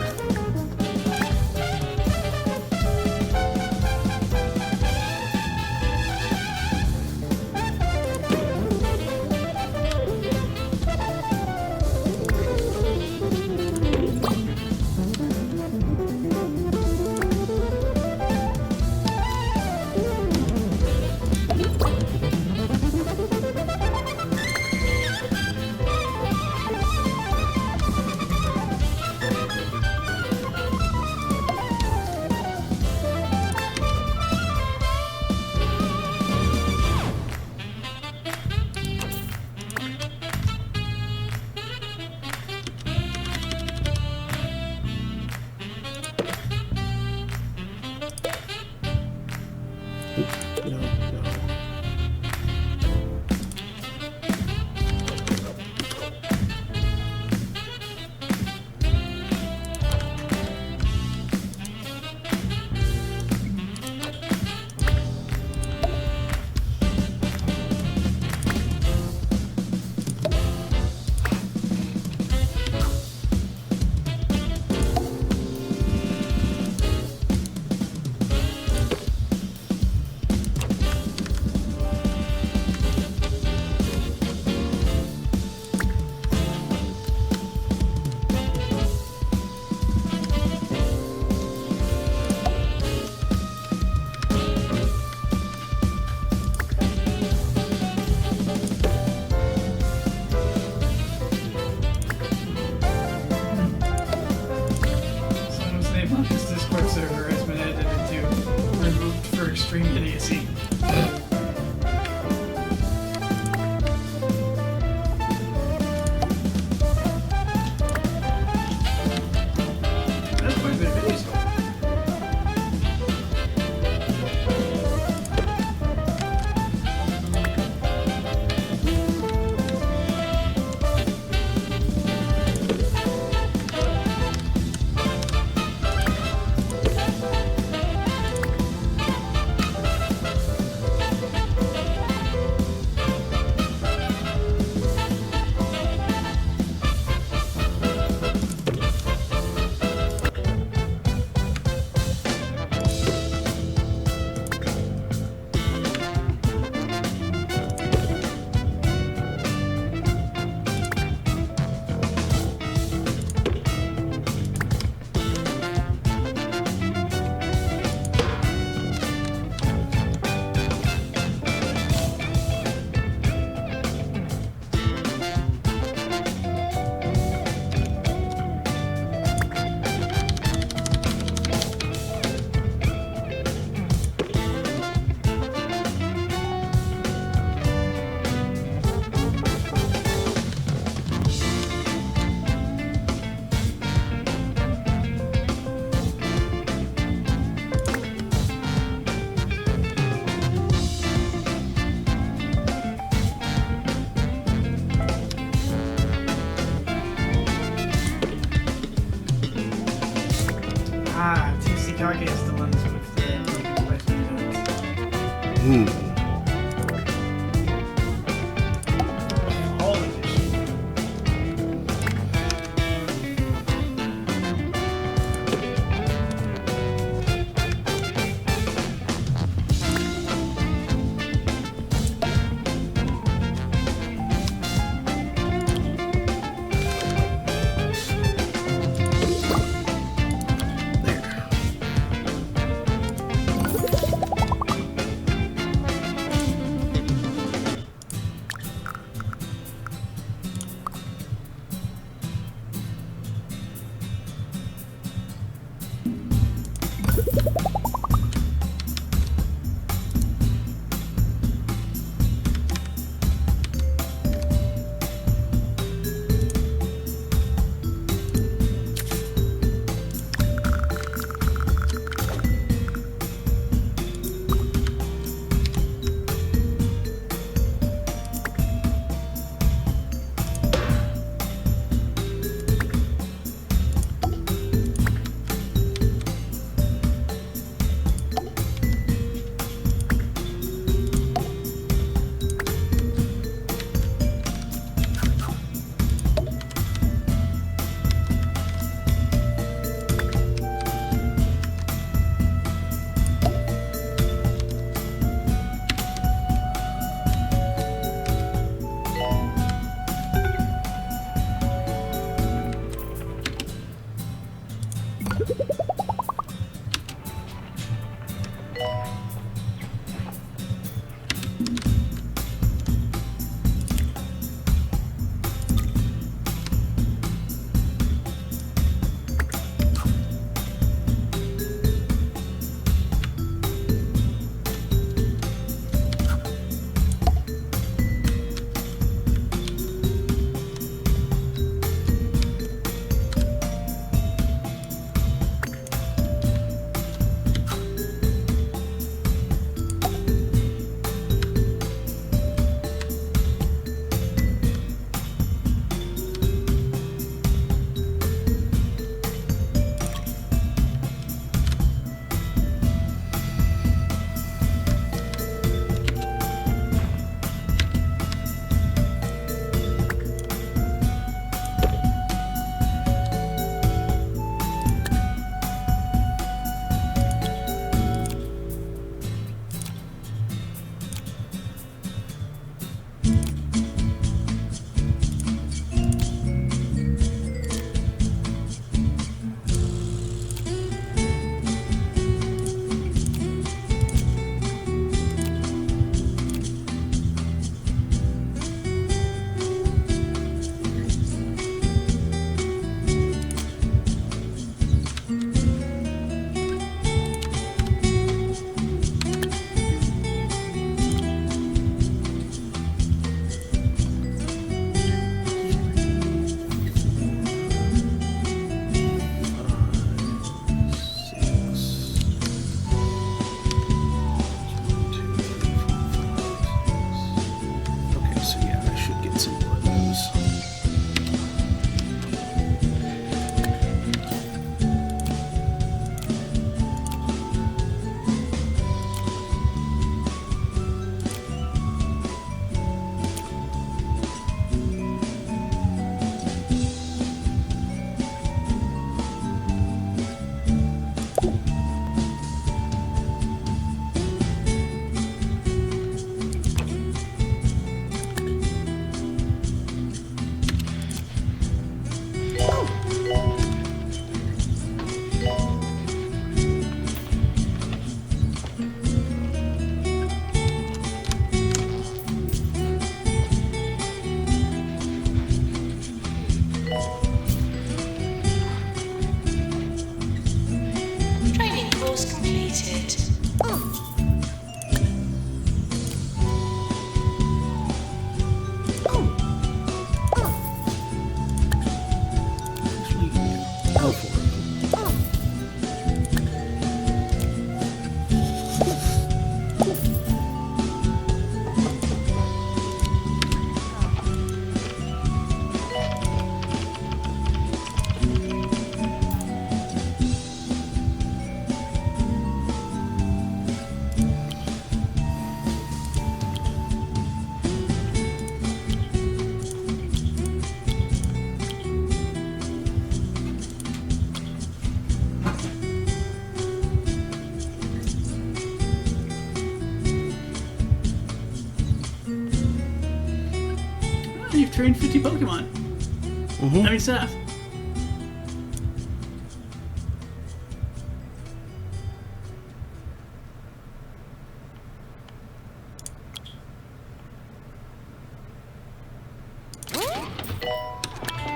train 50 Pokemon.
Mm-hmm.
I mean, staff.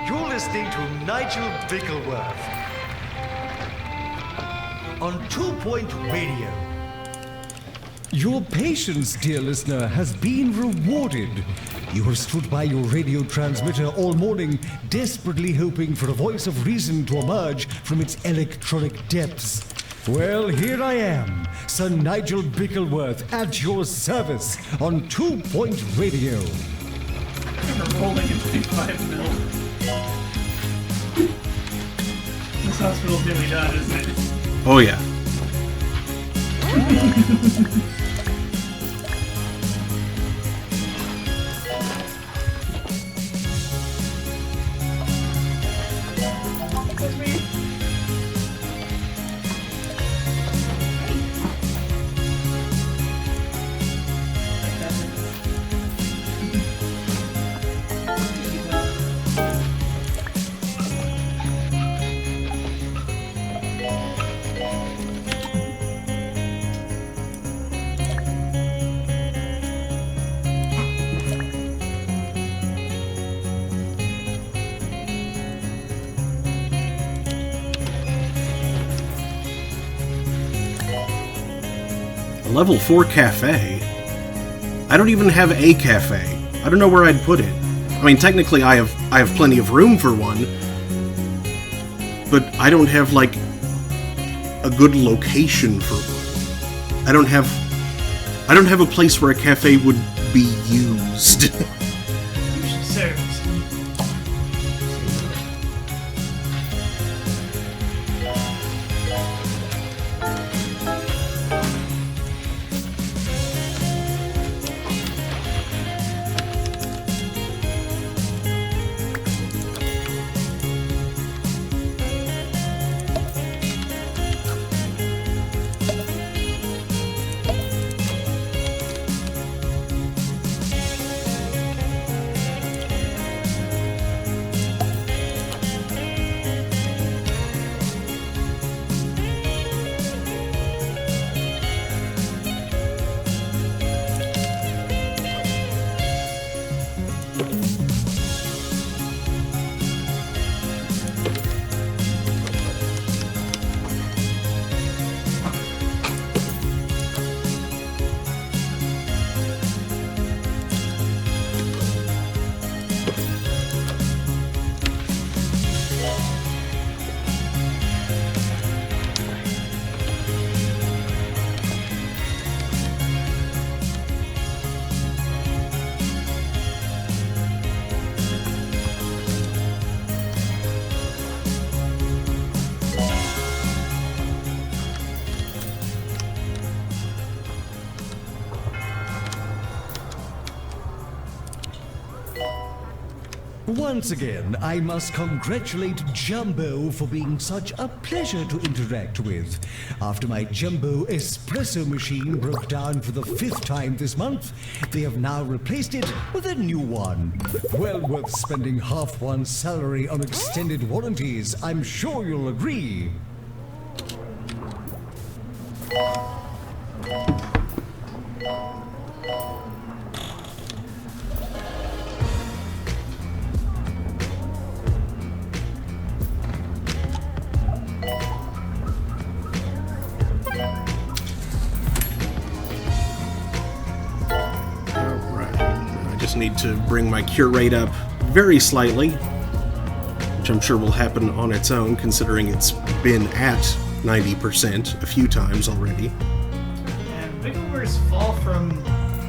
You're listening to Nigel Bickleworth on 2 Point Radio.
Your patience, dear listener, has been rewarded. You have stood by your radio transmitter all morning, desperately hoping for a voice of reason to emerge from its electronic depths. Well, here I am, Sir Nigel Bickleworth, at your service on 2 Point Radio.
We're rolling in 25 mil. This hospital's nearly done, isn't it?
Oh yeah.
That's me.
A level 4 cafe? I don't even have a cafe. I don't know where I'd put it. I mean, technically I have plenty of room for one, but I don't have, like, a good location for one. I don't have a place where a cafe would be used.
You should serve us.
Once again, I must congratulate Jumbo for being such a pleasure to interact with. After my Jumbo espresso machine broke down for the 5th time this month, they have now replaced it with a new one. Well worth spending half one's salary on extended warranties, I'm sure you'll agree.
Need to bring my cure rate up very slightly, which I'm sure will happen on its own, considering it's been at 90% a few times already.
And Bickleworth's fall from,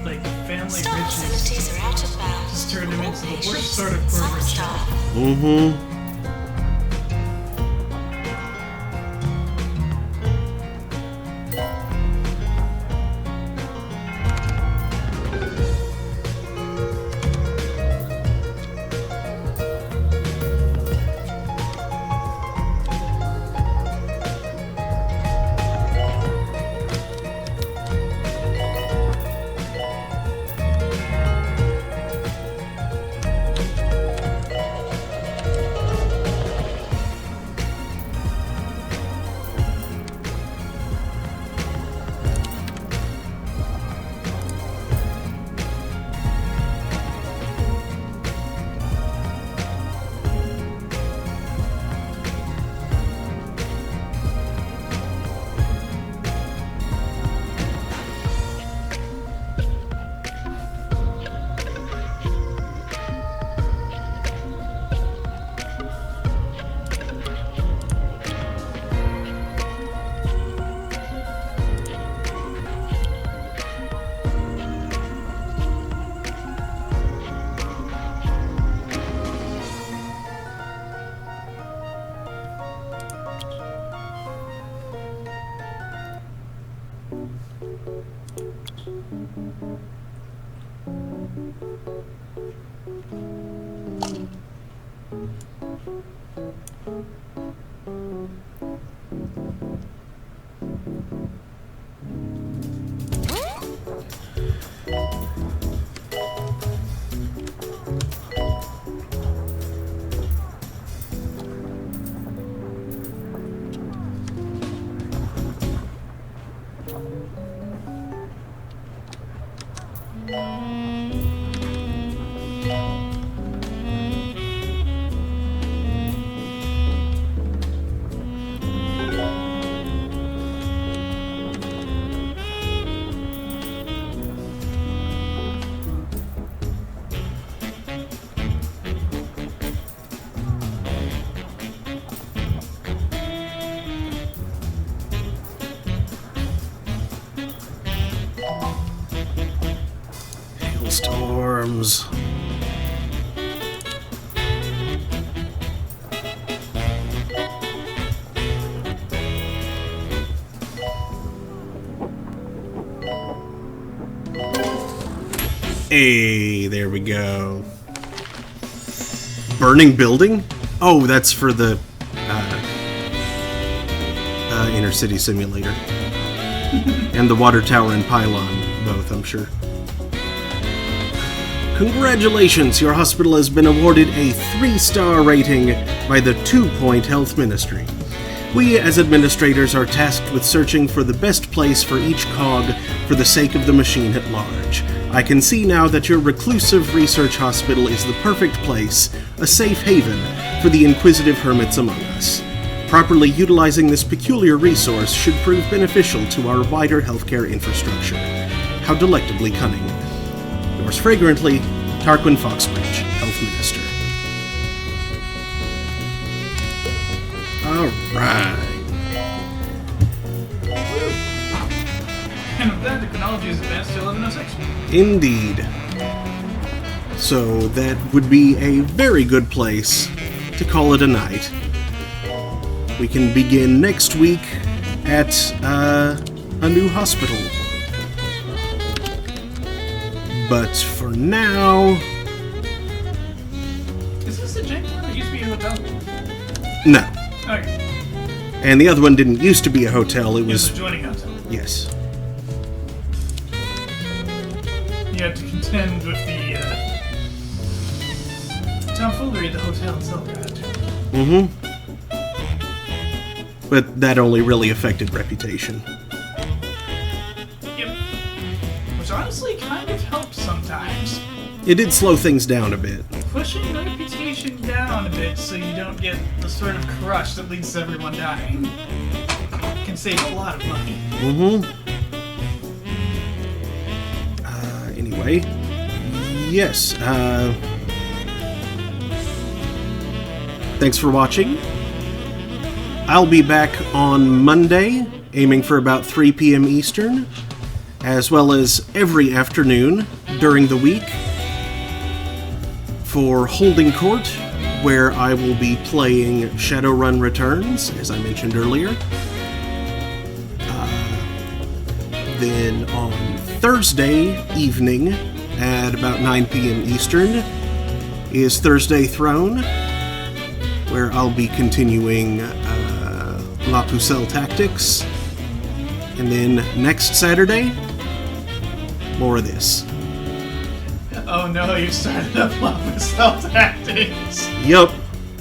like, family
Staff
richness
facilities are out of bounds.
just turned him into the
All
worst
patients,
sort of
some
corporate
staff.
Mm-hmm. Hey, there we go. Burning building? Oh, that's for the Inner City Simulator. And the water tower and pylon, both, I'm sure. Congratulations, your hospital has been awarded a 3-star rating by the 2 Point Health Ministry. We, as administrators, are tasked with searching for the best place for each cog for the sake of the machine at large. I can see now that your reclusive research hospital is the perfect place, a safe haven for the inquisitive hermits among us. Properly utilizing this peculiar resource should prove beneficial to our wider healthcare infrastructure. How delectably cunning. Yours fragrantly, Tarquin Foxbridge, Health Minister. Alright.
And with that, the chronology is advanced to 1106.
Indeed. So that would be a very good place to call it a night. We can begin next week at a new hospital. But for now...
Is this a jank one? It used to be a hotel.
No.
Okay.
And the other one didn't used to be a hotel, it
It was
was...
a joining hotel.
Yes.
You had to contend with the tomfoolery of the hotel itself.
Mm-hmm. But that only really affected reputation.
Yep. Which honestly kind of helps sometimes.
It did slow things down a bit.
Pushing reputation down a bit so you don't get the sort of crush that leads to everyone dying can save a lot of money.
Mm-hmm. Anyway. Yes, thanks for watching. I'll be back on Monday, aiming for about 3 p.m. Eastern, as well as every afternoon during the week for Holding Court, where I will be playing Shadowrun Returns, as I mentioned earlier. Then on Thursday evening at about 9 p.m. Eastern is Thursday Throne, where I'll be continuing La Pucelle Tactics. And then next Saturday, more of this.
Oh no, you started up La Pucelle Tactics.
Yup,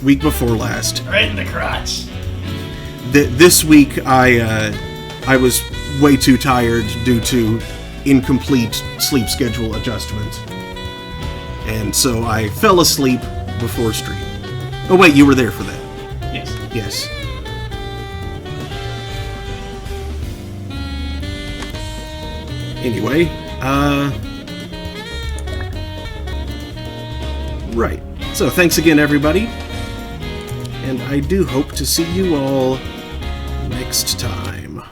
week before last.
Right in the crotch.
This week I was way too tired due to incomplete sleep schedule adjustment. And so I fell asleep before stream. Oh wait, you were there for that.
Yes.
Yes. Anyway, right. So thanks again, everybody. And I do hope to see you all next time.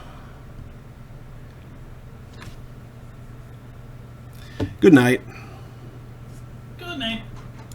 Good night.